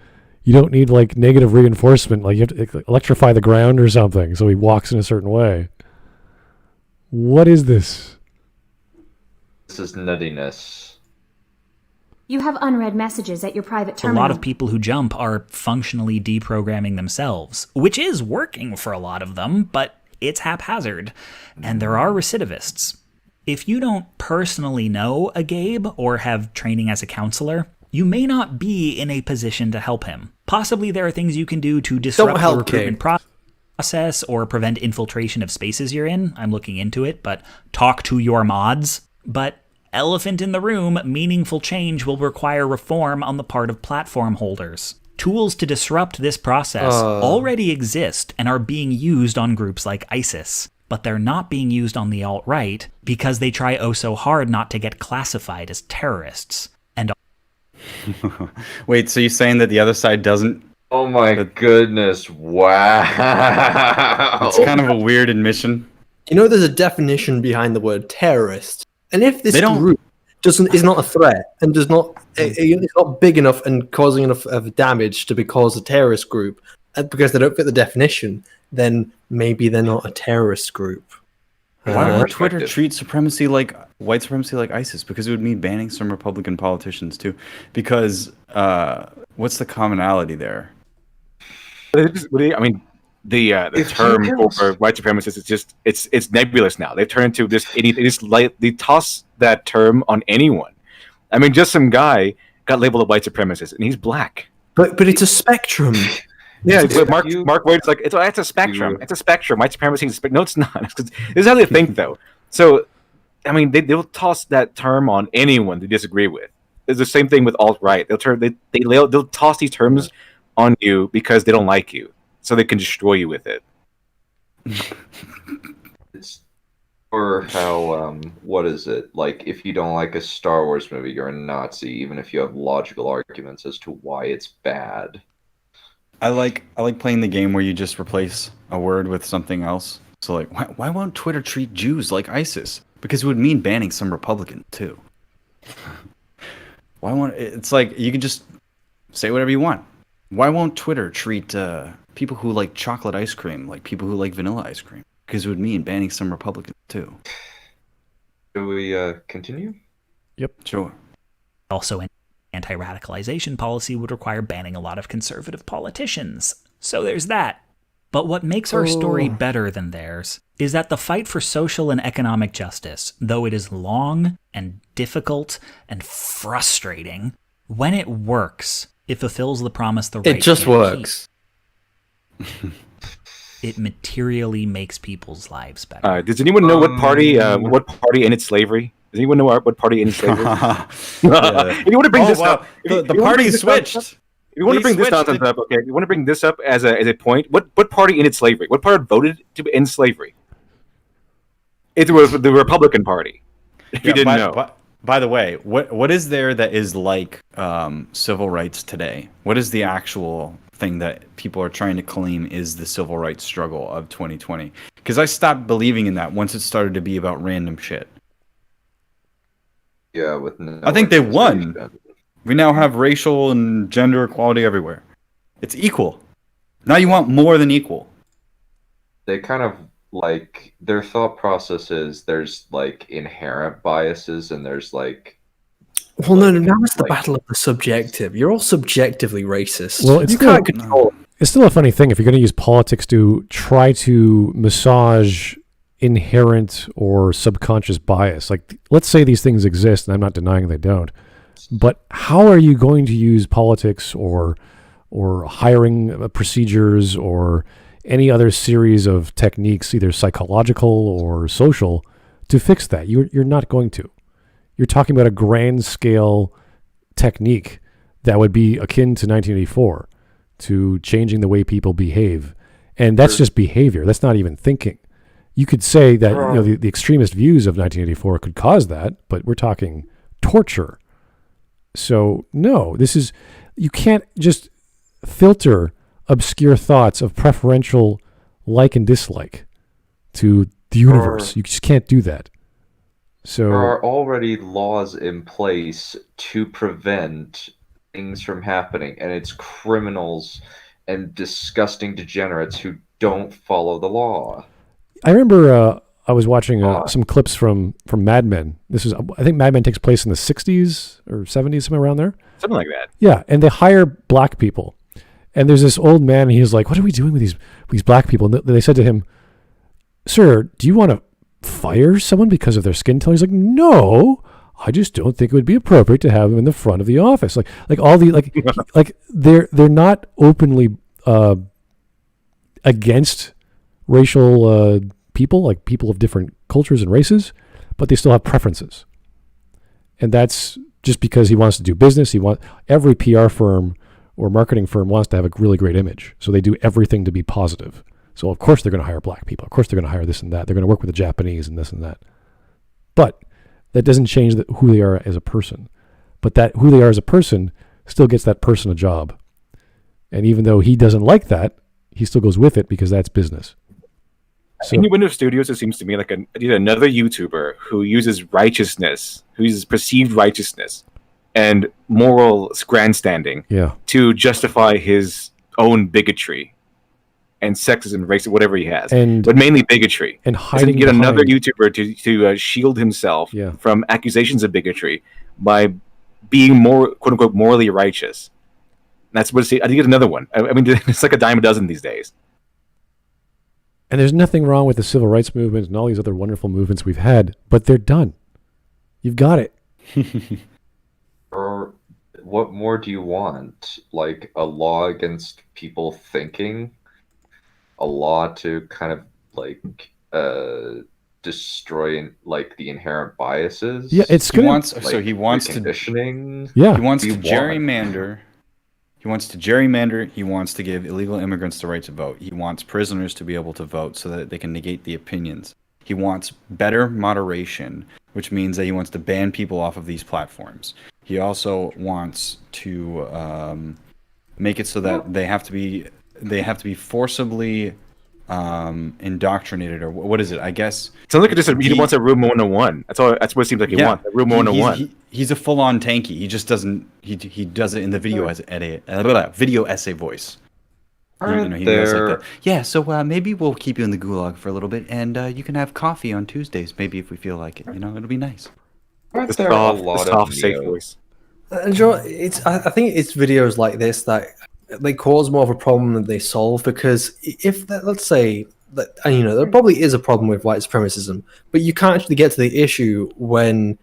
You don't need like negative reinforcement. Like you have to electrify the ground or something so he walks in a certain way. What is this? This is nuttiness. You have unread messages at your private terminal. A lot of people who jump are functionally deprogramming themselves, which is working for a lot of them, but it's haphazard. And there are recidivists. If you don't personally know a Gabe or have training as a counselor, you may not be in a position to help him. Possibly there are things you can do to disrupt the recruitment process or prevent infiltration of spaces you're in. I'm looking into it, but talk to your mods. But elephant in the room, meaningful change will require reform on the part of platform holders. Tools to disrupt this process already exist and are being used on groups like ISIS. But they're not being used on the alt-right because they try oh so hard not to get classified as terrorists. And wait, so you're saying that the other side doesn't? Oh my goodness, wow. It's kind of a weird admission. You know, there's a definition behind the word terrorist. And if this group is not a threat and is not big enough and causing enough of damage to be called a terrorist group, because they don't fit the definition, then maybe they're not a terrorist group. Why would Twitter treat white supremacy like ISIS? Because it would mean banning some Republican politicians too. Because what's the commonality there? I mean, the term for white supremacists is just it's nebulous now. They've turned into just anything. They toss that term on anyone. I mean, just some guy got labeled a white supremacist, and he's black. But it's a spectrum. Yeah, Mark Wade's like, it's a spectrum. It's a spectrum. White supremacy is a spectrum. No, it's not. This is how they think, though. So, I mean, they'll toss that term on anyone they disagree with. It's the same thing with AltRight. They'll toss these terms on you because they don't like you, so they can destroy you with it. It's or how what is it like? If you don't like a Star Wars movie, you're a Nazi, even if you have logical arguments as to why it's bad. I like playing the game where you just replace a word with something else. So like, why won't Twitter treat Jews like ISIS? Because it would mean banning some Republican too. It's like you can just say whatever you want. Why won't Twitter treat people who like chocolate ice cream like people who like vanilla ice cream? Because it would mean banning some Republicans too. Do we continue? Yep. Sure. Also, an anti-radicalization policy would require banning a lot of conservative politicians. So there's that. But what makes our story better than theirs is that the fight for social and economic justice, though it is long and difficult and frustrating, when it works, it fulfills the promise the right It just works. It materially makes people's lives better. Does anyone know what party ended slavery? Does anyone know what party ended slavery? If you want to bring this up, the party switched. If you want to bring this nonsense up, okay? If you want to bring this up as a point, what party ended slavery? What party voted to end slavery? It was the Republican Party. If you didn't know. By the way, what is there that is like civil rights today? What is the actual thing that people are trying to claim is the civil rights struggle of 2020? Because I stopped believing in that once it started to be about random shit. Yeah, I think they won. We now have racial and gender equality everywhere. It's equal. Now you want more than equal. They kind of like their thought process is there's like inherent biases and there's like. Well, no, now it's the battle of the subjective. You're all subjectively racist. Well, it's you can't control it. It's still a funny thing if you're going to use politics to try to massage inherent or subconscious bias. Like, let's say these things exist, and I'm not denying they don't. But how are you going to use politics or hiring procedures or any other series of techniques, either psychological or social, to fix that? You're not going to. You're talking about a grand scale technique that would be akin to 1984, to changing the way people behave. And that's just behavior. That's not even thinking. You could say that the extremist views of 1984 could cause that, but we're talking torture. So no, you can't just filter obscure thoughts of preferential like and dislike to the universe. You just can't do that. So there are already laws in place to prevent things from happening, and it's criminals and disgusting degenerates who don't follow the law. I remember I was watching some clips from Mad Men. I think Mad Men takes place in the 60s or 70s, somewhere around there. Something like that. Yeah, and they hire black people. And there's this old man, and he's like, what are we doing with these black people? And they said to him, sir, do you want to fire someone because of their skin tone? He's like, no, I just don't think it would be appropriate to have them in the front of the office. Like all the like they're not openly against racial people, like people of different cultures and races, but they still have preferences. And that's just because he wants to do business. Every PR firm or marketing firm wants to have a really great image. So they do everything to be positive. So of course they're going to hire black people. Of course they're going to hire this and that. They're going to work with the Japanese and this and that. But that doesn't change who they are as a person. But that who they are as a person still gets that person a job. And even though he doesn't like that, he still goes with it because that's business. So, in Windows Studios, it seems to me like another YouTuber who uses perceived righteousness and moral grandstanding yeah, to justify his own bigotry. and sexism, racism, whatever he has, but mainly bigotry. And hiding get another YouTuber to shield himself from accusations of bigotry by being more quote unquote morally righteous. That's what I think it's another one. I mean, it's like a dime a dozen these days. And there's nothing wrong with the civil rights movement and all these other wonderful movements we've had, but they're done. You've got it. Or what more do you want? Like a law against people thinking? A law to kind of like destroy like the inherent biases? Yeah, it's good. He wants conditioning. Yeah, he wants to gerrymander. He wants to gerrymander. He wants to give illegal immigrants the right to vote. He wants prisoners to be able to vote so that they can negate the opinions. He wants better moderation, which means that he wants to ban people off of these platforms. He also wants to make it so that they have to be forcibly indoctrinated, or what is it? I guess sounds like he wants a room 101. That's all. That's what it seems like he wants. A room 101. He's a full-on tanky. He just doesn't. He does it in the video video essay voice. He goes like that. So maybe we'll keep you in the gulag for a little bit, and you can have coffee on Tuesdays, maybe if we feel like it. It'll be nice. Aren't there a lot of safe voice? I think it's videos like this that they cause more of a problem than they solve, because if let's say that there probably is a problem with white supremacism, but you can't actually get to the issue when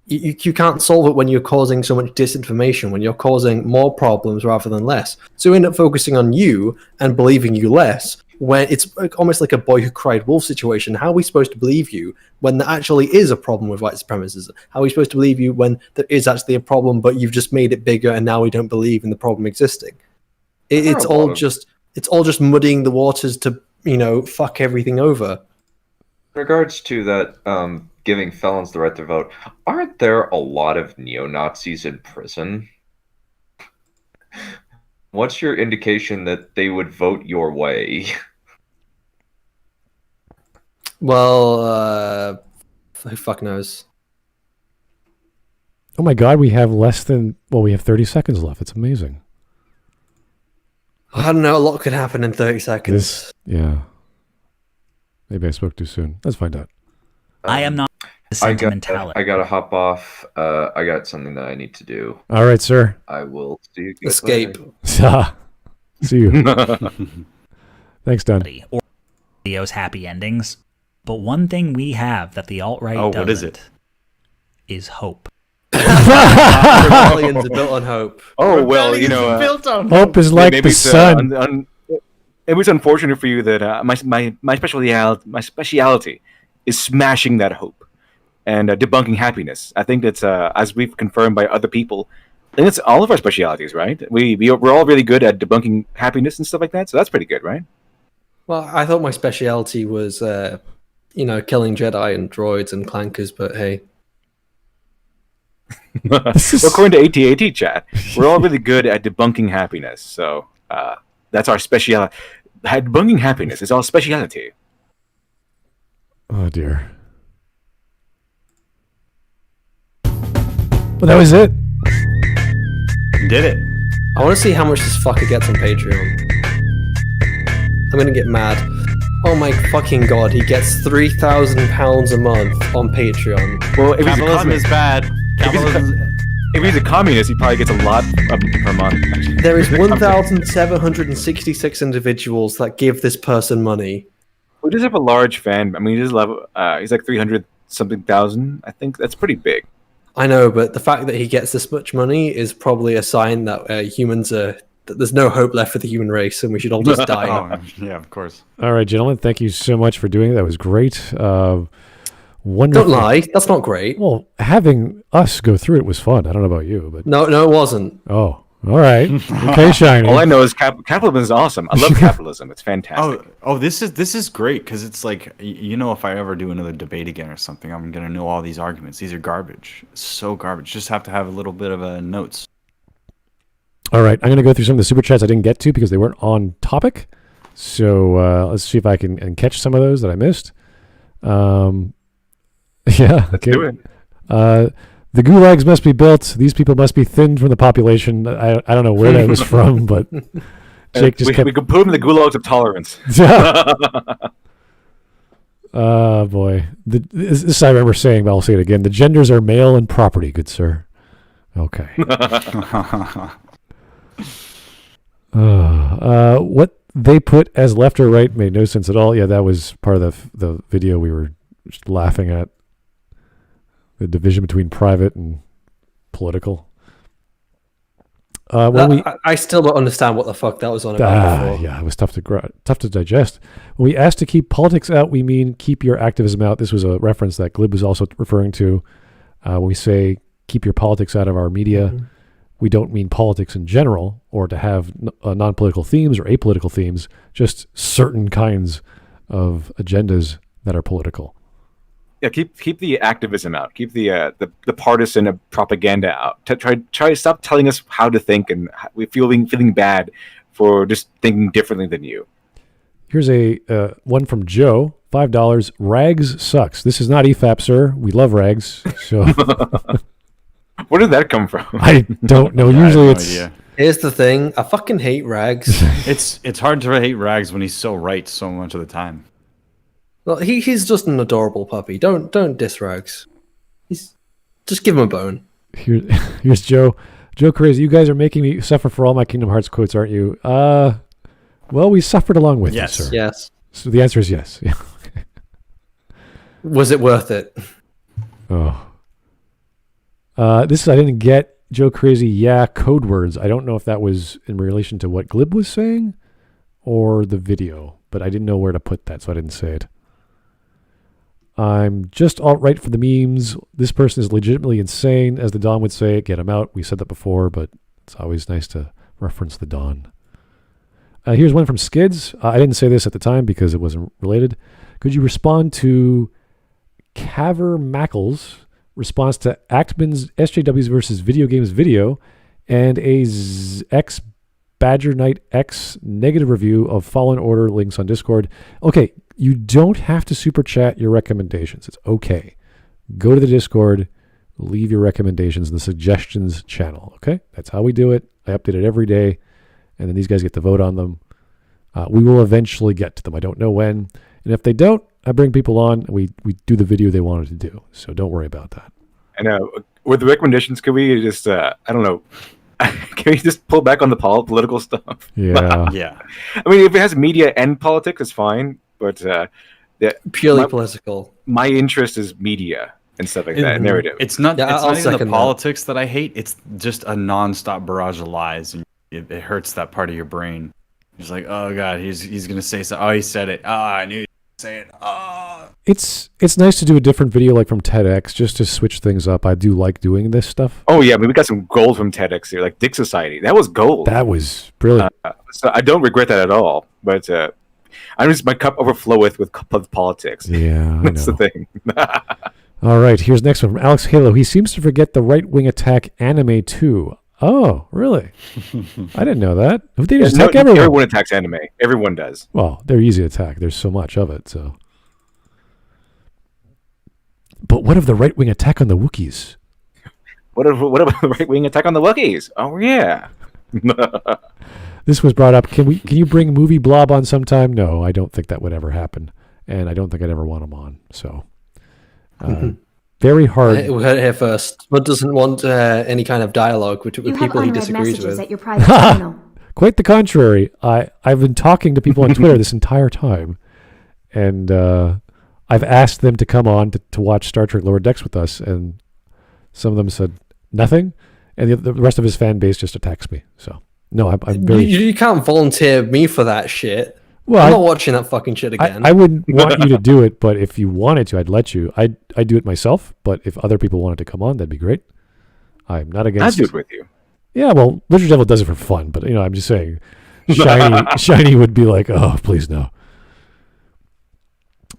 you can't solve it when you're causing so much disinformation, when you're causing more problems rather than less. So you end up focusing on you and believing you less, when it's almost like a boy who cried wolf situation. How are we supposed to believe you when there actually is a problem with white supremacism? How are we supposed to believe you when there is actually a problem, but you've just made it bigger and now we don't believe in the problem existing? It's all just muddying the waters to, fuck everything over. In regards to that, giving felons the right to vote, aren't there a lot of neo-Nazis in prison? What's your indication that they would vote your way? Well, who fuck knows? Oh my god, we have we have 30 seconds left. It's amazing. I don't know, a lot could happen in 30 seconds. Maybe I spoke too soon. Let's find out. I am not a sentimentality. I gotta hop off. I got something that I need to do. All right, sir. I will see you guys Escape. later. See you. Thanks, Dunn. Or videos happy endings. But one thing we have that the alt-right doesn't. What is it? Is hope. Rebellions are built on hope. Oh, well, built on hope is like the sun. It was unfortunate for you that my speciality is smashing that hope and debunking happiness. I think that's as we've confirmed by other people. I think it's all of our specialities, right? We're all really good at debunking happiness and stuff like that. So that's pretty good, right? Well, I thought my speciality was, killing Jedi and droids and clankers, but hey. Well, according to AT chat, we're all really good at debunking happiness. So that's our speciality. Debunking happiness is our speciality. Oh, dear. Well, that was it. Did it. I want to see how much this fucker gets on Patreon. I'm going to get mad. Oh my fucking god, he gets £3,000 a month on Patreon. Well, if Capitalism is bad. If he's a communist, he probably gets a lot per month. Actually. There is 1,766 individuals that give this person money. We just have a large fan. I mean, he's like 300-something thousand. I think that's pretty big. I know, but the fact that he gets this much money is probably a sign that humans are... that there's no hope left for the human race and we should all just die. Yeah, of course. All right, gentlemen, thank you so much for doing it. That was great. Wonderful. Don't lie, that's not great. Well, having us go through it was fun. I don't know about you, but no, it wasn't. Oh, all right. Okay, Shiny. All I know is capitalism is awesome. I love capitalism. It's fantastic. This is great because it's like, if I ever do another debate again or something, I'm gonna know all these arguments. These are garbage. So garbage. Just have to have a little bit of notes. All right, I'm going to go through some of the super chats I didn't get to because they weren't on topic. So let's see if I can catch some of those that I missed. Yeah, let's do it. The gulags must be built. These people must be thinned from the population. I don't know where that was from, but Jake just kept... We could put him in the gulags of tolerance. Oh, boy. This I remember saying, but I'll say it again. The genders are male and property, good sir. Okay. What they put as left or right made no sense at all. Yeah, that was part of the video we were just laughing at. The division between private and political. I still don't understand what the fuck that was on about before. Yeah, it was tough to digest. When we asked to keep politics out, we mean keep your activism out. This was a reference that Glib was also referring to. When we say keep your politics out of our media, we don't mean politics in general or to have non-political themes or apolitical themes, just certain kinds of agendas that are political. Yeah, keep the activism out. Keep the partisan propaganda out. Try to stop telling us how to think, and we feeling bad for just thinking differently than you. Here's a one from Joe. $5. Rags sucks. This is not EFAP, sir. We love rags. So where did that come from? I don't know. Usually it's. Idea. Here's the thing. I fucking hate rags. It's hard to hate Rags when he's so right so much of the time. Well, he's just an adorable puppy. Don't diss Rags. Just give him a bone. Here's Joe. Joe Crazy, you guys are making me suffer for all my Kingdom Hearts quotes, aren't you? Well, we suffered along with you, sir. Yes. So the answer is yes. Yeah. Was it worth it? Oh. This I didn't get. Joe Crazy, yeah, code words. I don't know if that was in relation to what Glib was saying or the video, but I didn't know where to put that, so I didn't say it. I'm just alt-right for the memes. This person is legitimately insane, as the Don would say. Get him out. We said that before, but it's always nice to reference the Don. Here's one from Skids. I didn't say this at the time because it wasn't related. Could you respond to Caver Mackle's response to Actman's SJWs versus video games video and a X Badger Knight X negative review of Fallen Order, links on Discord? Okay, you don't have to super chat your recommendations. It's okay. Go to the Discord, leave your recommendations in the suggestions channel. Okay, that's how we do it. I update it every day, and then these guys get to vote on them. We will eventually get to them. I don't know when, and if they don't, I bring people on and we do the video they wanted to do. So don't worry about that. And with the recommendations, could we just I don't know. Can we just pull back on the political stuff? Yeah. Yeah. I mean, if it has media and politics, it's fine. But Purely political. My interest is media and stuff like that, narrative. It's not I'll even the second politics that I hate. It's just a non-stop barrage of lies, and it hurts that part of your brain. It's like, oh god, he's gonna say so. Oh, he said it. Oh, I knew he'd say it. Oh. It's nice to do a different video like from TEDx just to switch things up. I do like doing this stuff. Oh yeah, I mean, we got some gold from TEDx here, like Dick Society. That was gold. That was brilliant. So I don't regret that at all. But I'm just my cup overfloweth with politics. Yeah, that's the thing. All right, here's next one from Alex Halo. He seems to forget the Right Wing Attack anime too. Oh, really? I didn't know that. They just attack everyone. Everyone attacks anime. Everyone does. Well, they're easy to attack. There's so much of it. So, but what of the right wing attack on the Wookiees? What about the right wing attack on the Wookiees? Oh yeah. This was brought up. Can you bring Movie Blob on sometime? No, I don't think that would ever happen, and I don't think I'd ever want him on. So, very hard. We heard it here first. But doesn't want any kind of dialogue with people he disagrees with. At your private channel. Quite the contrary. I've been talking to people on Twitter this entire time, and I've asked them to come on to watch Star Trek Lower Decks with us, and some of them said nothing, and the rest of his fan base just attacks me. So no, I'm very. You can't volunteer me for that shit. Well, I'm not watching that fucking shit again. I wouldn't want you to do it, but if you wanted to, I'd let you. I do it myself, but if other people wanted to come on, that'd be great. I'm not against. I'd do it with you. Yeah, well, LiteratureDevil does it for fun, but I'm just saying, Shiny would be like, oh, please no.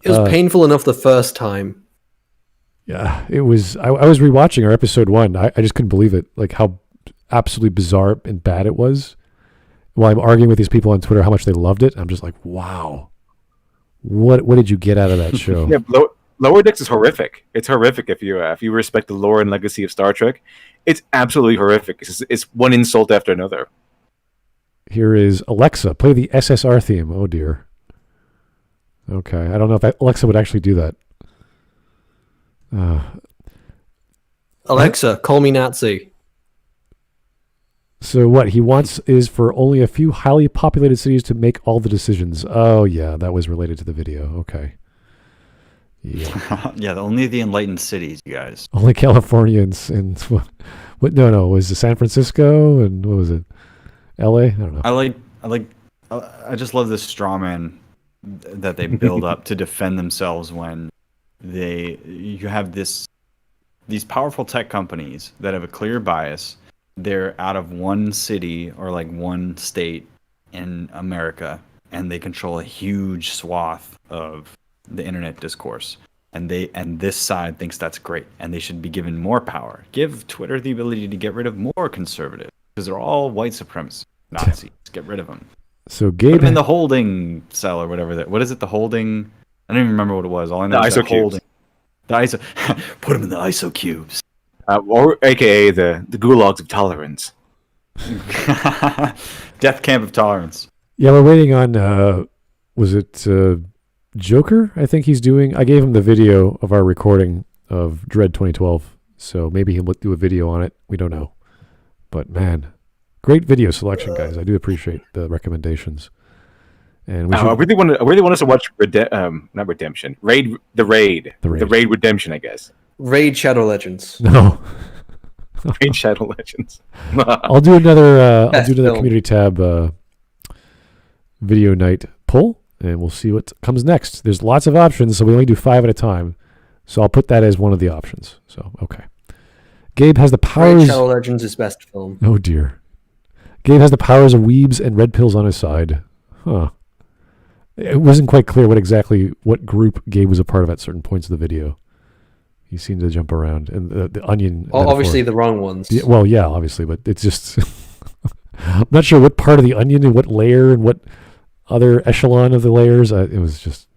It was painful enough the first time. Yeah, it was. I was rewatching our episode 1. I just couldn't believe it, like how absolutely bizarre and bad it was. While I'm arguing with these people on Twitter how much they loved it, I'm just like, wow, what did you get out of that show? Yeah, Lower Decks is horrific. It's horrific if you respect the lore and legacy of Star Trek. It's absolutely horrific. It's one insult after another. Here is Alexa, play the SSR theme. Oh dear. Okay, I don't know if Alexa would actually do that. Alexa, call me Nazi. So what he wants is for only a few highly populated cities to make all the decisions. Oh yeah, that was related to the video. Okay. Yeah. Yeah, only the enlightened cities, you guys. Only Californians and what? No, was it San Francisco and what was it? L.A. I don't know. I just love this straw man that they build up to defend themselves when you have these powerful tech companies that have a clear bias. They're out of one city or like one state in America, and they control a huge swath of the internet discourse. And this side thinks that's great, and they should be given more power. Give Twitter the ability to get rid of more conservatives, because they're all white supremacists, Nazis. Get rid of them. So Gabe, put them in the holding cell or whatever. What is it? The holding? I don't even remember what it was. All I know is ISO cubes. The ISO. Put them in the ISO cubes. Or AKA the gulags of tolerance. Death camp of tolerance. Yeah, we're waiting on. Was it Joker? I think he's doing. I gave him the video of our recording of Dread 2012, so maybe he'll do a video on it. We don't know, but man, great video selection, guys. I do appreciate the recommendations. And we I really want us to watch not Redemption, Raid Redemption, I guess. Raid Shadow Legends. No. Raid Shadow Legends. I'll do another Film. community tab video night poll, and we'll see what comes next. There's lots of options, so we only do 5 at a time. So I'll put that as one of the options. So okay. Gabe has the powers. Raid Shadow Legends is best film. Oh dear. Gabe has the powers of weebs and red pills on his side. Huh. It wasn't quite clear what group Gabe was a part of at certain points of the video. He seemed to jump around, and the onion. Obviously, the wrong ones. Well, yeah, obviously, but it's just I'm not sure what part of the onion and what layer and what other echelon of the layers. It was just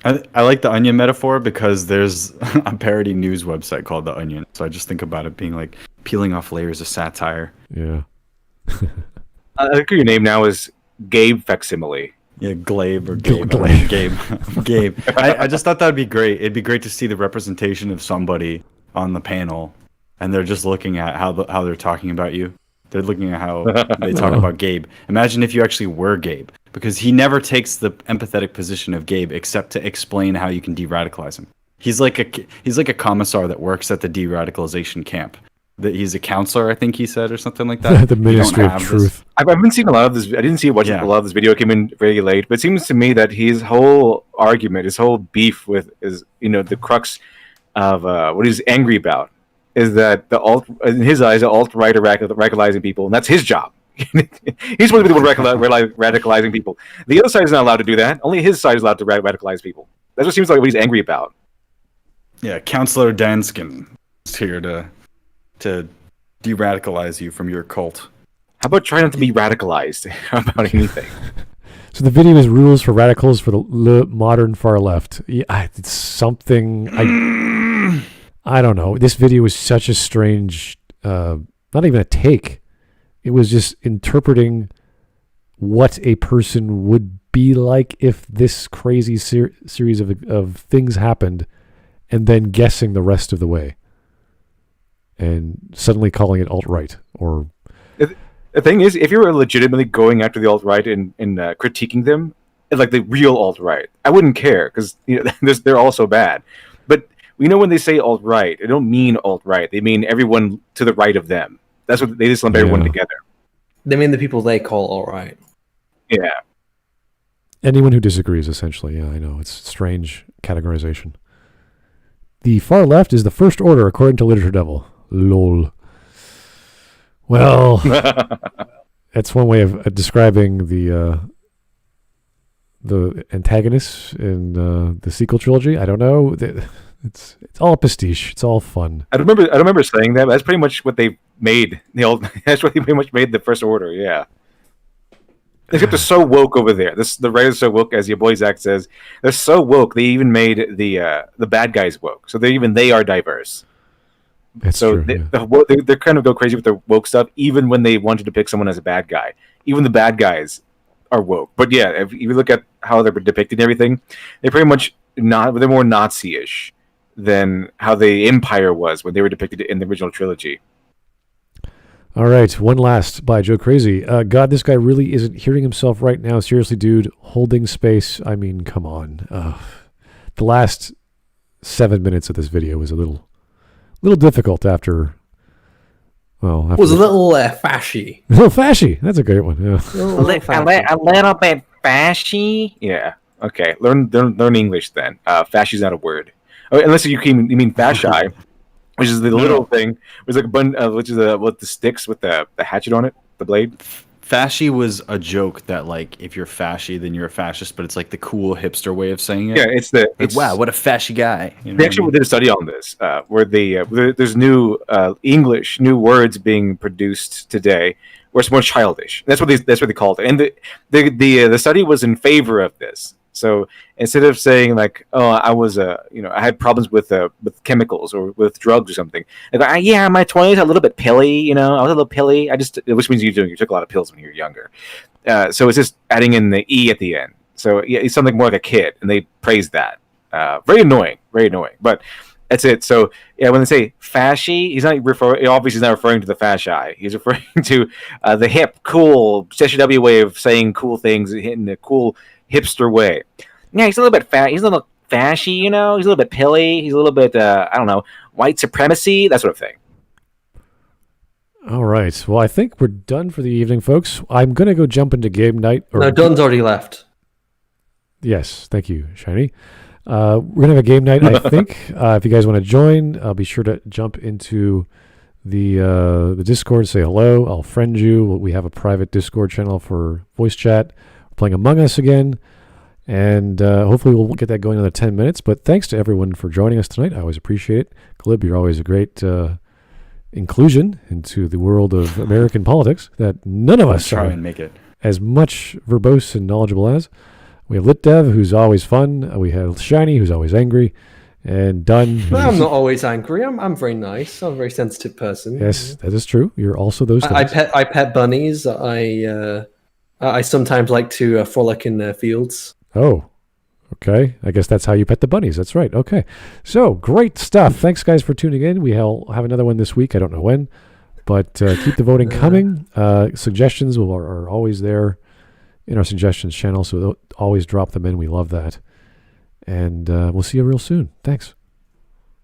I like the onion metaphor because there's a parody news website called The Onion, so I just think about it being like peeling off layers of satire. Yeah. I think your name now is Glib Facsimile. Yeah, Glib or Gabe. Gabe. I just thought that would be great. It'd be great to see the representation of somebody on the panel, and they're just looking at how they're talking about you. They're looking at how they talk about Gabe. Imagine if you actually were Gabe, because he never takes the empathetic position of Gabe except to explain how you can de-radicalize him. He's like a commissar that works at the de-radicalization camp. That he's a counselor, I think he said, or something like that. The Ministry of Truth. I haven't seen a lot of this. I didn't see a lot of this video. It came in very late, but it seems to me that his whole argument, his whole beef with is, the crux of what he's angry about is that in his eyes, the alt-right are radicalizing people, and that's his job. He's supposed to be the one radicalizing people. The other side is not allowed to do that. Only his side is allowed to radicalize people. That's what seems like what he's angry about. Yeah, Counselor Danskin is here to de-radicalize you from your cult. How about trying not to be radicalized about anything? So the video is rules for radicals for the modern far left. Yeah, it's something I don't know. This video was such a strange, not even a take. It was just interpreting what a person would be like if this crazy series of things happened, and then guessing the rest of the way. And suddenly calling it alt-right or... The thing is, if you were legitimately going after the alt-right and critiquing them, like the real alt-right, I wouldn't care, because they're all so bad. But when they say alt-right, they don't mean alt-right. They mean everyone to the right of them. That's what they just lump everyone together. They mean the people they call alt-right. Yeah. Anyone who disagrees, essentially. Yeah, I know. It's strange categorization. The far left is the first order, according to LiteratureDevil. Lol. Well, that's one way of describing the antagonists in the sequel trilogy. I don't know. It's all pastiche. It's all fun. I remember saying that. But that's pretty much what they made. That's what they pretty much made the first order. Yeah. Except they're so woke over there. The writers are so woke, as your boy Zach says. They're so woke. They even made the bad guys woke. So they are diverse. That's So true. they're kind of go crazy with their woke stuff, even when they want to depict someone as a bad guy. Even the bad guys are woke. But yeah, if you look at how they're depicted and everything, they're pretty much they're more Nazi-ish than how the Empire was when they were depicted in the original trilogy. All right, one last by Joe Crazy. God, this guy really isn't hearing himself right now. Seriously, dude, holding space. I mean, come on. The last 7 minutes of this video was a little difficult after. Well, It was a little fashy. a little fashy. That's a great one. Yeah. A little bit fashy. Yeah. Okay. Learn English then. Fashy is not a word. Oh, unless you mean fasci, which is the little thing. Which is like a bun, which is with the sticks with the hatchet on it, the blade. Fasci was a joke that, like, if you're fasci, then you're a fascist, but it's like the cool hipster way of saying it. Yeah, it's wow, what a fasci guy. You know They actually did a study on this, where there's new English, new words being produced today, where it's more childish. That's what they called it, and the study was in favor of this. So instead of saying like, "Oh, I was I had problems with chemicals or with drugs or something," they go, "Yeah, in my 20s, a little bit pilly. I was a little pilly. Which means you took a lot of pills when you were younger." So it's just adding in the e at the end. So yeah, it's something more like a kid, and they praised that. Very annoying, but that's it. So yeah, when they say fasci, he's not referring to the fasci. He's referring to the hip, cool SJW way of saying cool things in a cool hipster way. Yeah, he's a little bit fat. He's a little fashy, He's a little bit pilly. He's a little bit, I don't know, white supremacy, that sort of thing. All right. Well, I think we're done for the evening, folks. I'm going to go jump into game night. No, Dunn's already left. Yes. Thank you, Shiny. We're going to have a game night, I think. If you guys want to join, be sure to jump into the Discord, say hello. I'll friend you. We have a private Discord channel for voice chat. We're playing Among Us again. And hopefully we'll get that going in another 10 minutes. But thanks to everyone for joining us tonight. I always appreciate it. Glib, you're always a great inclusion into the world of American politics that none of us try are and make it as much verbose and knowledgeable as. We have LitDev, who's always fun. We have Shiny, who's always angry. And Dunn. I'm not always angry. I'm very nice. I'm a very sensitive person. Yes, that is true. You're also those things. I pet bunnies. I sometimes like to frolic in their fields. Oh, okay. I guess that's how you pet the bunnies. That's right. Okay. So, great stuff. Thanks, guys, for tuning in. We'll have another one this week. I don't know when. But keep the voting coming. Suggestions are always there in our suggestions channel, so always drop them in. We love that. And we'll see you real soon. Thanks.